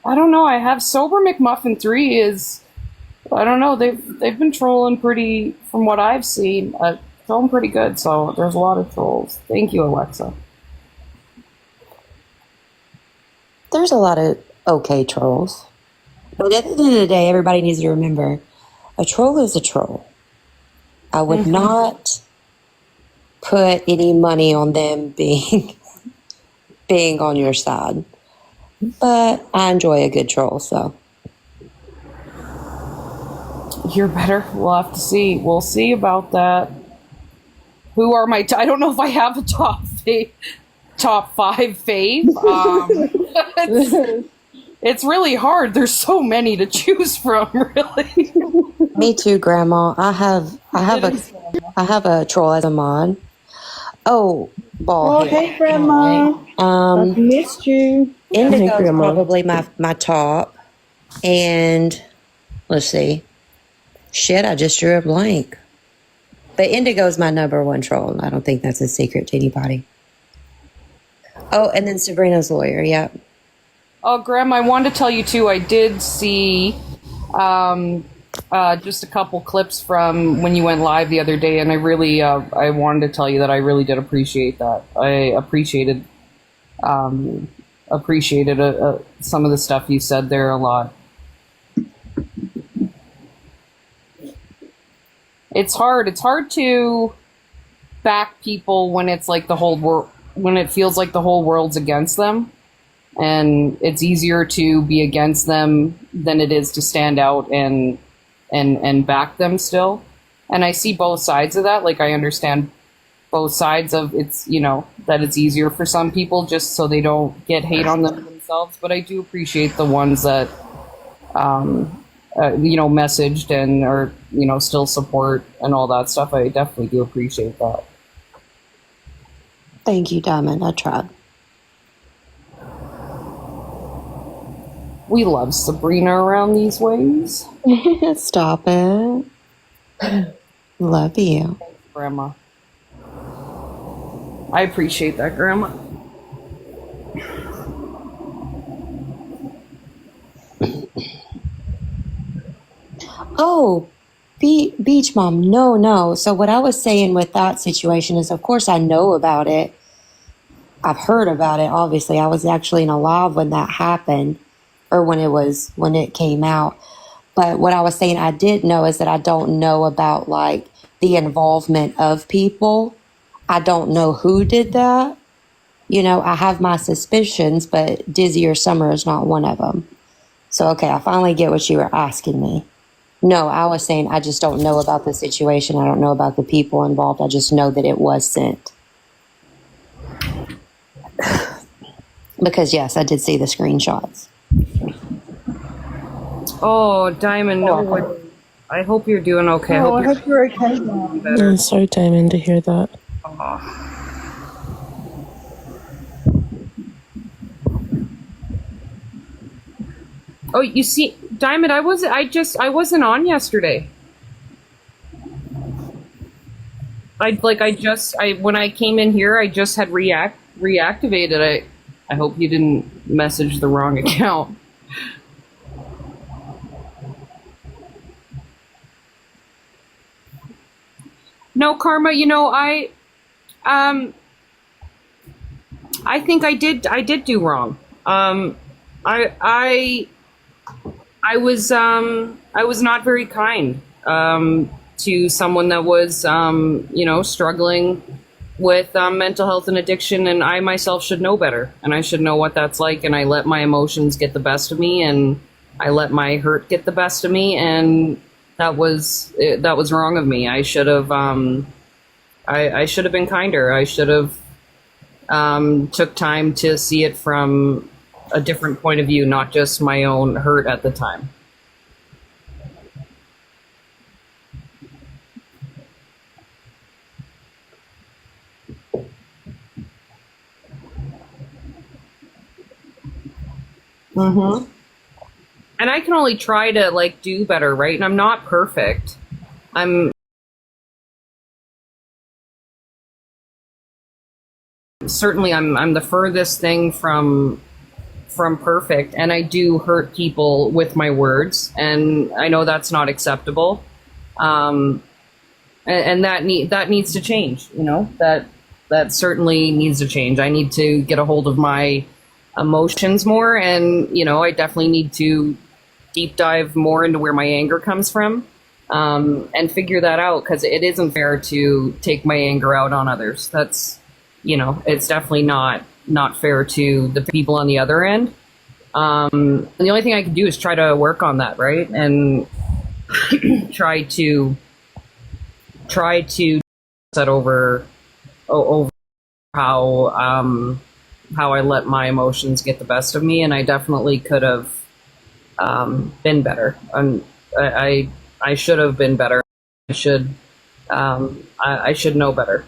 I don't know. I have Sober McMuffin 3 is, I don't know, they've been trolling pretty, from what I've seen, trolling pretty good, so there's a lot of trolls. Thank you, Alexa. There's a lot of okay trolls. But at the end of the day, everybody needs to remember, a troll is a troll. I would not put any money on them being on your side. But I enjoy a good troll, so. You're better. We'll have to see. We'll see about that. Who are my? I don't know if I have a top five fave. It's really hard. There's so many to choose from. Really. Me too, Grandma. I have a troll as a mod. Oh, ball. Oh, hey, Grandma. I've missed you. Indigo's Grandma. probably my top. And let's see. Shit, I just drew a blank. But Indigo's my number one troll. I don't think that's a secret to anybody. Oh, and then Sabrina's lawyer. Yep. Oh, Graham, I wanted to tell you too. I did see just a couple clips from when you went live the other day, and I really I wanted to tell you that I really did appreciate that. I appreciated some of the stuff you said there a lot. It's hard. It's hard to back people when it's like the whole world, when it feels like the whole world's against them. And it's easier to be against them than it is to stand out and back them still. And I see both sides of that. Like, I understand both sides of it's, you know, that it's easier for some people just so they don't get hate on them themselves. But I do appreciate the ones that, you know, messaged and, or, you know, still support and all that stuff. I definitely do appreciate that. Thank you, Diamond. I tried. We love Sabrina around these ways. Stop it. Love you. Thanks, Grandma. I appreciate that, Grandma. Oh, Beach Mom. No. So what I was saying with that situation is, of course, I know about it. I've heard about it, obviously. I was actually in a live when that happened, or when it came out. But what I was saying I did know is that I don't know about, like, the involvement of people. I don't know who did that. You know, I have my suspicions, but Dizzy or Summer is not one of them. So, okay, I finally get what you were asking me. No, I was saying I just don't know about the situation. I don't know about the people involved. I just know that it was sent. Because, yes, I did see the screenshots. Oh, Diamond, no. I hope you're doing okay. Oh, I hope you're okay now. I'm sorry, Diamond, to hear that. Oh, you see, Diamond, I wasn't on yesterday. When I came in here, I just had reactivated. I hope you didn't message the wrong account. No, Karma, you know, I think I did do wrong. I was not very kind to someone that was you know, struggling with mental health and addiction, and I myself should know better, and I should know what that's like, and I let my emotions get the best of me, and I let my hurt get the best of me, and that was wrong of me. I should have I should have been kinder. I should have took time to see it from a different point of view, not just my own hurt at the time. Mm-hmm. And I can only try to, like, do better, right? And I'm not perfect. I'm the furthest thing from perfect, and I do hurt people with my words, and I know that's not acceptable. And that needs to change, you know, that certainly needs to change. I need to get a hold of my emotions more, and, you know, I definitely need to deep dive more into where my anger comes from, and figure that out, because it isn't fair to take my anger out on others. That's, you know, it's definitely not fair to the people on the other end. And the only thing I can do is try to work on that, right? And try to set over how I let my emotions get the best of me, and I definitely could have been better. I should have been better. I should know better.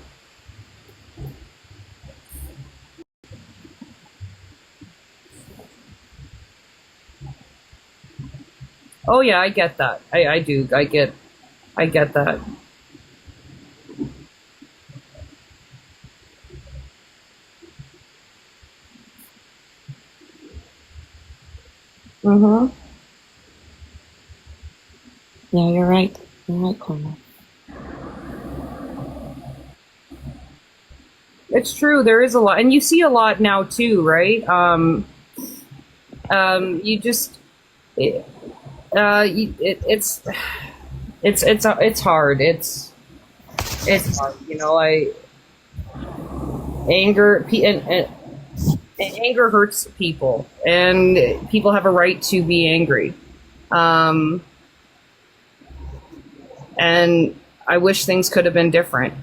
Oh yeah, I get that. I do. I get that. Mm-hmm. Yeah, you're right. You're right, Cornell. It's true. There is a lot, and you see a lot now too, right? You just, it's hard. It's hard. You know, and anger hurts people, and people have a right to be angry. And I wish things could have been different.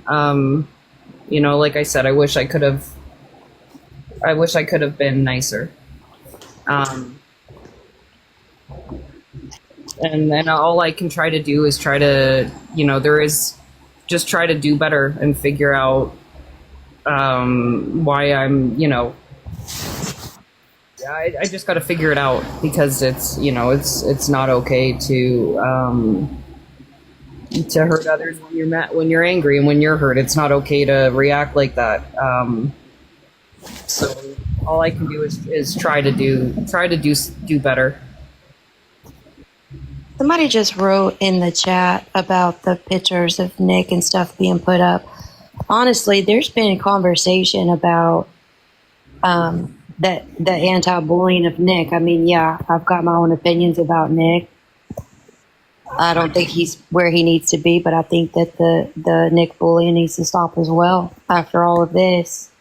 You know, like I said, I wish I could have been nicer. And then all I can try to do is try to, you know, just try to do better and figure out why I'm, you know, I just got to figure it out, because it's, you know, it's not okay to hurt others when you're mad, when you're angry, and when you're hurt. It's not okay to react like that. So all I can do is try to do better. Somebody just wrote in the chat about the pictures of Nick and stuff being put up. Honestly, there's been a conversation about the anti-bullying of Nick. I mean, yeah, I've got my own opinions about Nick. I don't think he's where he needs to be, but I think that the Nick bullying needs to stop as well after all of this.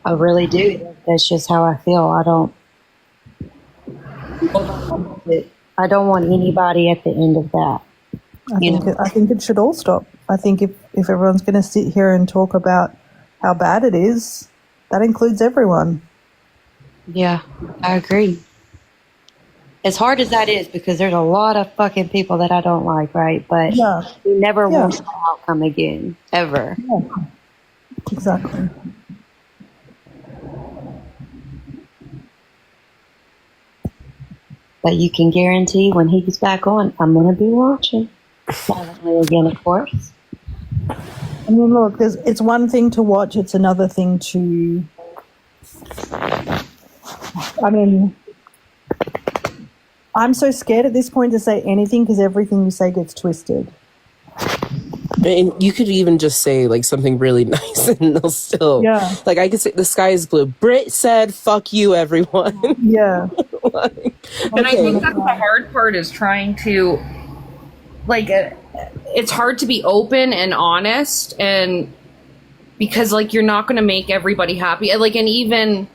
I really do. That's just how I feel. I don't want anybody at the end of that. I think it should all stop. I think if everyone's going to sit here and talk about how bad it is, that includes everyone. Yeah, I agree. As hard as that is, because there's a lot of fucking people that I don't like, right? But we never want that outcome again, ever. Yeah. Exactly. But you can guarantee when he gets back on, I'm going to be watching. Silently again, of course. I mean, look, it's one thing to watch, it's another thing to... I mean, I'm so scared at this point to say anything, because everything you say gets twisted. And you could even just say like something really nice and they'll still, like I could say the sky is blue. Brit said, fuck you, everyone. Yeah. And I think that's the hard part, is trying to, like, it's hard to be open and honest, and because like you're not going to make everybody happy. Like, and even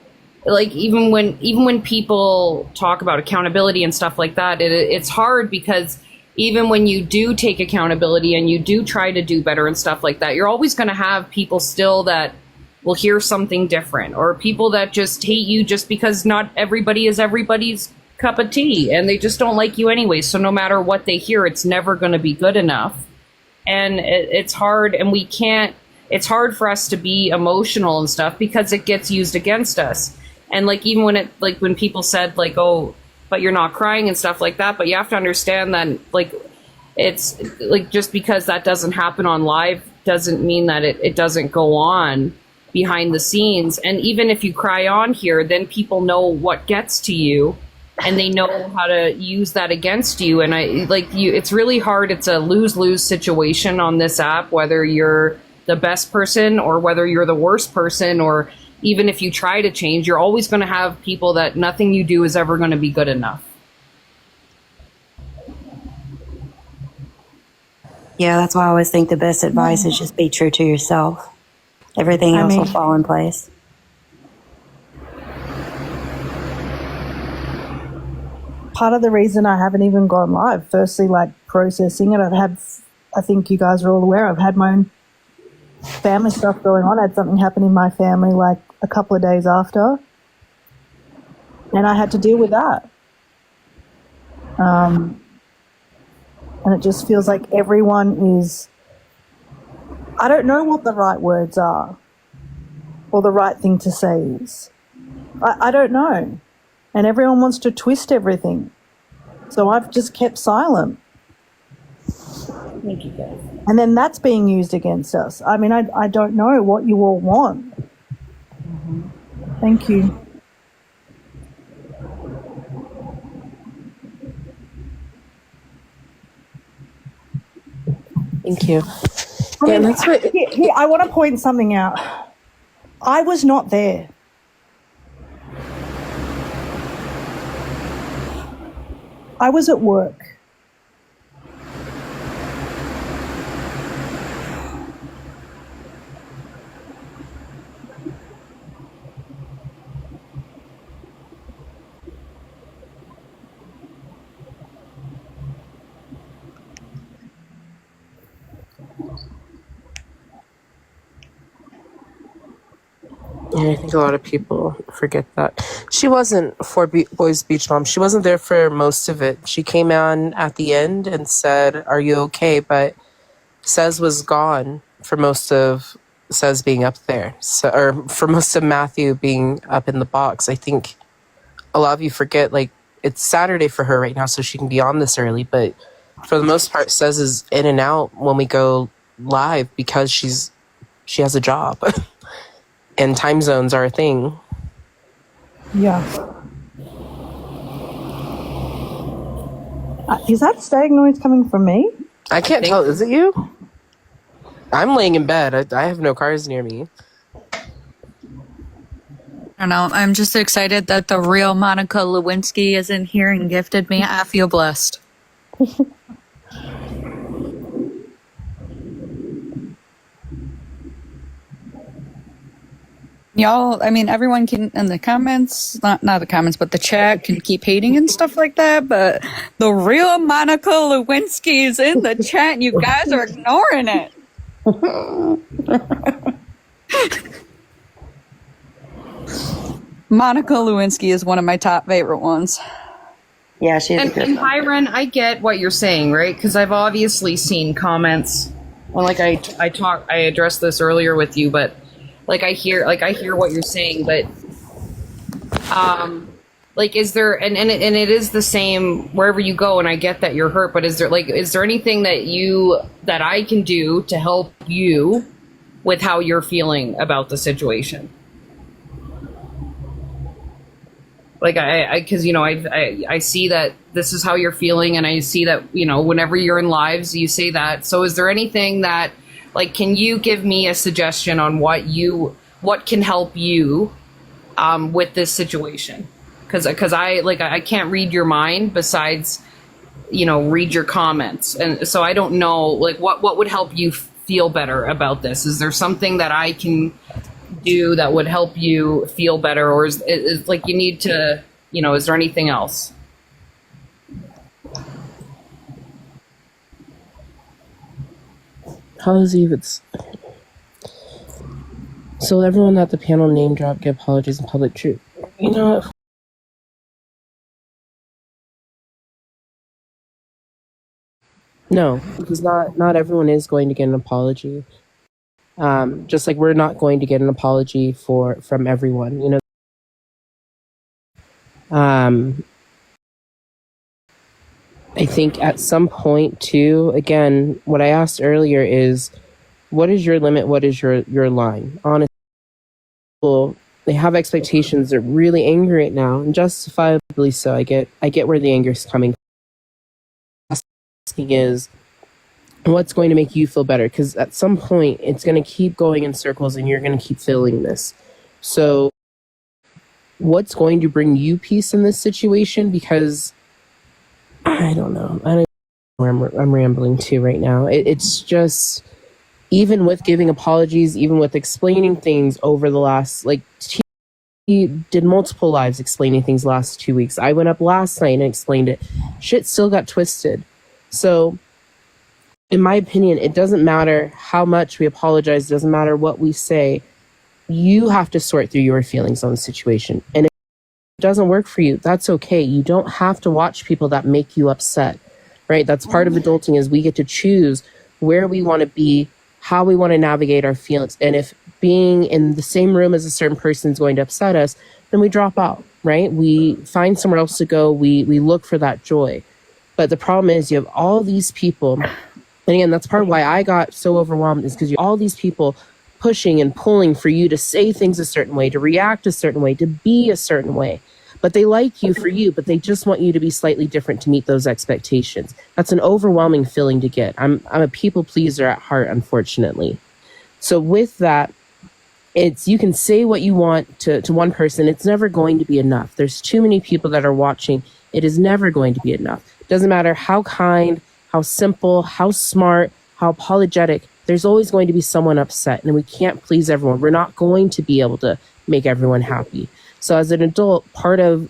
when people talk about accountability and stuff like that, it's hard, because even when you do take accountability and you do try to do better and stuff like that, you're always going to have people still that will hear something different, or people that just hate you just because not everybody is everybody's cup of tea, and they just don't like you anyway. So no matter what they hear, it's never going to be good enough. And it's hard, and it's hard for us to be emotional and stuff, because it gets used against us. And like, even when people said like, oh, but you're not crying and stuff like that, but you have to understand that like, it's like, just because that doesn't happen on live doesn't mean that it doesn't go on behind the scenes. And even if you cry on here, then people know what gets to you, and they know how to use that against you. And it's really hard. It's a lose-lose situation on this app, whether you're the best person or whether you're the worst person, or even if you try to change, you're always going to have people that nothing you do is ever going to be good enough. Yeah, that's why I always think the best advice is just be true to yourself. Everything else will fall in place. part of the reason I haven't even gone live. Firstly, like processing it. I think you guys are all aware, I've had my own family stuff going on. I had something happen in my family like a couple of days after, and I had to deal with that. And it just feels like everyone is, I don't know what the right words are or the right thing to say is. I don't know. And everyone wants to twist everything. So I've just kept silent. Thank you, guys. And then that's being used against us. I mean, I don't know what you all want. Thank you. Thank you. I Yeah, mean, that's what. here, I want to point something out. I was not there. I was at work. Yeah, I think a lot of people forget that. She wasn't for Boys Beach Mom. She wasn't there for most of it. She came on at the end and said, "Are you okay?" But Sez was gone for most of Sez being up there. So, or for most of Matthew being up in the box. I think a lot of you forget, like, it's Saturday for her right now, so she can be on this early. But for the most part, Sez is in and out when we go live because she has a job. And time zones are a thing. Yeah. Is that static noise coming from me? I can't tell. Is it you? I'm laying in bed. I have no cars near me. I don't know. I'm just excited that the real Monica Lewinsky is in here and gifted me. I feel blessed. Y'all, I mean, everyone can, in the comments, not the comments, but the chat can keep hating and stuff like that, but the real Monica Lewinsky is in the chat and you guys are ignoring it. Monica Lewinsky is one of my top favorite ones. Yeah, she's a good And one. Byron, I get what you're saying, right? Because I've obviously seen comments. Well, like I addressed this earlier with you, but I hear what you're saying, but like, is there and it is the same wherever you go, and I get that you're hurt, but is there anything that I can do to help you with how you're feeling about the situation? Like, because I see that this is how you're feeling, and I see that whenever you're in lives you say that. So is there anything that, like, can you give me a suggestion on what can help you with this situation? Because I can't read your mind besides read your comments, and so I don't know, like, what would help you feel better about this. Is there something that I can do that would help you feel better, or is like you need to is there anything else? Eve, it's so everyone at the panel name drop, give apologies in public. True. You know what? No, because not everyone is going to get an apology. Just like we're not going to get an apology from everyone. I think at some point too, again, what I asked earlier is, what is your limit? What is your line? Honestly, people, they have expectations. They're really angry right now, and justifiably so. I get where the anger is coming from. Asking is, what's going to make you feel better? Because at some point, it's going to keep going in circles, and you're going to keep feeling this. So, what's going to bring you peace in this situation? Because I don't know. I don't know where I'm rambling to right now. It's just, even with giving apologies, even with explaining things over the last, like, did multiple lives explaining things last 2 weeks. I went up last night and explained it. Shit still got twisted. So, in my opinion, it doesn't matter how much we apologize. It doesn't matter what we say. You have to sort through your feelings on the situation. And if it doesn't work for you, that's okay. You don't have to watch people that make you upset, right? That's part of adulting, is we get to choose where we want to be, how we want to navigate our feelings. And if being in the same room as a certain person is going to upset us, then we drop out, right? We find somewhere else to go. We look for that joy. But the problem is you have all these people, and again, that's part of why I got so overwhelmed, is because you have all these people pushing and pulling for you to say things a certain way, to react a certain way, to be a certain way. But they like you for you, but they just want you to be slightly different to meet those expectations. That's an overwhelming feeling to get. I'm a people pleaser at heart, unfortunately. So with that, you can say what you want to one person. It's never going to be enough. There's too many people that are watching. It is never going to be enough. It doesn't matter how kind, how simple, how smart, how apologetic. There's always going to be someone upset, and we can't please everyone. We're not going to be able to make everyone happy. So as an adult, part of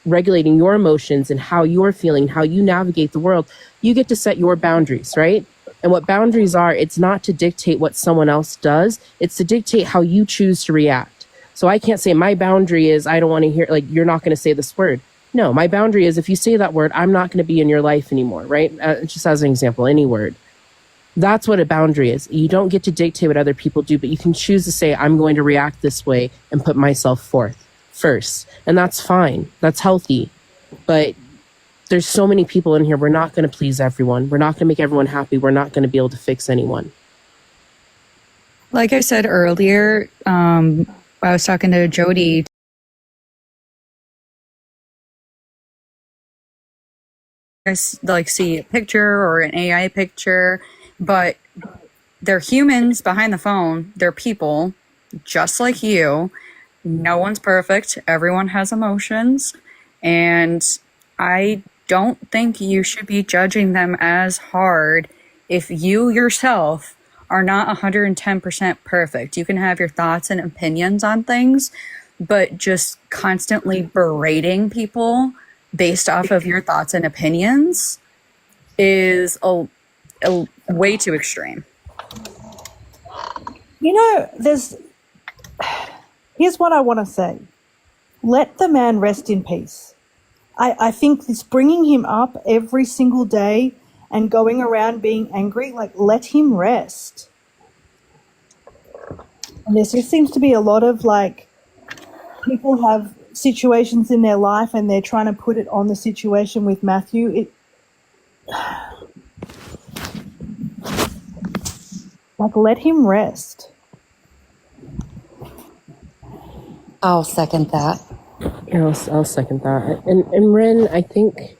regulating your emotions and how you're feeling, how you navigate the world, you get to set your boundaries, right? And what boundaries are, it's not to dictate what someone else does. It's to dictate how you choose to react. So I can't say my boundary is I don't want to hear, like, you're not going to say this word. No, my boundary is if you say that word, I'm not going to be in your life anymore, right? Just as an example, any word. That's what a boundary is. You don't get to dictate what other people do, but you can choose to say, I'm going to react this way and put myself first. And that's fine. That's healthy. But there's so many people in here. We're not going to please everyone. We're not going to make everyone happy. We're not going to be able to fix anyone. Like I said earlier, I was talking to Jody. Like see a picture or an AI picture, but they're humans behind the phone. They're people just like you. No one's perfect. Everyone has emotions. And I don't think you should be judging them as hard if you yourself are not 110% perfect. You can have your thoughts and opinions on things, but just constantly berating people based off of your thoughts and opinions is a way too extreme. You know, here's what I want to say. Let the man rest in peace. I think this bringing him up every single day and going around being angry, like, let him rest. And there just seems to be a lot of, like, people have situations in their life and they're trying to put it on the situation with Matthew. Like, let him rest. I'll second that. Yeah, I'll second that. And Ren, I think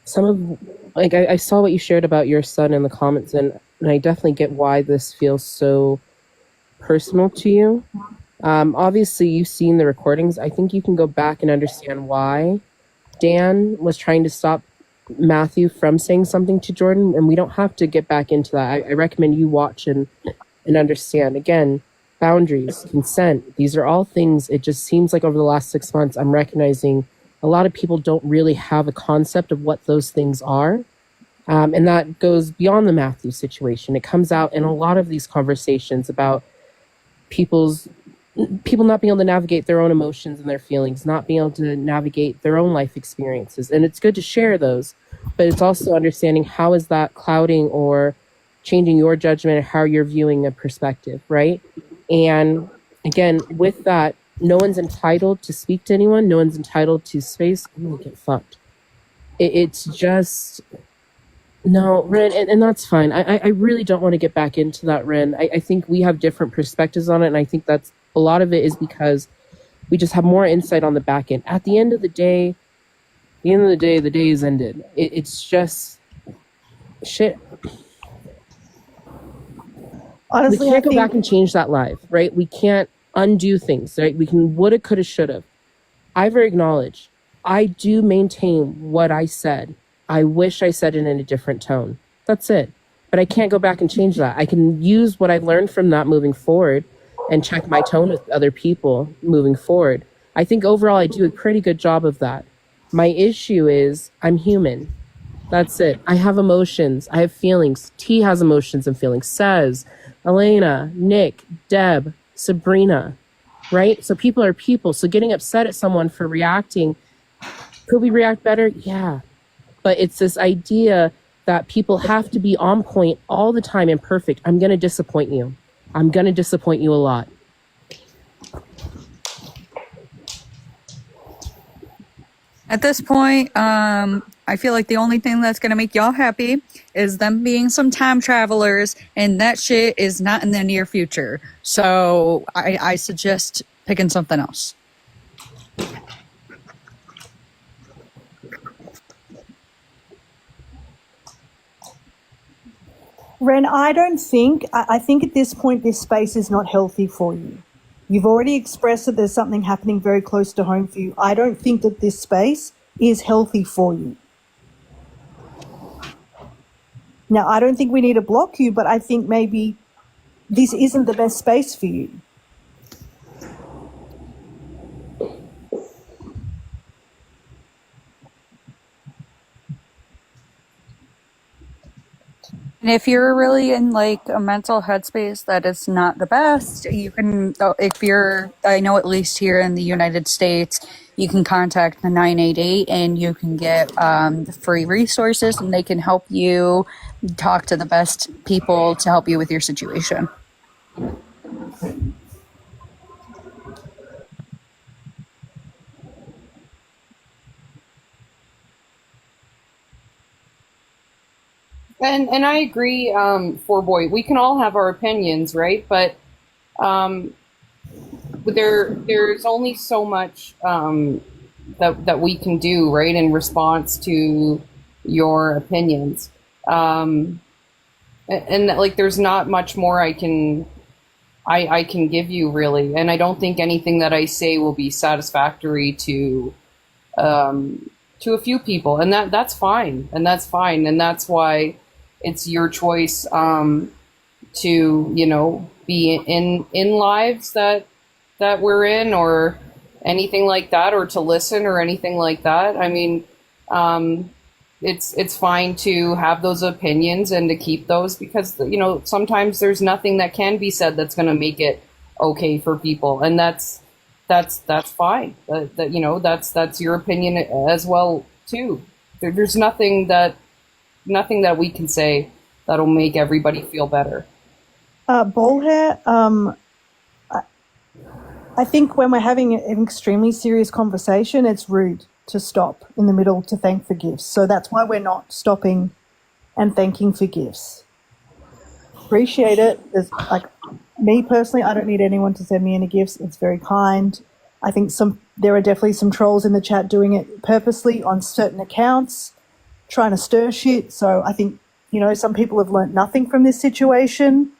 some of, like, I saw what you shared about your son in the comments, and I definitely get why this feels so personal to you. Obviously, you've seen the recordings. I think you can go back and understand why Dan was trying to stop Matthew from saying something to Jordan, and we don't have to get back into that. I recommend you watch and understand. Again, boundaries, consent, these are all things. It just seems like over the last 6 months, I'm recognizing a lot of people don't really have a concept of what those things are. And that goes beyond the Matthew situation. It comes out in a lot of these conversations about people not being able to navigate their own emotions and their feelings, not being able to navigate their own life experiences. And it's good to share those, but it's also understanding how is that clouding or changing your judgment of how you're viewing a perspective, right? And again, with that, no one's entitled to speak to anyone. No one's entitled to space. I'm gonna get fucked. It's just, no, Ren, and that's fine. I really don't want to get back into that, Ren. I think we have different perspectives on it, and I think that's a lot of it is because we just have more insight on the back end. At the end of the day, the day is ended. It's just shit. Honestly, we can't go back and change that live, right? We can't undo things, right? We can woulda, coulda, shoulda. I've acknowledged I do maintain what I said. I wish I said it in a different tone. That's it. But I can't go back and change that. I can use what I've learned from that moving forward and check my tone with other people moving forward. I think overall I do a pretty good job of that. My issue is I'm human. That's it. I have emotions. I have feelings. T has emotions and feelings. Says, Elena, Nick, Deb, Sabrina, right? So people are people. So getting upset at someone for reacting, could we react better? Yeah. But it's this idea that people have to be on point all the time and perfect. I'm going to disappoint you. I'm going to disappoint you a lot. At this point, I feel like the only thing that's going to make y'all happy is them being some time travelers, and that shit is not in the near future. So I suggest picking something else. Ren, I think at this point this space is not healthy for you. You've already expressed that there's something happening very close to home for you. I don't think that this space is healthy for you. Now, I don't think we need to block you, but I think maybe this isn't the best space for you. And if you're really in like a mental headspace that is not the best, you can, if you're, I know at least here in the United States, you can contact the 988 and you can get free resources, and they can help you talk to the best people to help you with your situation. And I agree, for boy, we can all have our opinions, right? But there's only so much that we can do, right, in response to your opinions. And like there's not much more I can give you, really. And I don't think anything that I say will be satisfactory to a few people, and that's fine, and that's why it's your choice to, you know, be in lives that we're in, or anything like that, or to listen or anything like that. I mean, it's fine to have those opinions and to keep those, because, you know, sometimes there's nothing that can be said that's going to make it okay for people, and that's fine. That you know, that's your opinion as well too. There's nothing that we can say that'll make everybody feel better. Ballhair, I think when we're having an extremely serious conversation, it's rude to stop in the middle to thank for gifts. So that's why we're not stopping and thanking for gifts. Appreciate it. There's, like, me personally, I don't need anyone to send me any gifts. It's very kind. I think there are definitely some trolls in the chat doing it purposely on certain accounts, trying to stir shit. So I think, you know, some people have learnt nothing from this situation.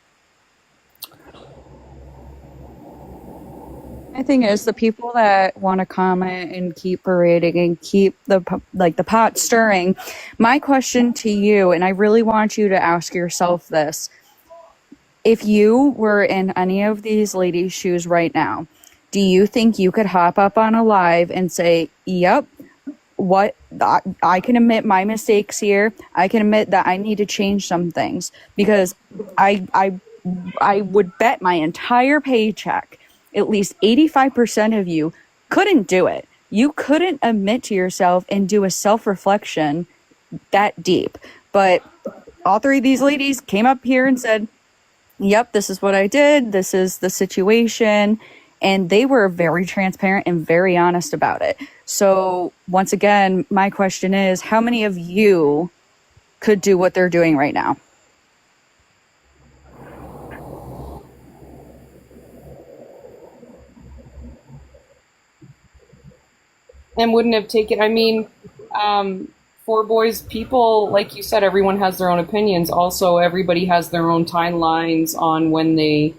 The thing is, the people that want to comment and keep berating and keep the pot stirring, my question to you, and I really want you to ask yourself this: if you were in any of these ladies' shoes right now, do you think you could hop up on a live and say, "Yep, what I can admit my mistakes here. I can admit that I need to change some things," because I would bet my entire paycheck at least 85% of you couldn't do it. You couldn't admit to yourself and do a self-reflection that deep. But all three of these ladies came up here and said, "Yep, this is what I did. This is the situation." And they were very transparent and very honest about it. So once again, my question is, how many of you could do what they're doing right now? And wouldn't have taken, I mean, for boys, people, like you said, everyone has their own opinions. Also, everybody has their own timelines on when they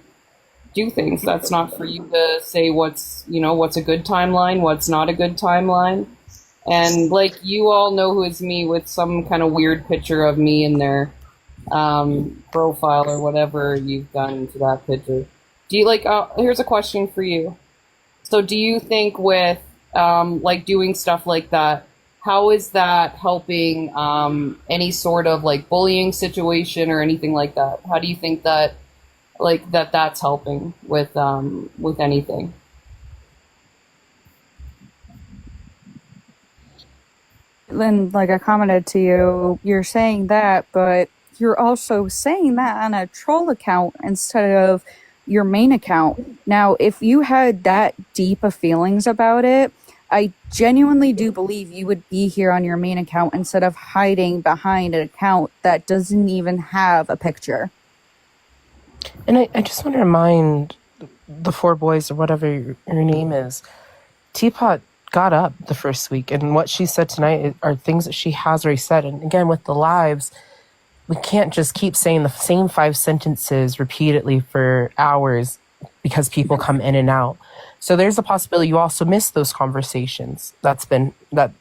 do things. That's not for you to say what's a good timeline, what's not a good timeline. And like, you all know who is me with some kind of weird picture of me in their profile or whatever you've done to that picture. Do you like, here's a question for you. So do you think with like doing stuff like that, how is that helping any sort of like bullying situation or anything like that? How do you think that like that's helping with anything? Then, like I commented to you, you're saying that, but you're also saying that on a troll account instead of your main account. Now, if you had that deep of feelings about it, I genuinely do believe you would be here on your main account instead of hiding behind an account that doesn't even have a picture. And I just want to remind the four boys or whatever your name is, Teapot got up the first week, and what she said tonight are things that she has already said. And again, with the lives, we can't just keep saying the same 5 sentences repeatedly for hours because people come in and out. So there's a possibility you also miss those conversations that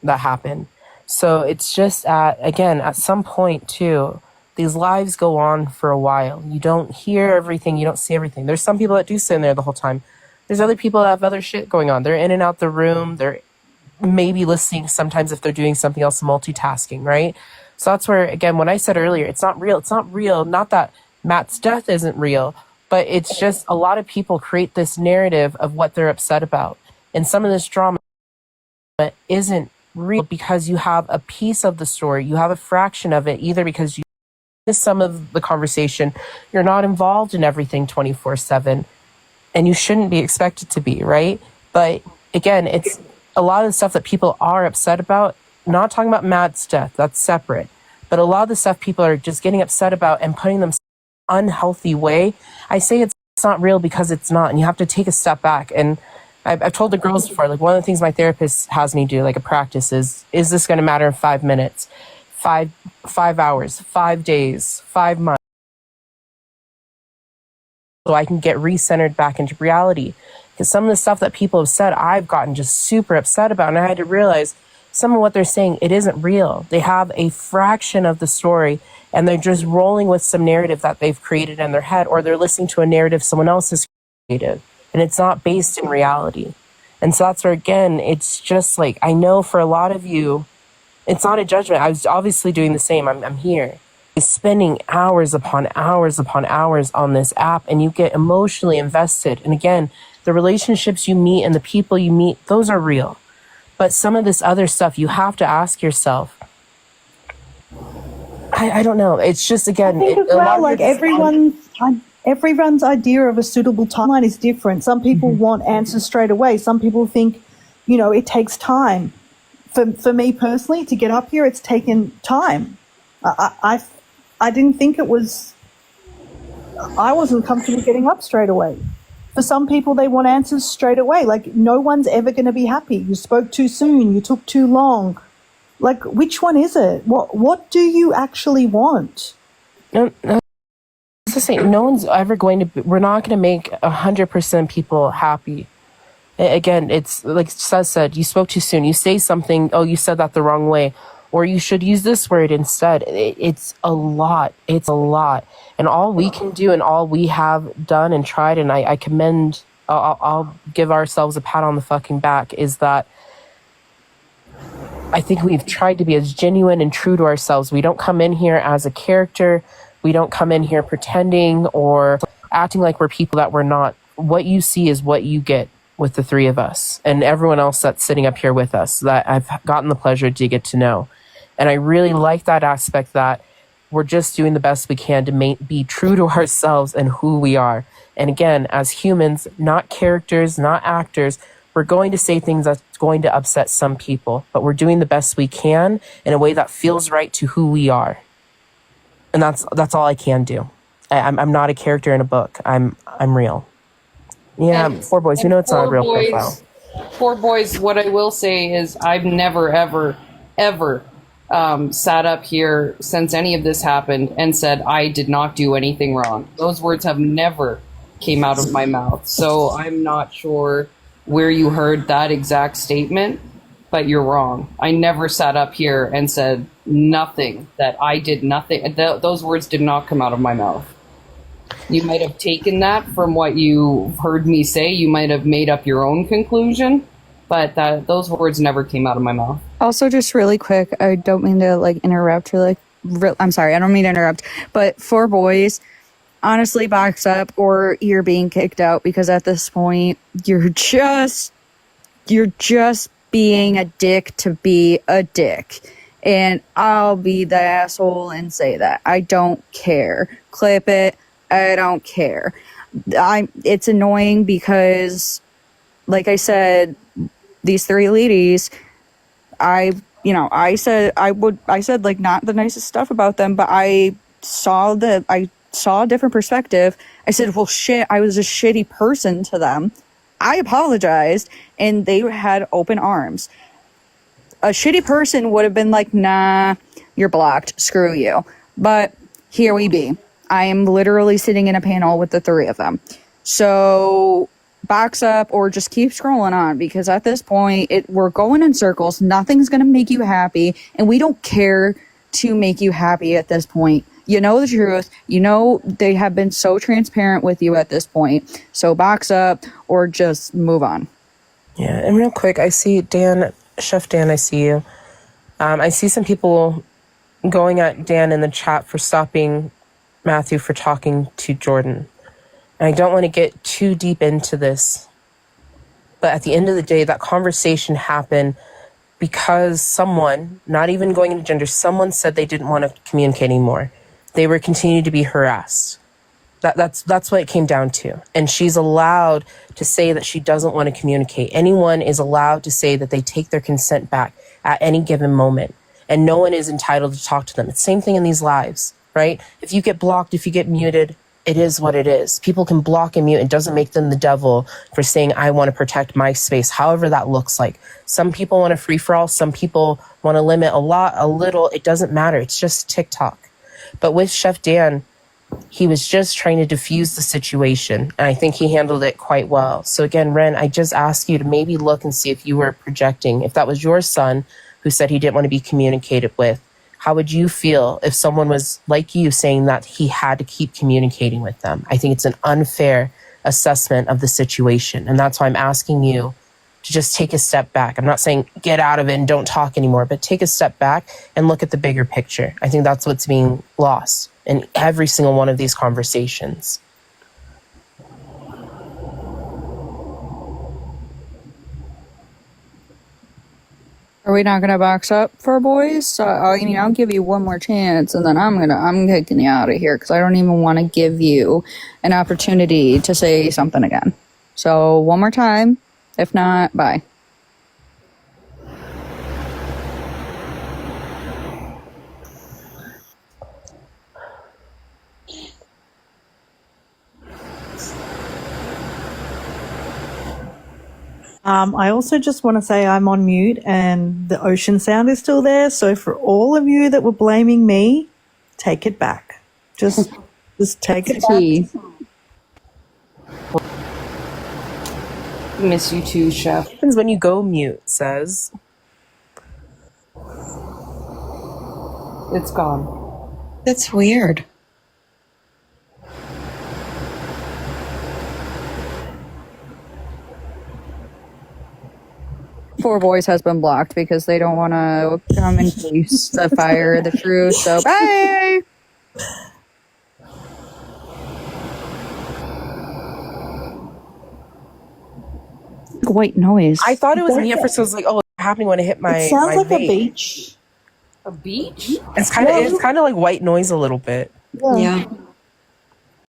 happen. So it's just at some point too, these lives go on for a while. You don't hear everything, you don't see everything. There's some people that do sit in there the whole time. There's other people that have other shit going on. They're in and out the room. They're maybe listening sometimes if they're doing something else, multitasking, right? So that's where, again, when I said earlier, it's not real. It's not real. Not that Matt's death isn't real, but it's just a lot of people create this narrative of what they're upset about. And some of this drama isn't real because you have a piece of the story. You have a fraction of it, either because you miss some of the conversation. You're not involved in everything 24/7. And you shouldn't be expected to be, right? But again, it's a lot of the stuff that people are upset about, not talking about Matt's death, that's separate. But a lot of the stuff people are just getting upset about and putting them in an unhealthy way, I say it's not real because it's not. And you have to take a step back. And I've told the girls before, like one of the things my therapist has me do, like a practice is this going to matter in 5 minutes, 5 hours, 5 days, 5 months? So I can get recentered back into reality. Because some of the stuff that people have said, I've gotten just super upset about. And I had to realize some of what they're saying, it isn't real. They have a fraction of the story and they're just rolling with some narrative that they've created in their head, or they're listening to a narrative someone else has created. And it's not based in reality. And so that's where, again, it's just like, I know for a lot of you, it's not a judgment. I was obviously doing the same. I'm here. Spending hours upon hours upon hours on this app, and you get emotionally invested. And again, the relationships you meet and the people you meet, those are real. But some of this other stuff, you have to ask yourself, I don't know. It's just, again, I think as well, like everyone's idea of a suitable timeline is different. Some people want answers straight away. Some people think, it takes time. For me personally, to get up here, it's taken time. I didn't think I wasn't comfortable getting up straight away. For some people, they want answers straight away. Like, no one's ever going to be happy. You spoke too soon. You took too long. Like, which one is it? What do you actually want? No, it's the same. No one's ever going to, we're not going to make 100% people happy. Again, it's like Seth said, you spoke too soon. You say something, oh, you said that the wrong way. Or you should use this word instead. It's a lot. It's a lot. And all we can do and all we have done and tried, and I commend, I'll give ourselves a pat on the fucking back, is that I think we've tried to be as genuine and true to ourselves. We don't come in here as a character. We don't come in here pretending or acting like we're people that we're not. What you see is what you get with the three of us and everyone else that's sitting up here with us that I've gotten the pleasure to get to know. And I really like that aspect, that we're just doing the best we can to be true to ourselves and who we are. And again, as humans, not characters, not actors, we're going to say things that's going to upset some people, but we're doing the best we can in a way that feels right to who we are. And that's all I can do. I'm not a character in a book. I'm real. Yeah, And- four boys. You know it's not a real profile. Four boys, what I will say is I've never, ever sat up here since any of this happened and said I did not do anything wrong. Those words have never came out of my mouth. So I'm not sure where you heard that exact statement, but you're wrong. I never sat up here and said nothing, that I did nothing. Those words did not come out of my mouth. You might have taken that from what you heard me say. You might have made up your own conclusion, but those words never came out of my mouth. Also, just really quick, I don't mean to like interrupt or like, I'm sorry, I don't mean to interrupt, but for boys, honestly, box up or you're being kicked out, because at this point, you're just being a dick to be a dick. And I'll be the asshole and say that. I don't care. Clip it. I don't care. It's annoying because, like I said, these three ladies, I said like not the nicest stuff about them, but I saw a different perspective. I said, well, shit, I was a shitty person to them. I apologized, and they had open arms. A shitty person would have been like, nah, you're blocked, screw you. But here we be. I am literally sitting in a panel with the three of them. So box up or just keep scrolling on, because at this point, we're going in circles. Nothing's going to make you happy, and we don't care to make you happy at this point. You know the truth. You know they have been so transparent with you at this point. So box up or just move on. Yeah, and real quick, I see Dan, Chef Dan, I see you. I see some people going at Dan in the chat for stopping Matthew for talking to Jordan. And I don't want to get too deep into this, but at the end of the day, that conversation happened because someone, not even going into gender, someone said they didn't want to communicate anymore. They were continuing to be harassed. That's what it came down to. And she's allowed to say that she doesn't want to communicate. Anyone is allowed to say that they take their consent back at any given moment. And no one is entitled to talk to them. It's the same thing in these lives, right? If you get blocked, if you get muted, it is what it is. People can block and mute. It doesn't make them the devil for saying, I want to protect my space, however that looks like. Some people want a free-for-all. Some people want to limit a lot, a little. It doesn't matter. It's just TikTok. But with Chef Dan, he was just trying to diffuse the situation, and I think he handled it quite well. So again, Ren, I just ask you to maybe look and see if you were projecting. If that was your son who said he didn't want to be communicated with, how would you feel if someone was like you saying that he had to keep communicating with them? I think it's an unfair assessment of the situation, and that's why I'm asking you to just take a step back. I'm not saying get out of it and don't talk anymore, but take a step back and look at the bigger picture. I think that's what's being lost in every single one of these conversations. Are we not gonna box up for boys? I'll give you one more chance, and then I'm kicking you out of here because I don't even want to give you an opportunity to say something again. So one more time. If not, bye. I also just want to say I'm on mute and the ocean sound is still there. So for all of you that were blaming me, take it back. Just take it back. Miss you too, Chef. What happens when you go mute, says? It's gone. That's weird. Four Boys has been blocked because they don't want to come and face the fire, the truth. So bye. White noise. I thought it was me at first. I was like, "Oh, it's happening when I hit my." It sounds my like vape. a beach. A beach? It's kind of like white noise a little bit. Yeah.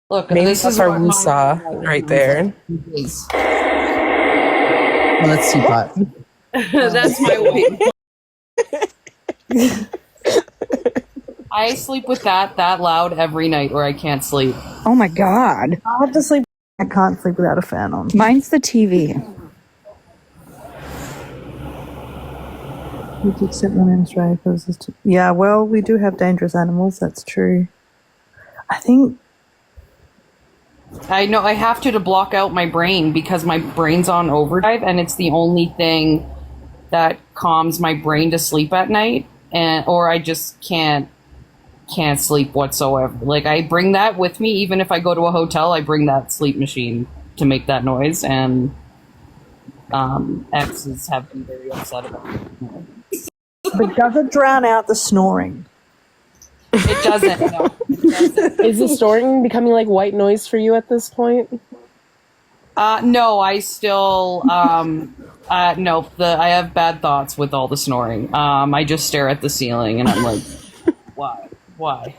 Look, maybe this that's is our what woosah right there. Well, that's teapot. That's my weight. I sleep with that loud every night, or I can't sleep. Oh my god. I have to sleep. I can't sleep without a fan on. Mine's the TV. You did accept them in Australia because it's yeah, well, we do have dangerous animals, that's true. I think I know I have to block out my brain because my brain's on overdrive, and it's the only thing that calms my brain to sleep at night, or I just can't can't sleep whatsoever. Like, I bring that with me. Even if I go to a hotel, I bring that sleep machine to make that noise. And exes have been very upset about it. But does it drown out the snoring? It doesn't, no. Is the snoring becoming like white noise for you at this point? No, I still, no, I have bad thoughts with all the snoring. I just stare at the ceiling and I'm like, why?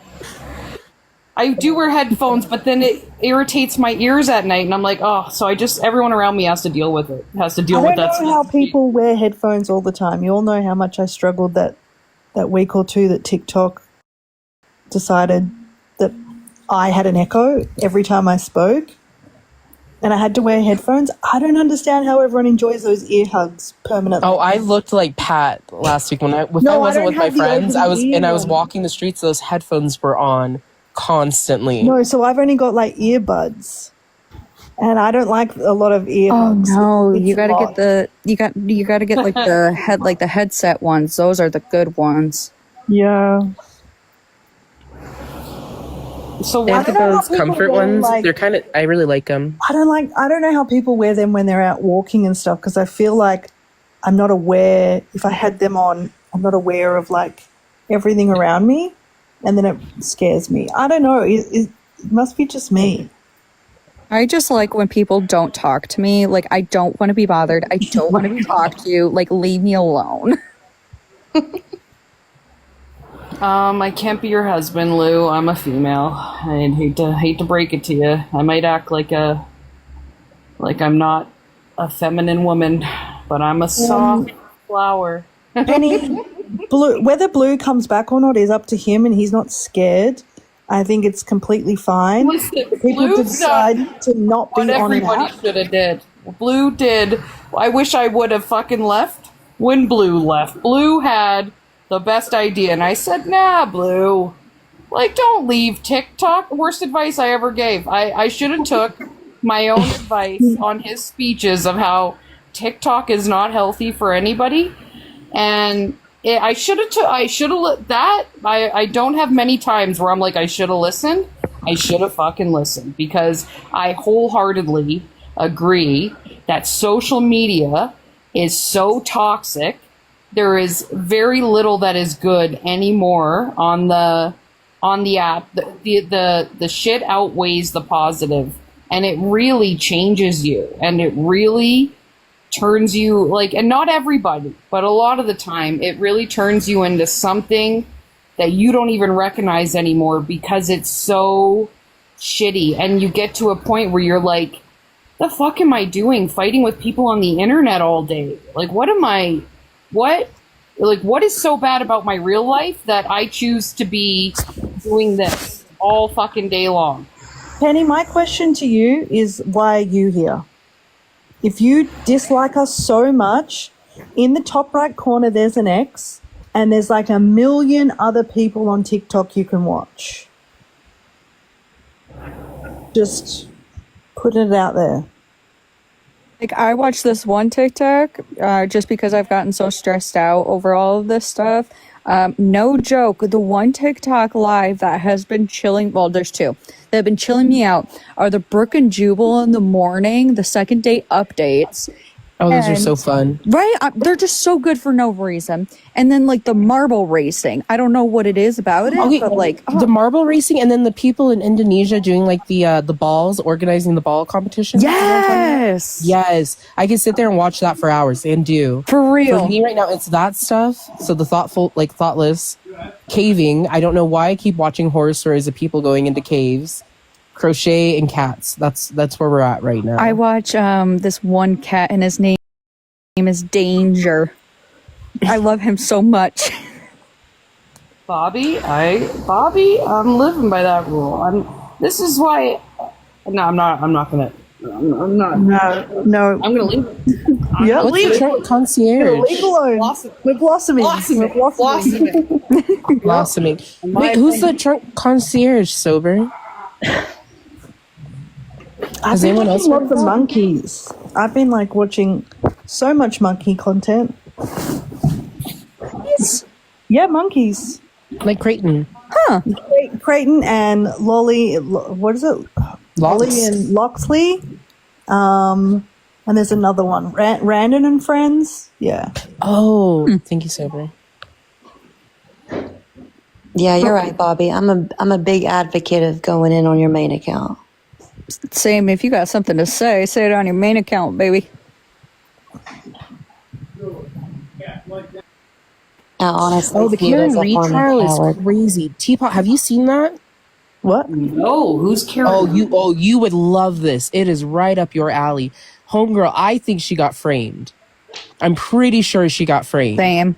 I do wear headphones, but then it irritates my ears at night and I'm like, oh, so everyone around me has to deal with it. Has to deal with that. I don't know how people wear headphones all the time. You all know how much I struggled that week or two that TikTok decided that I had an echo every time I spoke and I had to wear headphones. I don't understand how everyone enjoys those ear hugs permanently. Oh, I looked like Pat last week when I wasn't with my friends. I was walking the streets. Those headphones were on constantly. No, so I've only got like earbuds, and I don't like a lot of ear hugs. Oh no, It's you gotta a lot. you gotta get like the headset ones. Those are the good ones. Yeah. So They have I don't know those how people comfort wear, ones. like- They're kind of. I really like them. I don't know how people wear them when they're out walking and stuff, because I feel like I'm not aware, if I had them on, I'm not aware of like everything around me, and then it scares me. I don't know. It must be just me. I just like when people don't talk to me. Like, I don't want to be bothered. I don't want to be talked to. Like, leave me alone. I can't be your husband, Lou. I'm a female. I'd hate to break it to you. I might act like I'm not a feminine woman, but I'm a soft flower. Penny, whether Blue comes back or not is up to him, and he's not scared. I think it's completely fine. Listen, People Blue's decide to not be what on and everybody out. should have did. Blue did. I wish I would have fucking left when Blue left. Blue had the best idea, and I said, nah, Blue. Like, don't leave TikTok. Worst advice I ever gave. I should have took my own advice on his speeches of how TikTok is not healthy for anybody. And I should have I don't have many times where I'm like, I should have listened. I should have fucking listened, because I wholeheartedly agree that social media is so toxic. There is very little that is good anymore on the app. The shit outweighs the positive, and it really changes you, and it really turns you, like, and not everybody, but a lot of the time, it really turns you into something that you don't even recognize anymore, because it's so shitty. And you get to a point where you're like, the fuck am I doing fighting with people on the internet all day? Like, what is so bad about my real life that I choose to be doing this all fucking day long? Penny, my question to you is, why are you here? If you dislike us so much, in the top right corner there's an X, and there's like 1 million other people on TikTok you can watch. Just putting it out there. Like, I watched this one TikTok just because I've gotten so stressed out over all of this stuff. No joke, the one TikTok live that has been chilling, well, there's two that have been chilling me out, are the Brooke and Jubal in the morning, the second date updates. Oh, those are so fun. Right? They're just so good for no reason. And then, like, the marble racing. I don't know what it is about it, but, like... The marble racing, and then the people in Indonesia doing, like, the balls, organizing the ball competition. Yes! Yes. I can sit there and watch that for hours, and do. For real. For me right now, it's that stuff. So the thoughtless caving. I don't know why I keep watching horror stories of people going into caves. Crochet and cats. That's where we're at right now. I watch this one cat, and his name is Danger. I love him so much. Bobby, I'm living by that rule. This is why. No, I'm not gonna. I'm not. No. I'm gonna leave it. Yeah, What's the trunk concierge? leave alone. We're blossoming. We're blossoming. Blossoming. Wait, who's the trunk concierge, Sober? Has anyone else watched the monkeys? I've been like watching so much monkey content. Yes. Yeah, monkeys. Like Creighton. Huh. Creighton and Lolly. What is it? Lolly and Loxley. And there's another one, Randon and Friends. Yeah. Oh, thank you, Sabrina. Yeah, you're right, Bobby. I'm a big advocate of going in on your main account. Same. If you got something to say it on your main account, baby. Honestly, the see it Karen as a Reed form of trial power. is crazy. Teapot, have you seen that? What? No, who's Karen? You would love this. It is right up your alley. Homegirl, I think she got framed. I'm pretty sure she got framed. Same.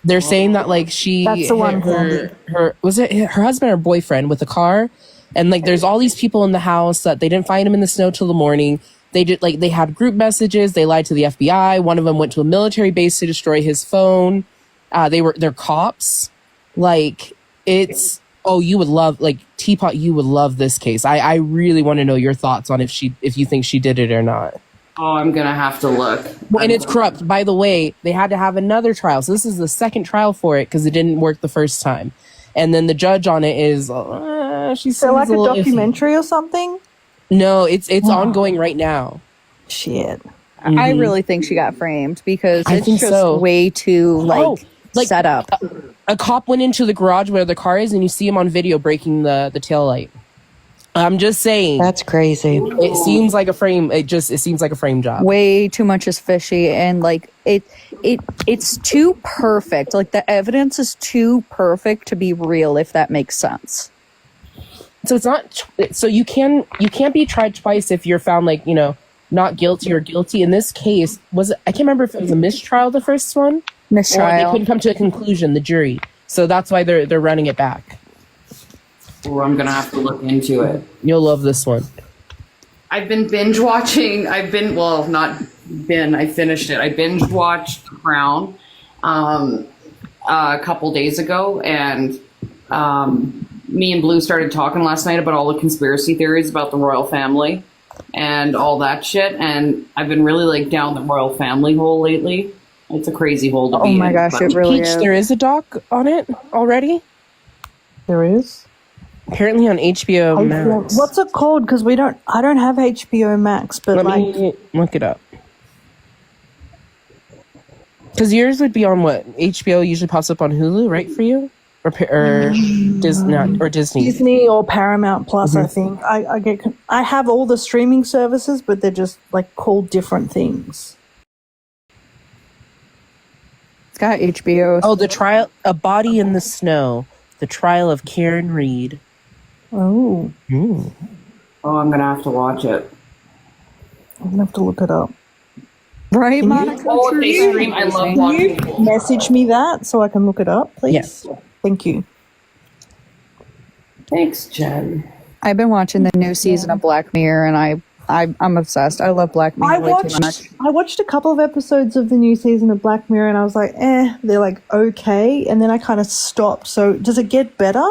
They're saying that like she That's the one, her was it her husband or boyfriend with a car, and like there's all these people in the house that they didn't find him in the snow till the morning. They did like they had group messages. They lied to the FBI. One of them went to a military base to destroy his phone. They're cops. Like it's you would love like Teapot. You would love this case. I really want to know your thoughts on if you think she did it or not. Oh, I'm gonna have to look. Well, and it's corrupt. By the way, they had to have another trial. So this is the second trial for it because it didn't work the first time. And then the judge on it is she seems So like a little documentary iffy. or something? No, it's ongoing right now. Shit. I really think she got framed because I it's think just so. way too like set up. A cop went into the garage where the car is, and you see him on video breaking the tail light. I'm just saying. That's crazy. It seems like a frame. It seems like a frame job. Way too much is fishy, and like it's too perfect. Like the evidence is too perfect to be real, if that makes sense. So it's not. So you can't be tried twice if you're found like not guilty or guilty. In this case, was it? I can't remember if it was a mistrial the first one, mistrial. Or they couldn't come to a conclusion. The jury. So that's why they're running it back. Or I'm gonna have to look into it. You'll love this one. I've been binge watching. I finished it. I binge watched Crown a couple days ago, and me and Blue started talking last night about all the conspiracy theories about the royal family and all that shit. And I've been really like down the royal family hole lately. It's a crazy hole to be in. Oh my gosh, it really Peach, is. there is a doc on it already. There is. Apparently on HBO Max. What's it called? Because I don't have HBO Max, but Let me look it up. Because yours would be on what? HBO usually pops up on Hulu, right, for you? Or Disney. Disney or Paramount Plus, I think. I have all the streaming services, but they're just like called different things. It's got HBO. Oh, the trial, A Body in the Snow, the trial of Karen Reed. Oh. Oh, I'm gonna have to watch it. I'm gonna have to look it up. Right, Monica? Oh, they stream. I love watching it. Message me that so I can look it up, please. Yes. Thank you. Thanks, Jen. I've been watching the new season of Black Mirror, and I'm obsessed. I love Black Mirror way too much. I watched a couple of episodes of the new season of Black Mirror, and I was like, they're like okay, and then I kind of stopped. So does it get better?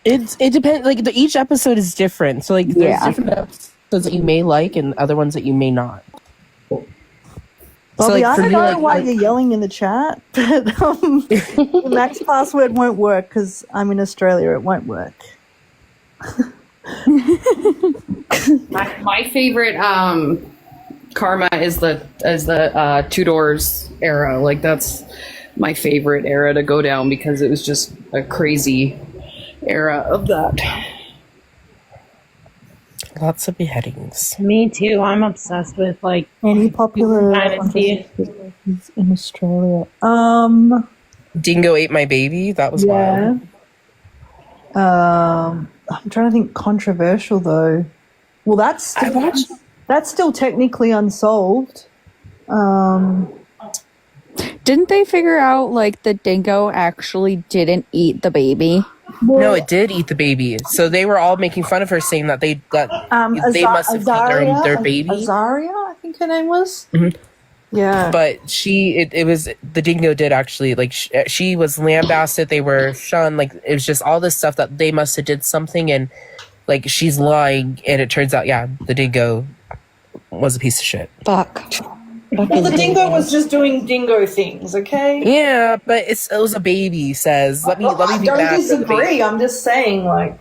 It depends. Like each episode is different. So like there's different episodes that you may like and other ones that you may not. Bobby, So, like, I for don't me, know like, why you're yelling in the chat, but the Max password won't work because I'm in Australia. It won't work. My favorite karma is the Tudors era. Like that's my favorite era to go down because it was just a crazy era of that. Lots of beheadings. Me too. I'm obsessed with like any popular dynasty in Australia. Dingo ate my baby. That was wild. I'm trying to think controversial though. Well, that's still technically unsolved. Didn't they figure out like the dingo actually didn't eat the baby? No, it did eat the baby. So they were all making fun of her, saying that they must have killed their baby. Azaria, I think her name was. Mm-hmm. Yeah, but it was the dingo did actually like she was lambasted. They were shunned. Like it was just all this stuff that they must have did something, and like she's lying, and it turns out the dingo was a piece of shit. Fuck. Well, the dingo was just doing dingo things, okay? Yeah, but it was a baby, he says. Let me I be don't mad for the baby. disagree. I'm just saying, like,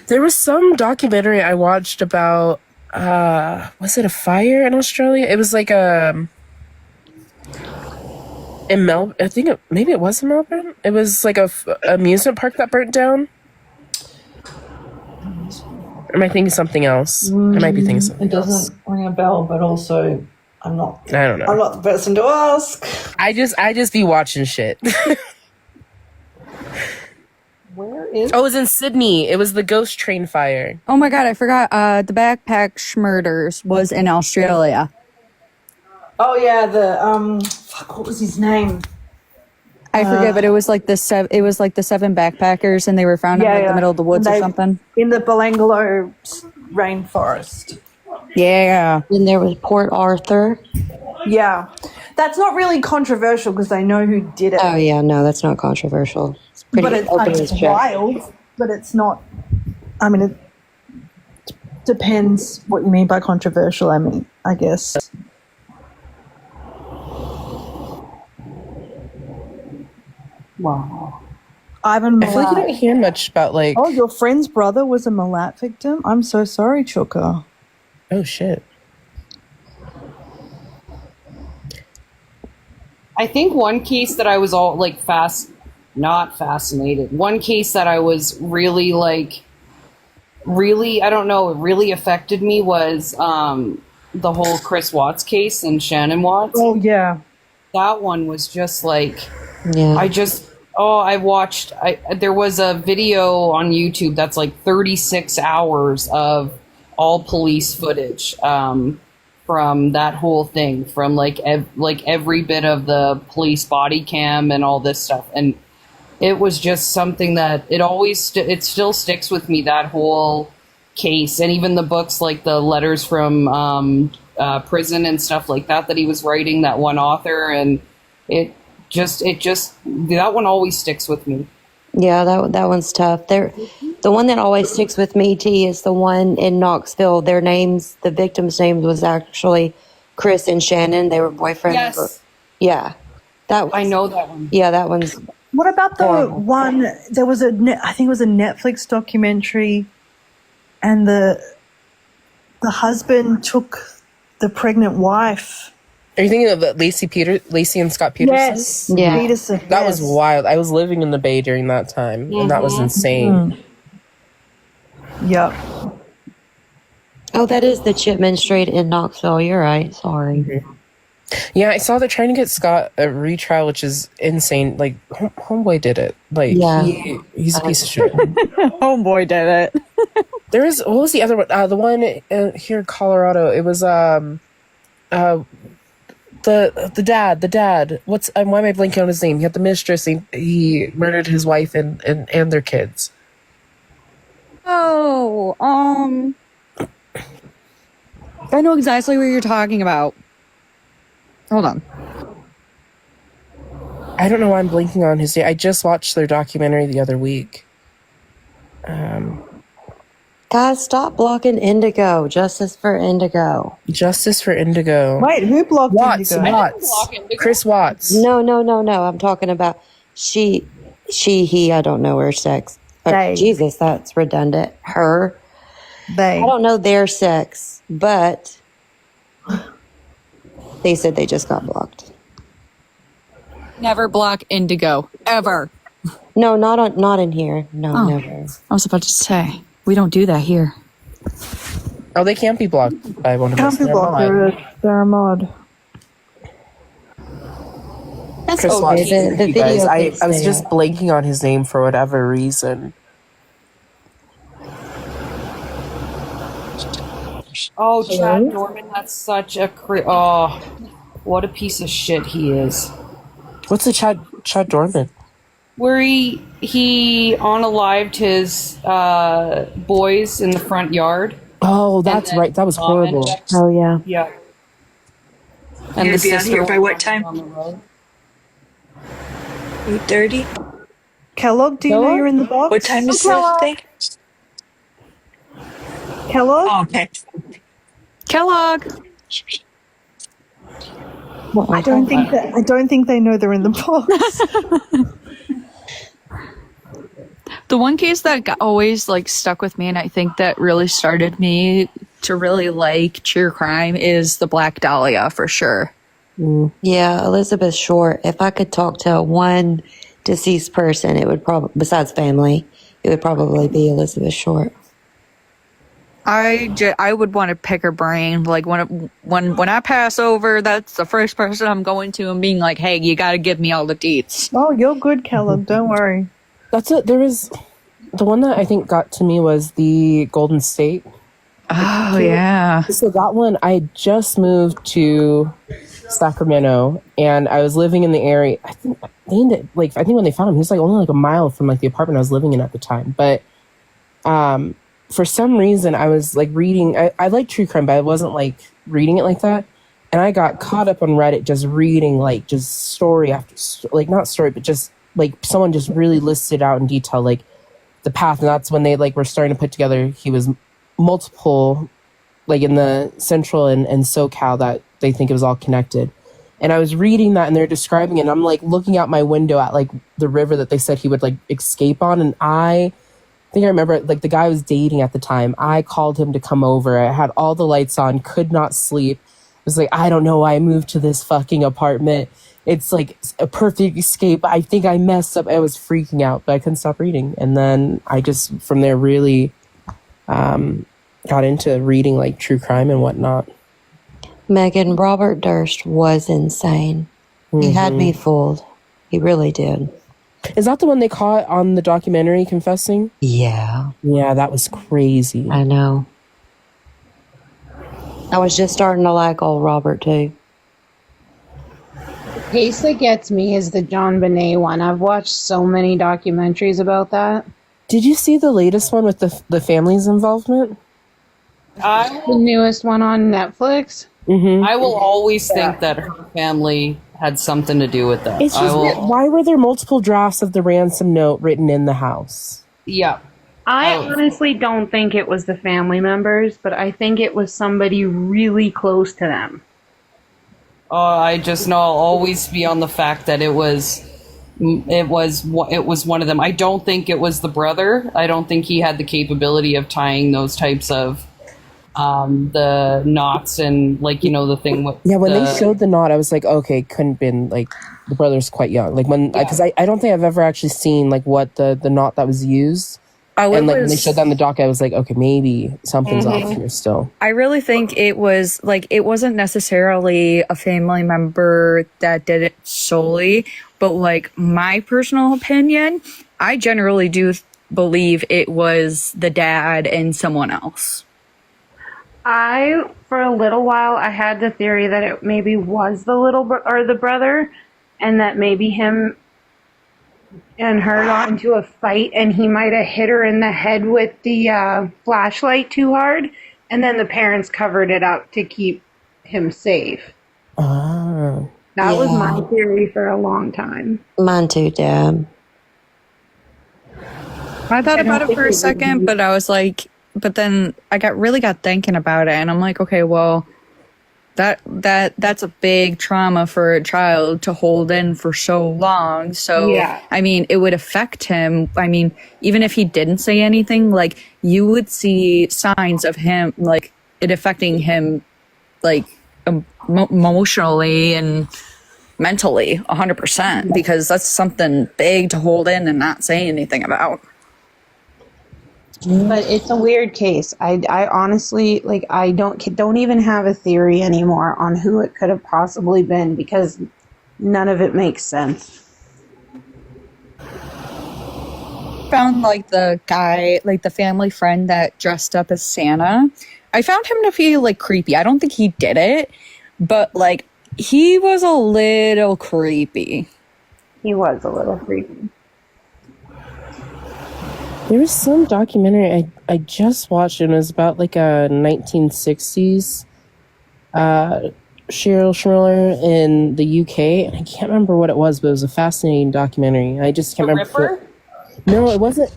There was some documentary I watched about, was it a fire in Australia? It was like in Melbourne. I think maybe it was in Melbourne. It was like a amusement park that burnt down. Or am I thinking something else? I might be thinking something it doesn't ring a bell, but also I'm not. I don't know. I'm not the person to ask. I just be watching shit. Where is? Oh, it was in Sydney. It was the ghost train fire. Oh my god, I forgot. The backpack schmurders was in Australia. Oh yeah, fuck, what was his name? I forget, but it was like the seven backpackers, and they were found in the middle of the woods or something. In the Belangolo rainforest. Yeah. And there was Port Arthur. Yeah. That's not really controversial because they know who did it. Oh yeah, no, that's not controversial. It's pretty But it's shut. wild, but it's not. I mean, it depends what you mean by controversial. I mean, I guess. Wow. Ivan Milat. I feel like you don't hear much about like. Oh, your friend's brother was a Milat victim? I'm so sorry, Chuka. Oh, shit. I think one case that I was all like not fascinated. One case that I was really I don't know, it really affected me was the whole Chris Watts case and Shannon Watts. Oh, yeah. That one was just like, Yeah. there was a video on YouTube that's like 36 hours of all police footage from that whole thing, from like every bit of the police body cam and all this stuff. And it was just something that it still sticks with me, that whole case. And even the books, like the letters from prison and stuff like that he was writing, that one author, and it just that one always sticks with me. Yeah, that one's tough. The one that always sticks with me, T, is the one in Knoxville. Their names, the victims' names was actually Chris and Shannon. They were boyfriends. Yes. Yeah. I know that one. Yeah, that one's. What about the horrible. one? There was I think it was a Netflix documentary, and the husband took the pregnant wife. Are you thinking of Lacey and Scott Peterson? Yes. Yeah. Peterson. That was wild. I was living in the Bay during that time, and that was insane. Yep. Oh, that is the Chipman Street in Knoxville. You're right. Sorry. Yeah, I saw they're trying to get Scott a retrial, which is insane. Like, Homeboy did it. Like, Yeah. he's a piece of shit. Homeboy did it. There was, what was the other one? The one here in Colorado. It was the dad. Why am I blanking on his name? He had the mistress. He murdered his wife and their kids. Oh, I know exactly what you're talking about. Hold on. I don't know why I'm blanking on his name. I just watched their documentary the other week. Guys, stop blocking Indigo. Justice for Indigo. Justice for Indigo. Wait, who blocked Indigo? Watts. Chris Watts. No. I'm talking about she, he, I don't know her sex. They. Jesus, that's redundant. Her. They. I don't know their sex, but they said they just got blocked. Never block Indigo. Ever. No, not in here. No, never. I was about to say, we don't do that here. Oh, they can't be blocked by one of us. Can't be blocked. They're a mod. That's Chris Watts. The You guys, video I thinks was they just are. blanking on his name for whatever reason. Oh, Chad Dorman, that's such a oh, what a piece of shit he is. What's the Chad Dorman? Where he unalived his boys in the front yard. Oh, that's right. That was horrible. Oh, yeah. Yeah. And And you'd be out here by what time? 8:30. Kellogg, do you know you're in the box? What time is the thing? Kellogg? Oh, okay. Kellogg. I don't think they know they're in the box. The one case that always like stuck with me, and I think that really started me to really like true crime, is the Black Dahlia for sure. Yeah, Elizabeth Short. If I could talk to one deceased person, it would probably, besides family, it would probably be Elizabeth Short. I would want to pick her brain. Like when I pass over, that's the first person I'm going to and being like, "Hey, you got to give me all the deets." Oh, you're good, Caleb. Don't worry. That's it. There was the one that I think got to me was the Golden State. Oh yeah. So that one, I just moved to Sacramento, and I was living in the area. I think when they found him, he was like only like a mile from like the apartment I was living in at the time. But for some reason, I was like reading. I like true crime, but I wasn't like reading it like that. And I got caught up on Reddit just reading like just story after like not story, but just like someone just really listed out in detail like the path. And that's when they like were starting to put together. He was multiple, like in the Central and SoCal, that they think it was all connected. And I was reading that and they're describing it, and I'm like looking out my window at like the river that they said he would like escape on. And I think I remember like the guy I was dating at the time, I called him to come over. I had all the lights on, could not sleep. I was like, I don't know why I moved to this fucking apartment. It's like a perfect escape. I think I messed up. I was freaking out, but I couldn't stop reading. And then I just, from there, really got into reading like true crime and whatnot. Megan, Robert Durst was insane. He had me fooled. He really did. Is that the one they caught on the documentary confessing? Yeah. Yeah, that was crazy. I know. I was just starting to like old Robert too. The case that gets me is the John Bonet one. I've watched so many documentaries about that. Did you see the latest one with the family's involvement? The newest one on Netflix? I will always think that her family had something to do with that. It's just why were there multiple drafts of the ransom note written in the house? Yeah. I honestly don't think it was the family members, but I think it was somebody really close to them. I just know I'll always be on the fact that it was one of them. I don't think it was the brother. I don't think he had the capability of tying those types of the knots and like the thing with when they showed the knot, I was like, okay, couldn't been like the brother's quite young. Like when because I don't think I've ever actually seen like what the knot that was used. And like when they showed down the dock, I was like, okay, maybe something's off here still. I really think it was like it wasn't necessarily a family member that did it solely, but like my personal opinion, I generally do believe it was the dad and someone else. For a little while, I had the theory that it maybe was the brother, and that maybe him and her got into a fight, and he might have hit her in the head with the flashlight too hard, and then the parents covered it up to keep him safe. Oh. That was my theory for a long time. Mine too, Dad. I thought about it for a second, but I was like, but then I got thinking about it, and I'm like, okay, well, that's a big trauma for a child to hold in for so long. So, I mean, it would affect him. I mean, even if he didn't say anything, like you would see signs of him, like it affecting him, like emotionally and mentally 100%, because that's something big to hold in and not say anything about. But it's a weird case. I honestly, like, I don't even have a theory anymore on who it could have possibly been, because none of it makes sense. Found like the guy, like the family friend that dressed up as Santa. I found him to be like creepy. I don't think he did it, but like he was a little creepy. He was a little creepy. There was some documentary I just watched, and it was about like a 1960s Cheryl Schmiller in the UK, and I can't remember what it was, but it was a fascinating documentary. I just can't remember. No, it wasn't.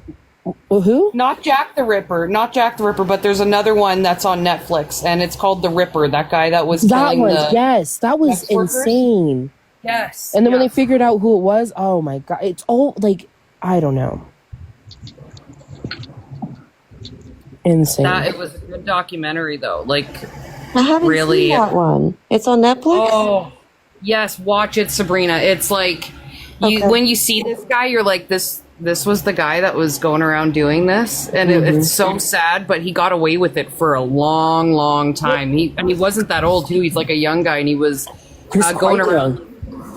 Well, who? Not Jack the Ripper, but there's another one that's on Netflix, and it's called The Ripper. That guy that was killing that was sex workers. insane. Yes. And then when they figured out who it was, oh my god, it's all like, I don't know. Insane. It was a good documentary, though. Like, I haven't really, seen that one. It's on Netflix? Oh, yes, watch it, Sabrina. It's like, when you see this guy, you're like, this was the guy that was going around doing this, and it's so sad, but he got away with it for a long, long time. He wasn't that old, too. He's like a young guy, and he was going around.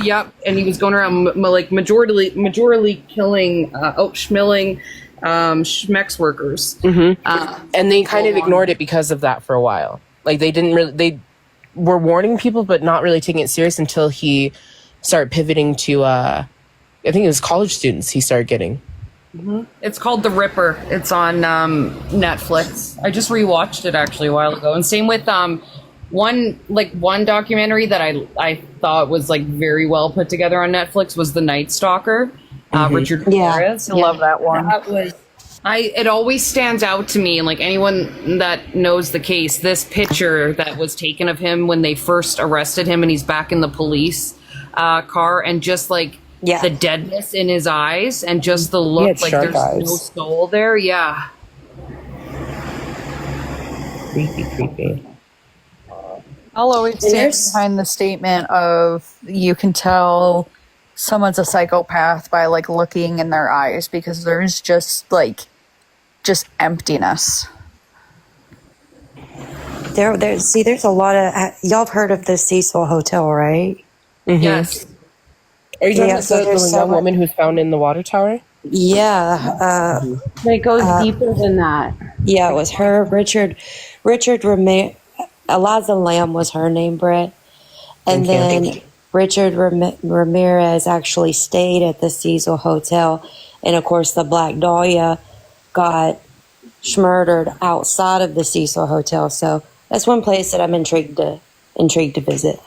Yep, and he was going around like majorly killing, schmilling schmex workers. And they kind of ignored it because of that for a while. Like they didn't really, they were warning people, but not really taking it serious until he started pivoting to, I think it was college students he started getting. It's called The Ripper. It's on Netflix. I just rewatched it actually a while ago. And same with one documentary that I thought was like very well put together on Netflix was The Night Stalker. Richard Ramirez. I love that one. It always stands out to me, and like anyone that knows the case, this picture that was taken of him when they first arrested him, and he's back in the police car, and just like the deadness in his eyes, and just the look like there's no soul there. Yeah, creepy. I'll always stand behind the statement of you can tell someone's a psychopath by like looking in their eyes, because there's just emptiness. There's a lot of y'all have heard of the Cecil Hotel, right? Yes. Are you talking about the young woman who's found in the water tower? Yeah. It goes deeper than that. Yeah, it was her. Richard Ramirez. Eliza Lamb was her name, Brett. And then Richard Ramirez actually stayed at the Cecil Hotel. And of course, the Black Dahlia got murdered outside of the Cecil Hotel. So that's one place that I'm intrigued to visit.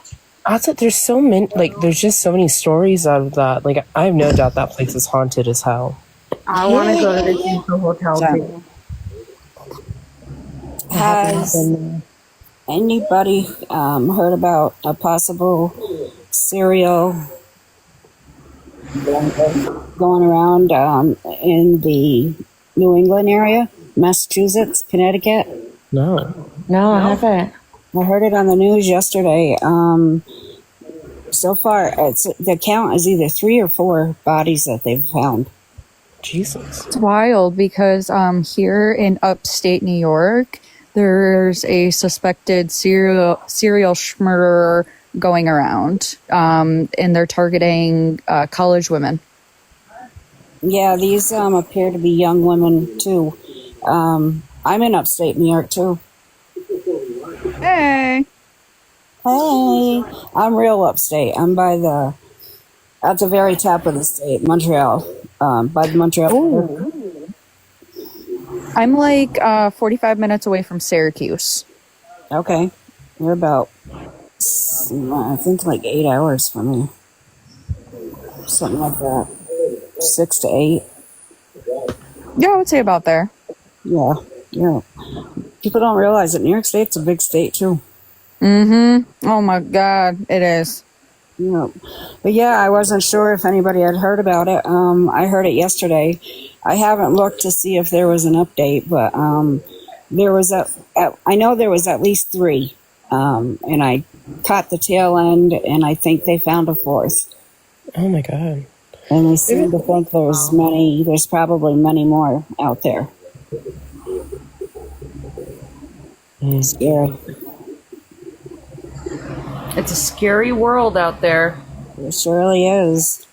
Also, there's so many, there's just so many stories out of that. Like, I have no doubt that place is haunted as hell. I want to go to the Cecil Hotel too. Has anybody heard about a possible serial going around in the New England area, Massachusetts, Connecticut? No, I haven't. I heard it on the news yesterday. So far, the count is either 3 or 4 bodies that they've found. Jesus. It's wild because here in upstate New York, there's a suspected serial murderer going around, and they're targeting college women. Yeah, these appear to be young women, too. I'm in upstate New York, too. Hey. I'm real upstate. I'm at the very top of the state, Montreal, by the Montreal. Ooh. I'm like 45 minutes away from Syracuse. Okay. You're about, I think, like 8 hours from me. Something like that. 6 to 8. Yeah, I would say about there. Yeah. People don't realize that New York State's a big state, too. Oh, my God. It is. Yeah. But yeah, I wasn't sure if anybody had heard about it. I heard it yesterday. I haven't looked to see if there was an update, but there was I know there was at least 3, and I caught the tail end, and I think they found a 4th. Oh my God! And they seem to think there's probably many more out there. Scary. It's a scary world out there. It surely is.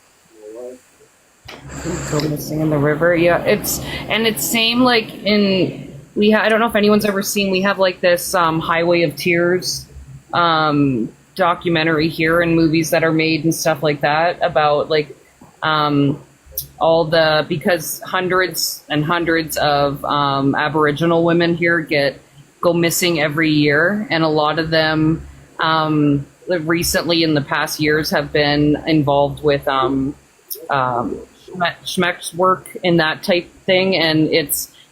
Go missing in the river. Yeah, it's same like in I don't know if anyone's ever seen. We have like this Highway of Tears documentary here, and movies that are made and stuff like that about like because hundreds and hundreds of Aboriginal women here go missing every year, and a lot of them recently in the past years have been involved with Schmeck's work in that type thing, and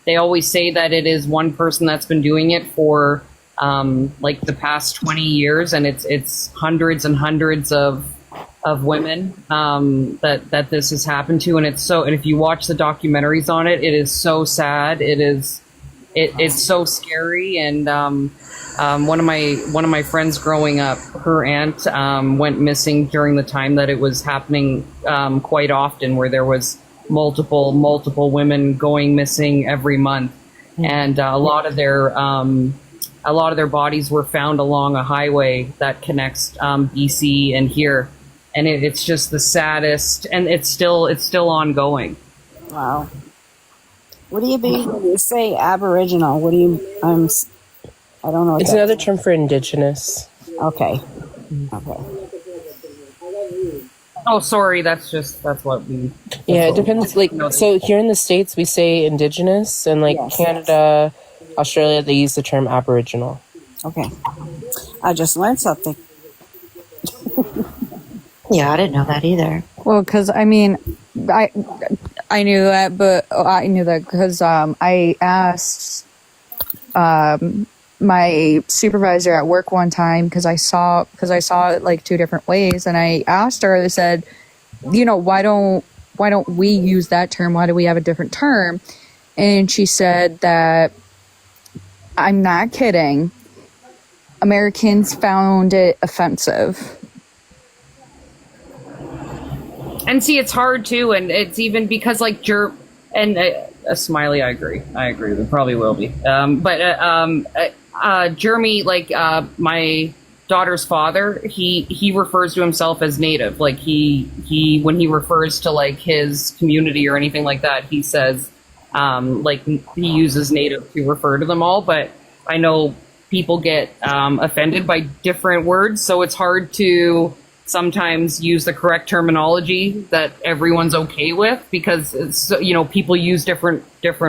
they always say that it is one person that's been doing it for like the past 20 years, and it's hundreds and hundreds of women that this has happened to, and and if you watch the documentaries on it, it is so sad. It's so scary, and one of my friends growing up, her aunt went missing during the time that it was happening quite often, where there was multiple women going missing every month, and a lot of their bodies were found along a highway that connects BC and here, and it's just the saddest, and it's still ongoing. Wow. What do you mean when you say Aboriginal? What do you? I don't know. It's another term for Indigenous. Okay. Oh, sorry. That's what we. Yeah, it depends. Like, so here in the States, we say Indigenous, and like Canada, Australia, they use the term Aboriginal. Okay. I just learned something. Yeah, I didn't know that either. Well, because I mean, I knew that, but I knew that because I asked my supervisor at work one time because I saw it like two different ways, and I asked her. I said, why don't we use that term? Why do we have a different term? And she said that, I'm not kidding, Americans found it offensive. And see, it's hard too, and it's even because like a Smiley, I agree. There probably will be, Jeremy, like my daughter's father, he refers to himself as Native. Like he when he refers to like his community or anything like that, he says like he uses Native to refer to them all. But I know people get offended by different words, so it's hard to sometimes use the correct terminology that everyone's okay with, because it's, people use different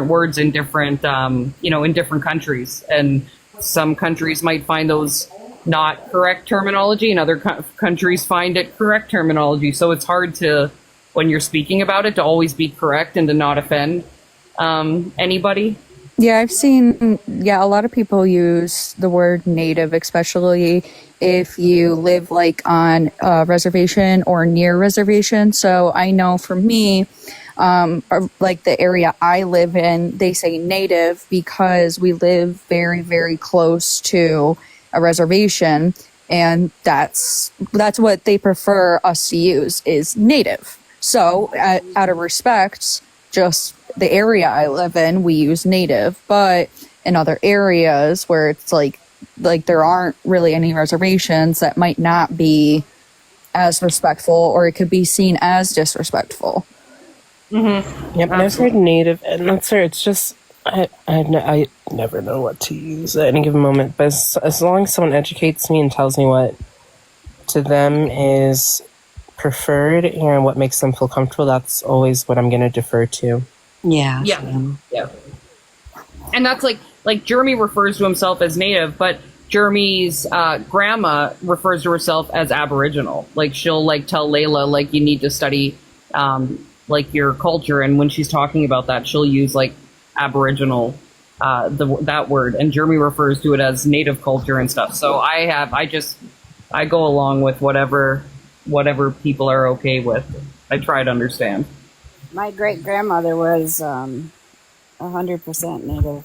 words in different in different countries, and some countries might find those not correct terminology, and other countries find it correct terminology. So it's hard to, when you're speaking about it, to always be correct and to not offend anybody. Yeah, I've seen, a lot of people use the word Native, especially if you live like on a reservation or near reservation. So I know for me, like the area I live in, they say Native because we live very, very close to a reservation, and that's what they prefer us to use is Native. So out of respect, just the area I live in, we use Native, but in other areas where it's like there aren't really any reservations, that might not be as respectful, or it could be seen as disrespectful. Mm-hmm. Yep, I've heard Native, and that's her. It's just I never know what to use at any given moment. But as long as someone educates me and tells me what to them is preferred and what makes them feel comfortable, that's always what I'm going to defer to. Yeah. And that's like Jeremy refers to himself as Native, but Jeremy's grandma refers to herself as Aboriginal. Like she'll like tell Layla like you need to study like your culture, and when she's talking about that, she'll use like Aboriginal that word, and Jeremy refers to it as Native culture and stuff. So I go along with whatever people are okay with. I try to understand. My great grandmother was 100% Native,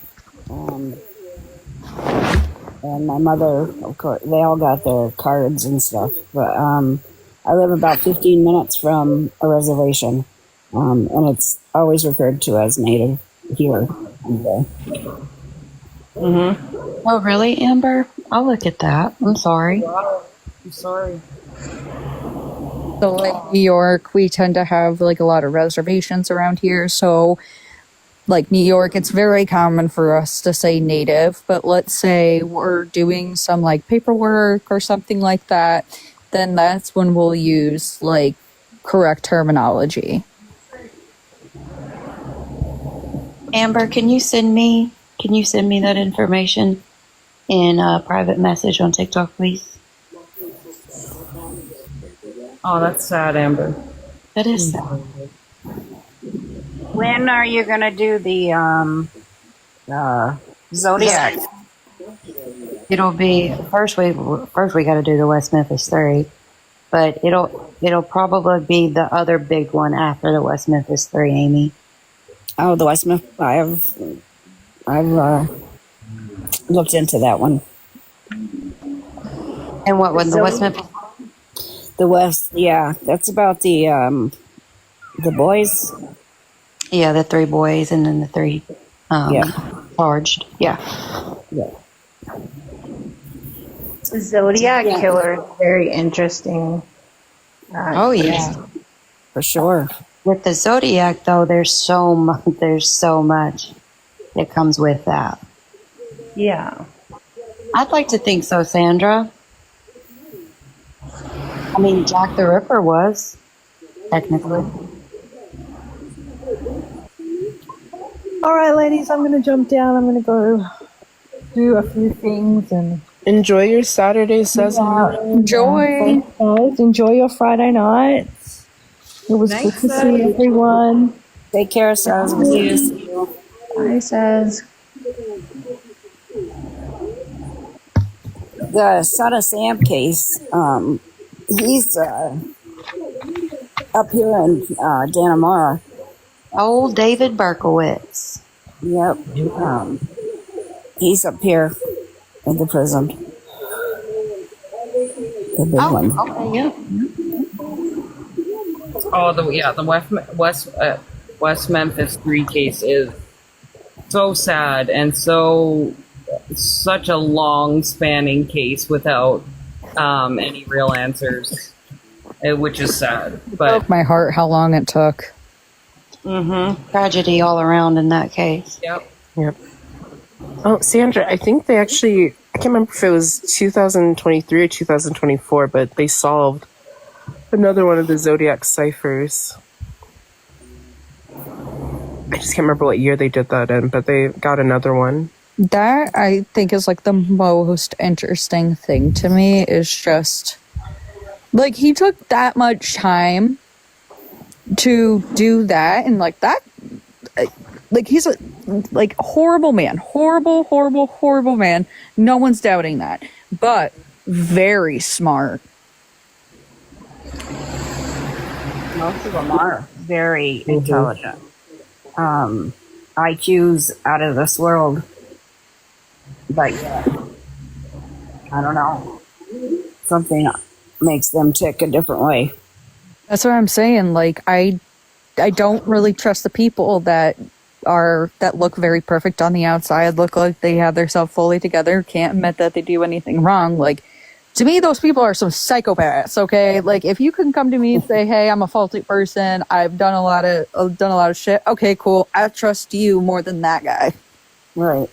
and my mother, of course, they all got their cards and stuff. But I live about 15 minutes from a reservation, and it's always referred to as Native here. Mm-hmm. Oh, really, Amber? I'll look at that. I'm sorry. I'm sorry. So like New York, we tend to have like a lot of reservations around here. So like New York, it's very common for us to say Native, but let's say we're doing some like paperwork or something like that, then that's when we'll use like correct terminology. Amber, can you send me that information in a private message on TikTok, please? Oh, that's sad, Amber. That is sad. When are you gonna do the Zodiac? It'll be first. We got to do the West Memphis 3, but it'll probably be the other big one after the West Memphis 3. Amy. Oh, the West Memphis. I've looked into that one. And what was the West Memphis? The West, yeah, that's about the boys. Yeah, the 3 boys and then the 3 charged. Yeah. The Zodiac Killer is very interesting. Oh yeah, for sure. With the Zodiac though, there's so much that comes with that. Yeah. I'd like to think so, Sandra. I mean, Jack the Ripper was technically. All right, ladies, I'm going to jump down. I'm going to go do a few things and enjoy your Saturday, Cesar. Enjoy. Guys, enjoy your Friday nights. It was good to see everyone. Take care, Saz. We'll see you. Bye, Saz. The Son of Sam case. He's up here in Dannemora. Old David Berkowitz. Yep. He's up here in the prison. The big one. Okay, yeah. Oh, the West Memphis 3 case is so sad and such a long spanning case without any real answers, which is sad. But broke my heart how long it took. Tragedy all around in that case. Yep. Oh, Sandra, I think they actually, I can't remember if it was 2023 or 2024, but they solved another one of the Zodiac ciphers. I just can't remember what year they did that in, but they got another one. That, I think, is like the most interesting thing to me is just, like, he took that much time to do that, and like that, like he's a horrible man, horrible man. No one's doubting that, but very smart. Most of them are very intelligent. IQ's out of this world. But yeah, I don't know. Something makes them tick a different way. That's what I'm saying. Like, I don't really trust the people that look very perfect on the outside, look like they have themselves fully together, can't admit that they do anything wrong. Like, to me, those people are some psychopaths. Okay, like if you can come to me and say, "Hey, I'm a faulty person. I've done a lot of shit." Okay, cool. I trust you more than that guy. Right.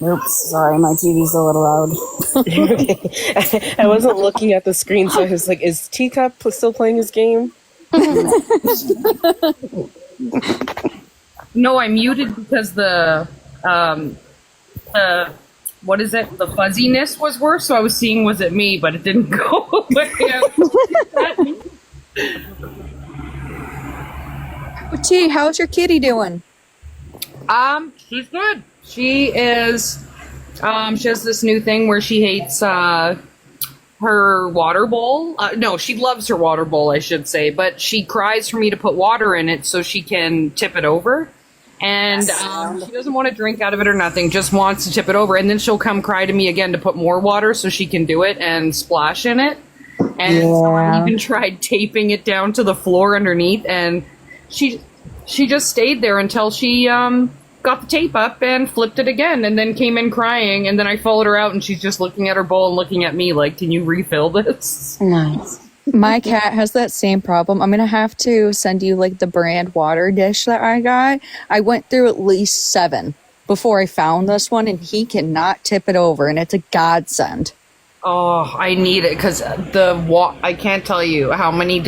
Oops, sorry, my TV's a little loud. Okay. I wasn't looking at the screen, so I was like, is Teacup still playing his game? no, I muted because the what is it? The fuzziness was worse, so I was seeing was it me, but it didn't go away. T, how's your kitty doing? She's good. She is. She has this new thing where she hates her water bowl. No, she loves her water bowl, I should say, but she cries for me to put water in it so she can tip it over. And she doesn't want to drink out of it or nothing, just wants to tip it over. And then she'll come cry to me again to put more water so she can do it and splash in it. And so I even tried taping it down to the floor underneath, and she just stayed there until she got the tape up and flipped it again, and then came in crying, and then I followed her out, and she's just looking at her bowl and looking at me like, can you refill this? Nice. My cat has that same problem. I'm going to have to send you like the brand water dish that I got. I went through at least 7 before I found this one, and he cannot tip it over, and it's a godsend. Oh, I need it because I can't tell you how many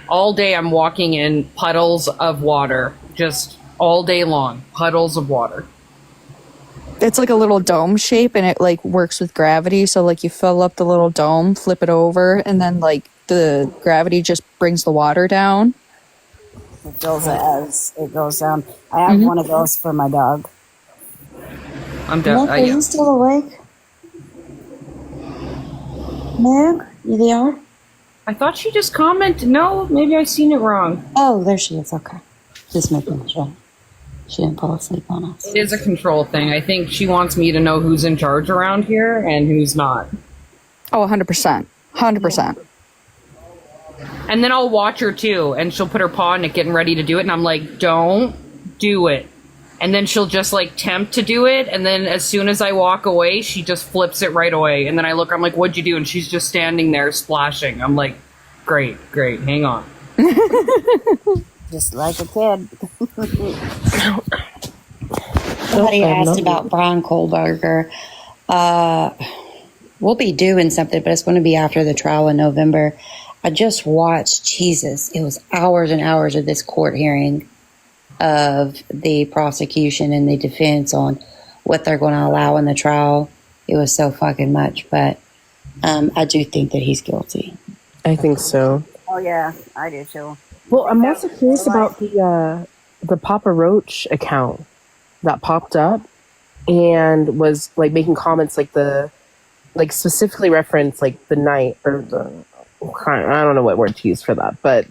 all day I'm walking in puddles of water, just all day long, puddles of water. it's like a little dome shape, and it like works with gravity. So like you fill up the little dome, flip it over, and then like the gravity just brings the water down. It fills it as it goes down. I have one of those for my dog. I'm Nick, done. are you still awake? Nick, you there? I thought she just commented. No, maybe I seen it wrong. Oh, there she is. Okay. Just making sure she didn't fall asleep on us. It is a control thing. I think she wants me to know who's in charge around here and who's not. Oh, 100%. 100%. And then I'll watch her too, and she'll put her paw in it, getting ready to do it, and I'm like, don't do it. And then she'll just like tempt to do it, and then as soon as I walk away, she just flips it right away. And then I look, I'm like, what'd you do? And she's just standing there splashing. I'm like, great, hang on. Just like a kid. Somebody asked about Brian Kohlberger. We'll be doing something, but it's going to be after the trial in November. I just watched, Jesus, it was hours and hours of this court hearing of the prosecution and the defense on what they're going to allow in the trial. It was so fucking much, but I do think that he's guilty. I think so. Oh yeah, I do too. Well, I'm also curious about the Papa Roach account that popped up and was like making comments like specifically referenced like the night or the, I don't know what word to use for that, but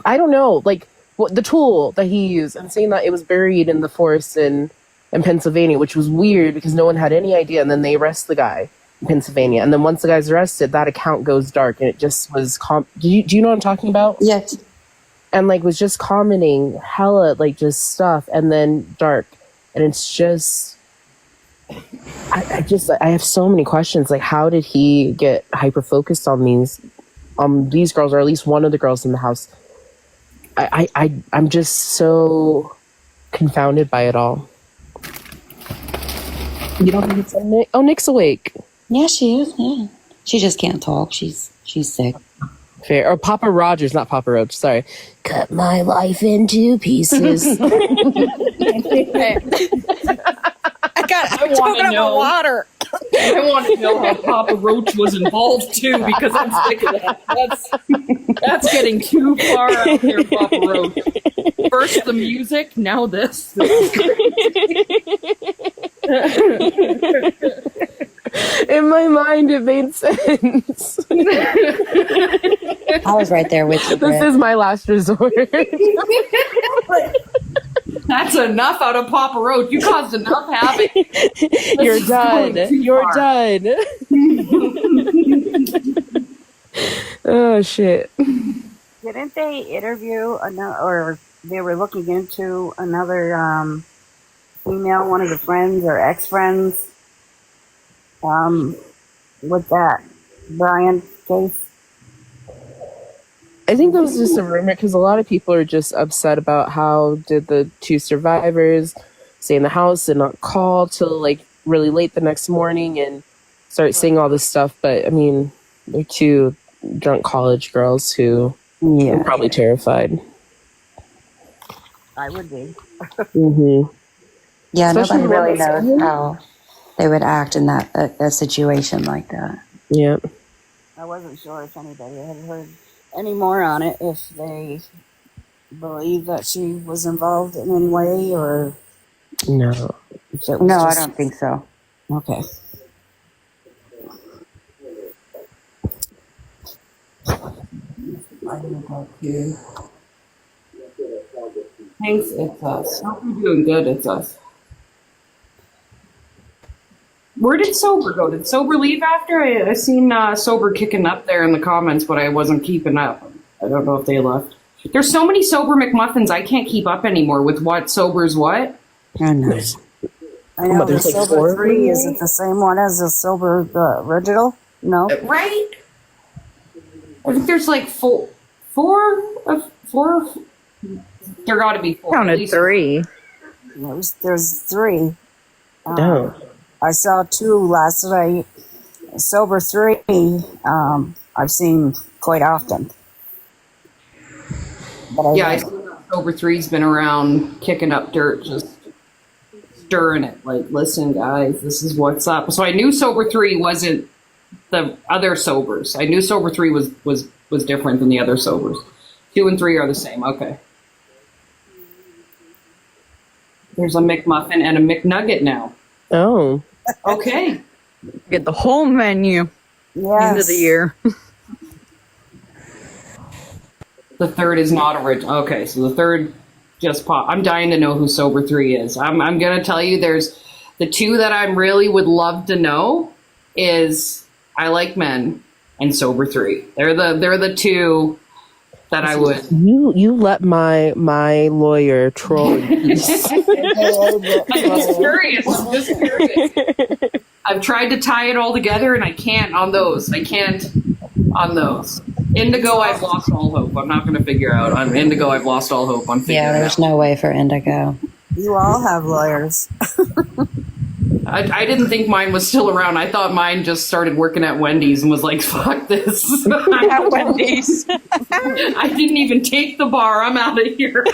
I don't know, like what the tool that he used, and saying that it was buried in the forest in Pennsylvania, which was weird because no one had any idea. And then they arrest the guy in Pennsylvania, and then once the guy's arrested, that account goes dark, and it just was. Do you know what I'm talking about? Yes. And like was just commenting hella like just stuff, and then dark, and it's just. I have so many questions. Like, how did he get hyper focused on these girls, or at least one of the girls in the house? I'm just so confounded by it all. You don't think it's Nick? Oh, Nick's awake. Yeah, she is. Yeah, she just can't talk. She's sick. Fair. Or Papa Rogers, not Papa Roach. Sorry. Cut my life into pieces. I want to know water. I want to know how Papa Roach was involved too, because I'm sick of that. That's getting too far out there, Papa Roach. First the music, now this. In my mind, it made sense. I was right there with you. This is my last resort. That's enough out of Papa Roach. You caused enough havoc. You're done. You're done. Oh, shit. Didn't they interview another, or they were looking into another female, one of the friends or ex-friends, with that Brian case? I think that was just a rumor because a lot of people are just upset about how did the two survivors stay in the house and not call till like really late the next morning and start saying all this stuff. But I mean, they're two drunk college girls who are probably terrified. I would be. Mm-hmm. Yeah, Especially nobody really when knows how they would act in that situation like that. Yeah. I wasn't sure if anybody had heard any more on it, if they believe that she was involved in any way, or no. If it was No, I just- don't think so. Okay. Thanks, it's us. Hope you're doing good, it's us. Where did Sober go? Did Sober leave after? I seen Sober kicking up there in the comments, but I wasn't keeping up. I don't know if they left. There's so many Sober McMuffins, I can't keep up anymore with what Sober's what. I know. I know the Silver 3, is it the same one as the Silver original? No? Right? I think there's like four. There got to be four. Counted 3. There's 3. No. I saw 2 last night. Sober 3, I've seen quite often. But I see that Sober 3's been around kicking up dirt, just stirring it. Like, listen, guys, this is what's up. So I knew sober 3 wasn't the other sobers. I knew sober 3 was different than the other sobers. 2 and 3 are the same. Okay. There's a McMuffin and a McNugget now. Oh. Okay. Get the whole menu. End of the year. The third is not original. Okay, so the third just pop. I'm dying to know who sober 3 is. I'm gonna tell you. There's the 2 that I really would love to know is I Like Men and sober 3. They're the 2 that I would. You let my lawyer troll you. I'm just curious. I've tried to tie it all together and I can't on those. Indigo, I've lost all hope. I'm not going to figure out. On Indigo, I've lost all hope on figuring Yeah, there's out. no way for Indigo. You all have lawyers. I didn't think mine was still around. I thought mine just started working at Wendy's and was like, fuck this. At Wendy's. I didn't even take the bar. I'm out of here.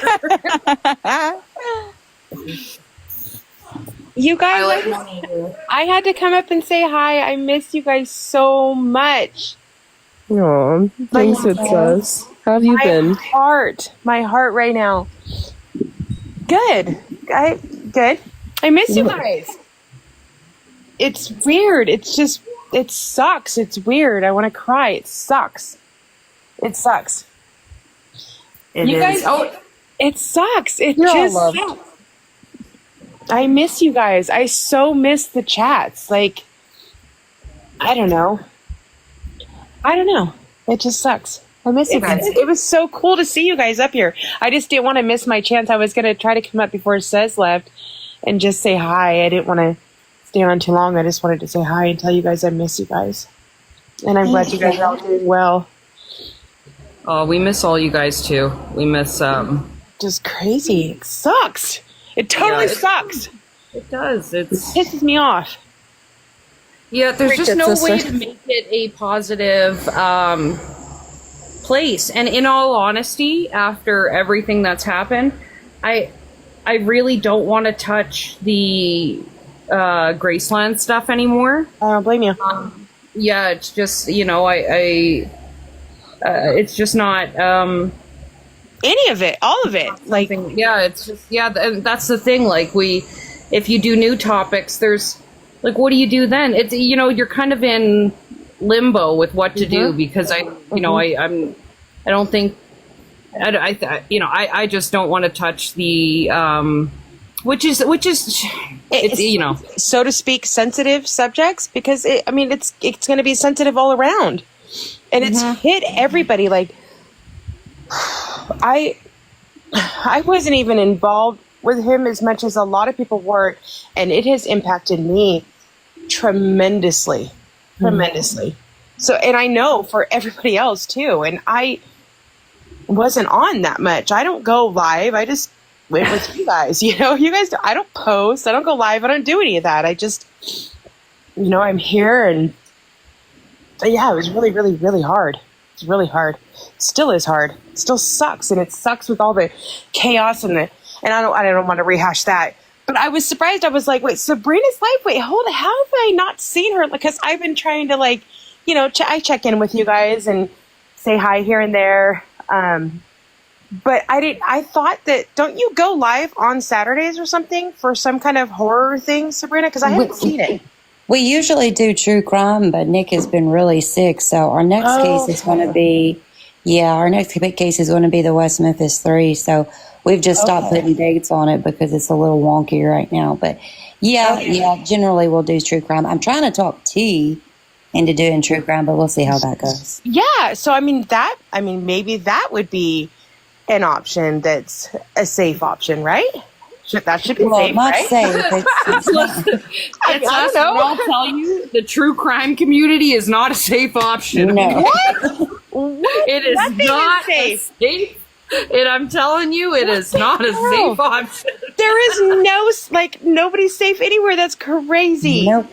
You guys, I had to come up and say hi. I miss you guys so much. Aw, thanks, it's us. How have you been? My heart right now. Good. Good. I miss you guys. It's weird. It sucks. It's weird. I want to cry. It sucks. It sucks. You guys, it sucks. It just sucks. I miss you guys. I so miss the chats. Like, I don't know. It just sucks. I miss you guys. It was so cool to see you guys up here. I just didn't want to miss my chance. I was going to try to come up before Sez left and just say hi. I didn't want to stay on too long. I just wanted to say hi and tell you guys I miss you guys. And I'm glad you guys are all doing well. Oh, we miss all you guys too. We miss just crazy. It sucks. It totally sucks. It does. It pisses me off. Yeah, there's just no way to make it a positive place. And in all honesty, after everything that's happened, I really don't want to touch the Graceland stuff anymore. I don't blame you. Yeah, it's just, it's just not any of it, all of it. Like, yeah, it's just, and that's the thing. Like, if you do new topics, there's like, what do you do then? It's, you're kind of in limbo with what to do because I don't think, I just don't want to touch the, which is, it's so to speak, sensitive subjects because it's going to be sensitive all around, and it's hit everybody. Like, I wasn't even involved with him as much as a lot of people were, and it has impacted me tremendously. So, and I know for everybody else too, and I wasn't on that much. I don't go live. I just went with you guys. You guys, I don't post. I don't go live. I don't do any of that. I just, I'm here, and yeah, it was really, really, really hard. It's really hard. It still is hard. It still sucks, and it sucks with all the chaos and I don't want to rehash that. But I was surprised. I was like, wait, Sabrina's live? Wait, hold on. How have I not seen her? Because I've been trying to I check in with you guys and say hi here and there. But I thought that, don't you go live on Saturdays or something for some kind of horror thing, Sabrina? Because I haven't seen it. We usually do true crime, but Nick has been really sick. So our next case is going to be, our next case is going to be the West Memphis 3. So we've just stopped putting dates on it because it's a little wonky right now. But generally we'll do true crime. I'm trying to talk T into doing true crime, but we'll see how that goes. Yeah. So, maybe that would be an option that's a safe option, right? That should be safe, not right? safe. It's I'll tell you, the true crime community is not a safe option. No. What? It is not safe. And I'm telling you, it is not a safe option. There is nobody's safe anywhere. That's crazy. Nope.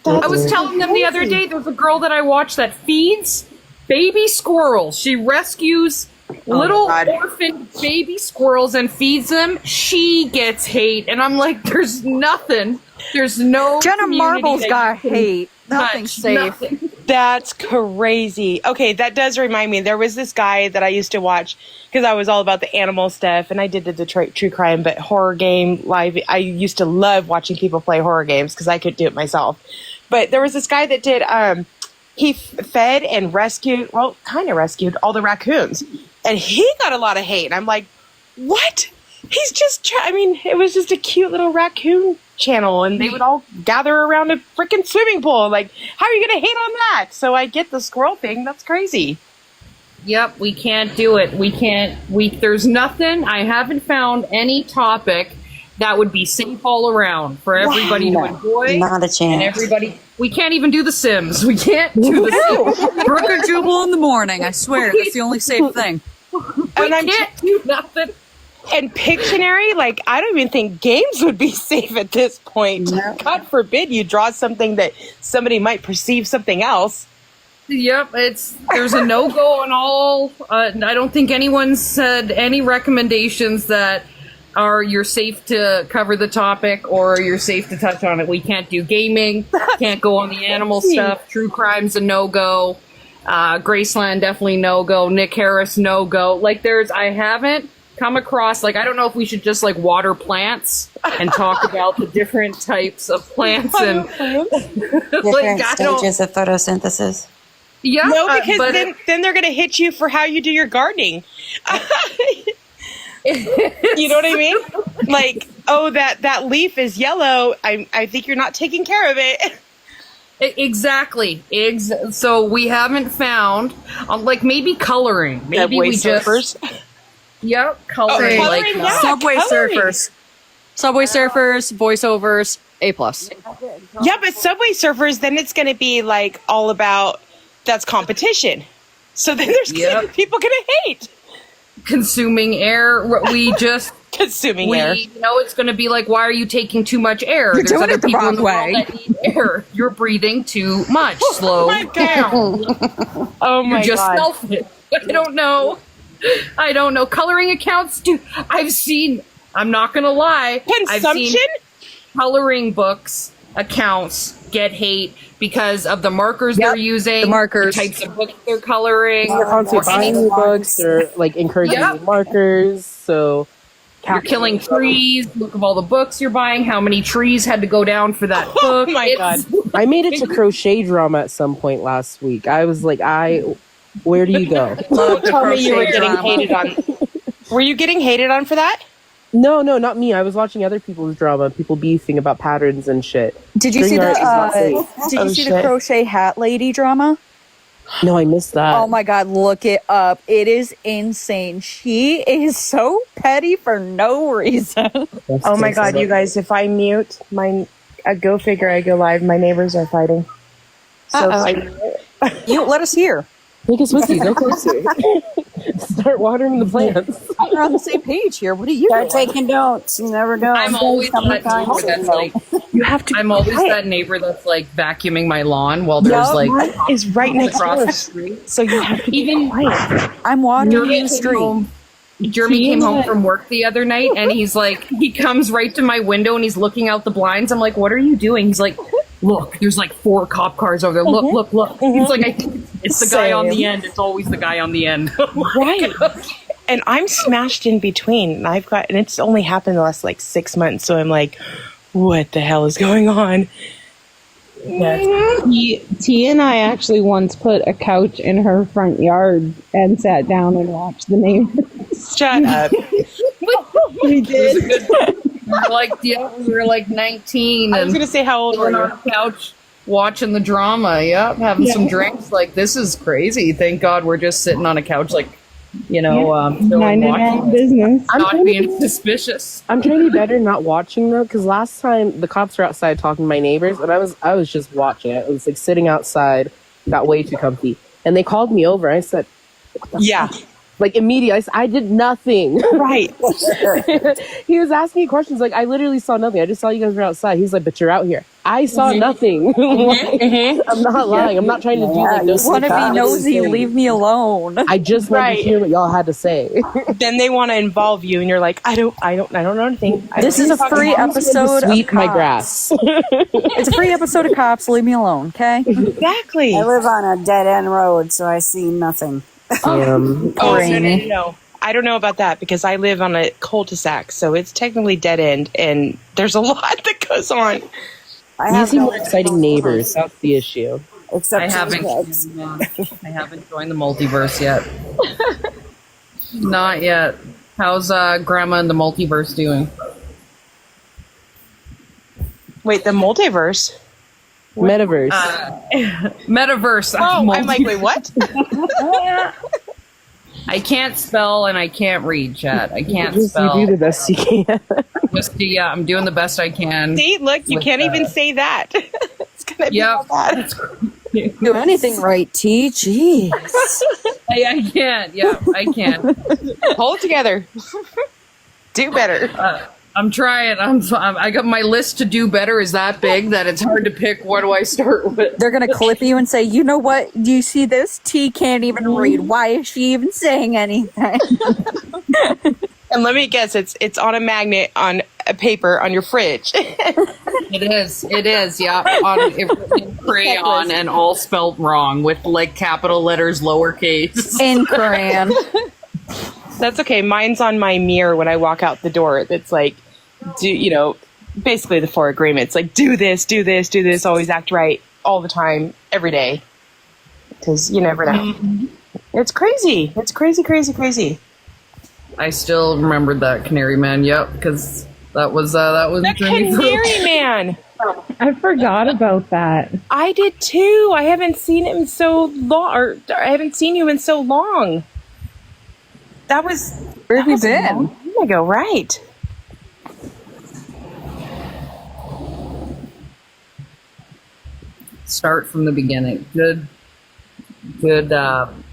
I was telling them the other day, there's a girl that I watch that feeds baby squirrels. She rescues little orphan baby squirrels and feeds them. She gets hate, and I'm like, there's nothing. There's no. Jenna Marbles got hate. Nothing's safe. Nothing. That's crazy. Okay, that does remind me. There was this guy that I used to watch because I was all about the animal stuff, and I did the Detroit True Crime, but horror game live. I used to love watching people play horror games because I could do it myself. But there was this guy that did. He fed and rescued, well, kind of rescued all the raccoons, and he got a lot of hate. And I'm like, what? He's just. I mean, it was just a cute little raccoon channel, and they would all gather around a freaking swimming pool. Like, how are you gonna hate on that? So I get the squirrel thing. That's crazy. Yep, we can't do it. We can't. There's nothing. I haven't found any topic that would be safe all around for everybody to enjoy. Not a chance. And everybody. We can't even do The Sims. We can't do The Sims. Brooke and Jubal in the morning. I swear, that's the only safe thing. We can't do nothing. And Pictionary, like, I don't even think games would be safe at this point. No. God forbid you draw something that somebody might perceive something else. Yep, there's a no-go on all. I don't think anyone said any recommendations that you're safe to cover the topic or you're safe to touch on it. We can't do gaming, can't go on the animal stuff. True crime's a no-go. Graceland, definitely no-go. Nick Harris, no-go. Like, I haven't come across, like, I don't know if we should just, like, water plants and talk about the different types of plants and different stages of photosynthesis. Yeah, no, because then they're going to hit you for how you do your gardening. You know what I mean? Like, oh, that leaf is yellow. I think you're not taking care of it. Exactly. So we haven't found, like, coloring. Maybe we surfers. Yep, coloring. Coloring, yeah, Subway coloring. Surfers. Subway Surfers, voiceovers, A+. Yeah, but Subway Surfers, then it's going to be, like, all about, that's competition. So then there's people going to hate. Consuming air. We just... Consuming air. You know, it's going to be like, why are you taking too much air? You're There's doing other it the people in wrong the world way. that need air. You're breathing too much. Slow down. Oh my You're just God. selfish. I don't know. Coloring accounts do. I've seen. I'm not gonna lie. I've Consumption? seen coloring books accounts get hate because of the markers they're using, the markers, types of books they're coloring. They're constantly buying new books. They're like encouraging new markers. So you're killing trees. Look of all the books you're buying. How many trees had to go down for that book? Oh my God! I made it to crochet drama at some point last week. I was like, where do you go? Don't tell me you were getting hated on. Were you getting hated on for that? No, not me. I was watching other people's drama, people beefing about patterns and shit. Did you see the crochet hat lady drama? No, I missed that. Oh my God, look it up. It is insane. She is so petty for no reason. Oh my God, you guys, if I mute my go figure, I go live, my neighbors are fighting. So You let us hear. Make us whiskey, go closer. Start watering the plants. We're on the same page here. What are you Start doing? taking notes. You never know. I'm always that neighbor that's like, you have to. I'm always that neighbor that's like vacuuming my lawn while there's like is right next across door. the street. So you have to Even I'm watching Jeremy the street. Jeremy came home from work the other night and he's like, he comes right to my window and he's looking out the blinds. I'm like, what are you doing? He's like, look, there's like 4 cop cars over there. Look. He's like, I think it's the guy on the end. It's always the guy on the end. Right. And I'm smashed in between. And it's only happened the last like 6 months. So I'm like, what the hell is going on? T and I actually once put a couch in her front yard and sat down and watched the neighbors. Shut up. We did. We were like 19. I was going to say, how old were on you? our couch watching the drama. Yep, having some drinks. Like, this is crazy. Thank God we're just sitting on a couch, like, minding our business. Not being suspicious. I'm trying to be better not watching though, because last time the cops were outside talking to my neighbors, and I was just watching it. I was like sitting outside, got way too comfy, and they called me over. I said, "What the fuck?" Like immediately, I did nothing. Right. He was asking me questions like, I literally saw nothing. I just saw you guys were outside. He's like, but you're out here. I saw nothing. Like, I'm not lying. I'm not trying to do like you those. want to be nosy? Leave me alone. I just wanted to hear what y'all had to say. Then they want to involve you, and you're like, I don't know anything. This is a free episode of Sweep my Cops. grass. It's a free episode of Cops. Leave me alone, okay? Exactly. I live on a dead end road, so I see nothing. No. I don't know about that because I live on a cul-de-sac, so it's technically dead end, and there's a lot that goes on. You see more exciting neighbors. That's the issue. Except I haven't joined the multiverse yet. Not yet. How's Grandma in the multiverse doing? Wait, the multiverse? Metaverse. Metaverse. Oh, I'm like, wait, what? I can't spell and I can't read, chat. I can't spell. You do the best you can. Yeah, I'm doing the best I can. See, look, you can't even say that. It's gonna be all bad. Do anything right, T. Jeez. I can't. Yeah, I can't. Hold it together. Do better. I'm trying. I got my list to do better is that big that it's hard to pick. What do I start with? They're going to clip you and say, you know what? Do you see this? T can't even read. Why is she even saying anything? And let me guess, it's on a magnet on a paper on your fridge. It is, yeah. In crayon and all spelt wrong with like capital letters, lowercase. In crayon. That's okay. Mine's on my mirror when I walk out the door. That's like, basically the 4 agreements. Like, do this, always act right, all the time, every day. Because you never know. It's crazy. It's crazy. I still remembered that Canary Man. Yep, because that was The Canary Man. I forgot about that. I did too. I haven't seen him so long, or I haven't seen you in so long. That was where have you been? A long time ago, right? Start from the beginning. Good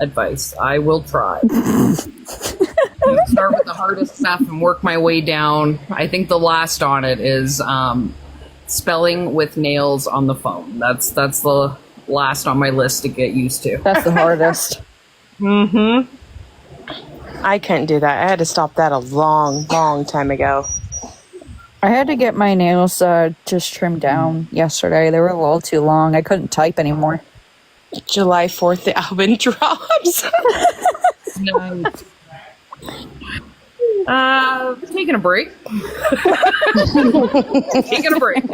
advice. I will try. Start with the hardest stuff and work my way down. I think the last on it is spelling with nails on the phone. That's the last on my list to get used to. That's the hardest. I couldn't do that. I had to stop that a long time ago. I had to get my nails just trimmed down yesterday. They were a little too long. I couldn't type anymore. July 4th, the album drops. Nice. Taking a break. Taking a break.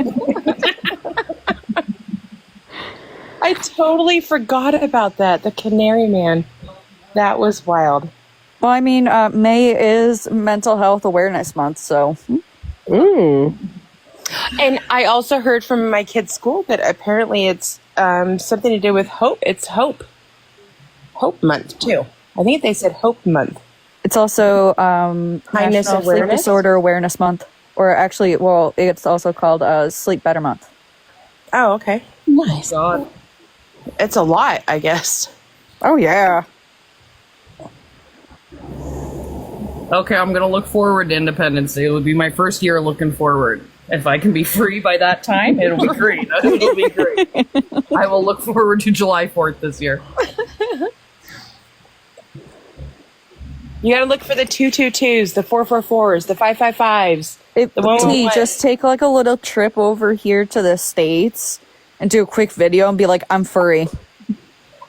I totally forgot about that. The Canary Man. That was wild. Well, I mean, May is Mental Health Awareness Month, so. And I also heard from my kid's school that apparently it's something to do with hope. It's Hope Month, too. I think they said Hope Month. It's also Kindness National Sleep Awareness? Disorder Awareness Month. Or actually, well, it's also called Sleep Better Month. Oh, okay. Nice. God. It's a lot, I guess. Oh, yeah. Okay, I'm gonna look forward to Independence Day. It'll be my first year looking forward. If I can be free by that time, it'll be great. It'll be great. I will look forward to July 4th this year. You gotta look for the 222s, the 444s, the 555s. The 111. Just take like a little trip over here to the States and do a quick video and be like, I'm furry.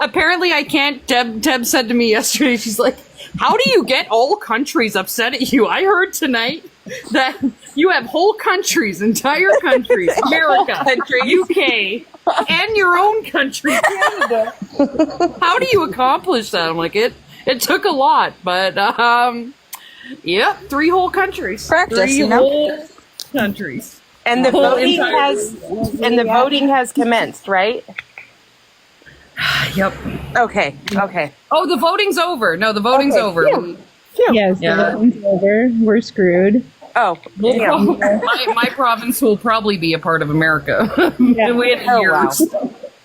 Apparently I can't. Deb said to me yesterday, she's like, how do you get all countries upset at you? I heard tonight that you have whole countries, entire countries, America, UK, and your own country, Canada. How do you accomplish that? I'm like, it took a lot, but yeah, 3 whole countries. Practice, 3 whole countries. And the voting has commenced, right? Yep. Okay. Oh, the voting's over. No, the voting's over. Phew. Yes, Yeah. the voting's over. We're screwed. Oh, yeah. my province will probably be a part of America. Yeah. We had years.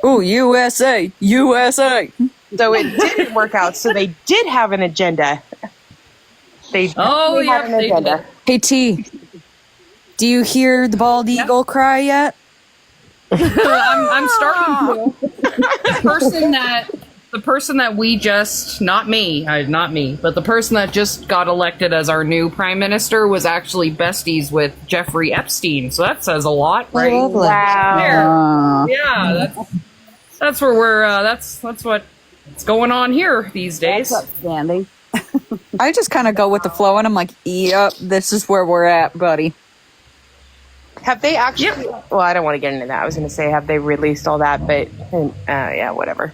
Ooh, USA! USA! So it didn't work out. So they did have an agenda. They definitely had an agenda. Hey T, do you hear the bald eagle cry yet? I'm starting to. The person that we just, not me, but the person that just got elected as our new prime minister was actually besties with Jeffrey Epstein. So that says a lot, right? Lovely. Wow. Yeah, that's where we're. That's what's going on here these days. That's outstanding. I just kind of go with the flow, and I'm like, "Yep, this is where we're at, buddy." Have they actually? Well, I don't want to get into that. I was going to say, have they released all that? But yeah, whatever.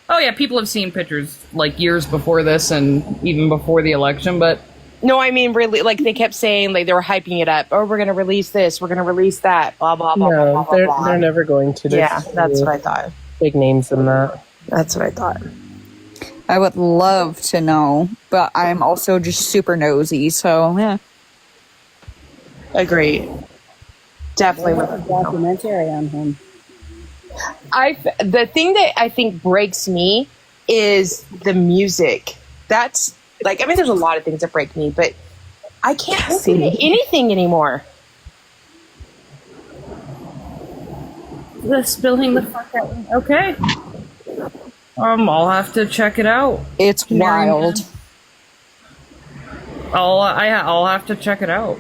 Oh yeah, people have seen pictures like years before this and even before the election, but No, I mean, really, like they kept saying, like they were hyping it up. Oh, we're going to release this. We're going to release that. Blah blah blah. No, blah, blah, they're blah. they're never going to. Yeah, that's what I thought. Big names in that. That's what I thought. I would love to know, but I'm also just super nosy, so yeah. Agreed. Definitely. There's a documentary on him. The thing that I think breaks me is the music. That's like, I mean, there's a lot of things that break me, but I can't listen to anything anymore. the spilling the fuck out. Okay. I'll have to check it out. It's wild. I'll have to check it out.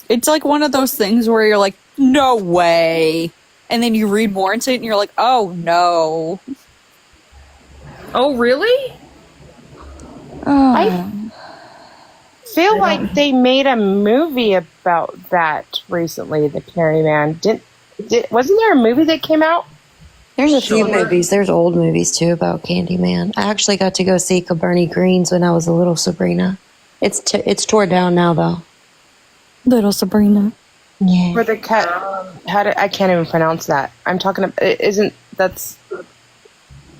It's like one of those things where you're like, no way. And then you read more into it and you're like, oh no. Oh, really? I feel like they made a movie about that recently, The Canary Man. Wasn't there a movie that came out? There's a few movies. There's old movies too about Candyman. I actually got to go see Cabrini Greens when I was a little Sabrina. It's tore down now though. Little Sabrina. Yeah. For the cat, I can't even pronounce that. I'm talking about.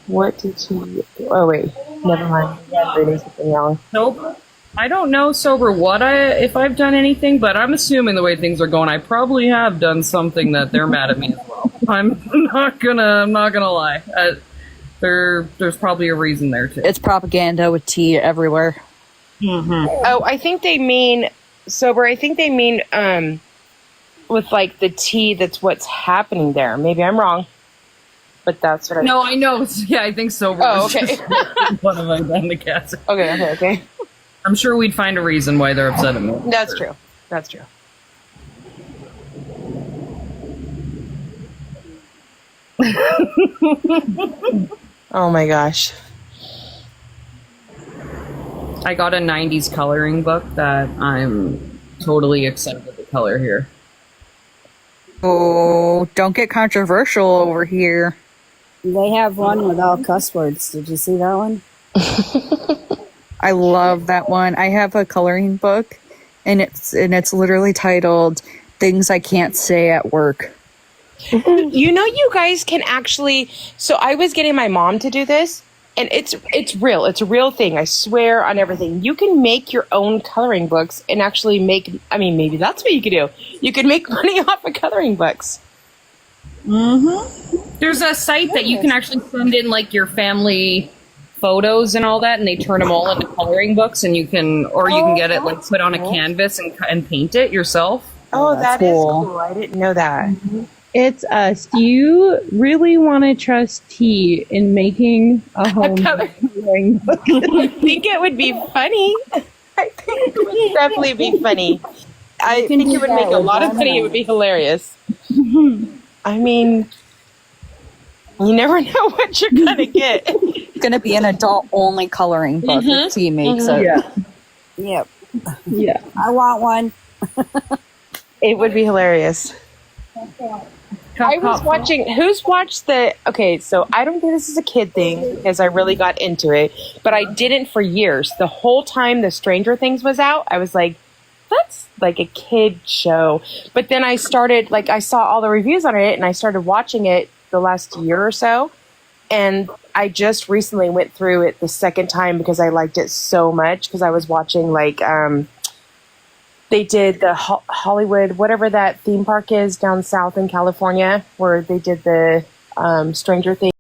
What did she? Oh wait, never mind. I'm reading something wrong. Nope. I don't know sober if I've done anything, but I'm assuming the way things are going, I probably have done something that they're mad at me as well. I'm not gonna lie. There's probably a reason there too. It's propaganda with tea everywhere. Mm-hmm. Oh, I think they mean sober. I think they mean with like the tea. That's what's happening there. Maybe I'm wrong, but that's what I. No, I know. Yeah, I think sober. Oh, okay. What have I done to cats? Okay. I'm sure we'd find a reason why they're upset at me. That's true. That's true. Oh my gosh. I got a 90s coloring book that I'm totally excited to color here. Oh, don't get controversial over here. They have one with all cuss words. Did you see that one? I love that one. I have a coloring book, and it's literally titled "Things I Can't Say at Work." You know, you guys can actually. So I was getting my mom to do this, and it's real. It's a real thing. I swear on everything. You can make your own coloring books and actually make. I mean, maybe that's what you could do. You could make money off of coloring books. Mm-hmm. There's a site that you can actually send in like your family photos and all that, and they turn them all into coloring books, and you can get it like put on a canvas and paint it yourself. Oh, that's cool. I didn't know that. It's us. Do you really want to trust T in making a home coloring book? I think it would be funny. I think it would definitely be funny. I think it would make a lot of money. It would be hilarious. I mean, you never know what you're gonna get. It's gonna be an adult-only coloring book if T makes it. Yeah. Yep. Yeah. I want one. It would be hilarious. I was watching. Who's watched the? Okay, so I don't think this is a kid thing because I really got into it, but I didn't for years. The whole time the Stranger Things was out, I was like, "That's like a kid show." But then I started, like, I saw all the reviews on it, and I started watching it the last year or so, and I just recently went through it the second time because I liked it so much. Because I was watching like they did the Hollywood, whatever that theme park is down south in California, where they did the Stranger Things.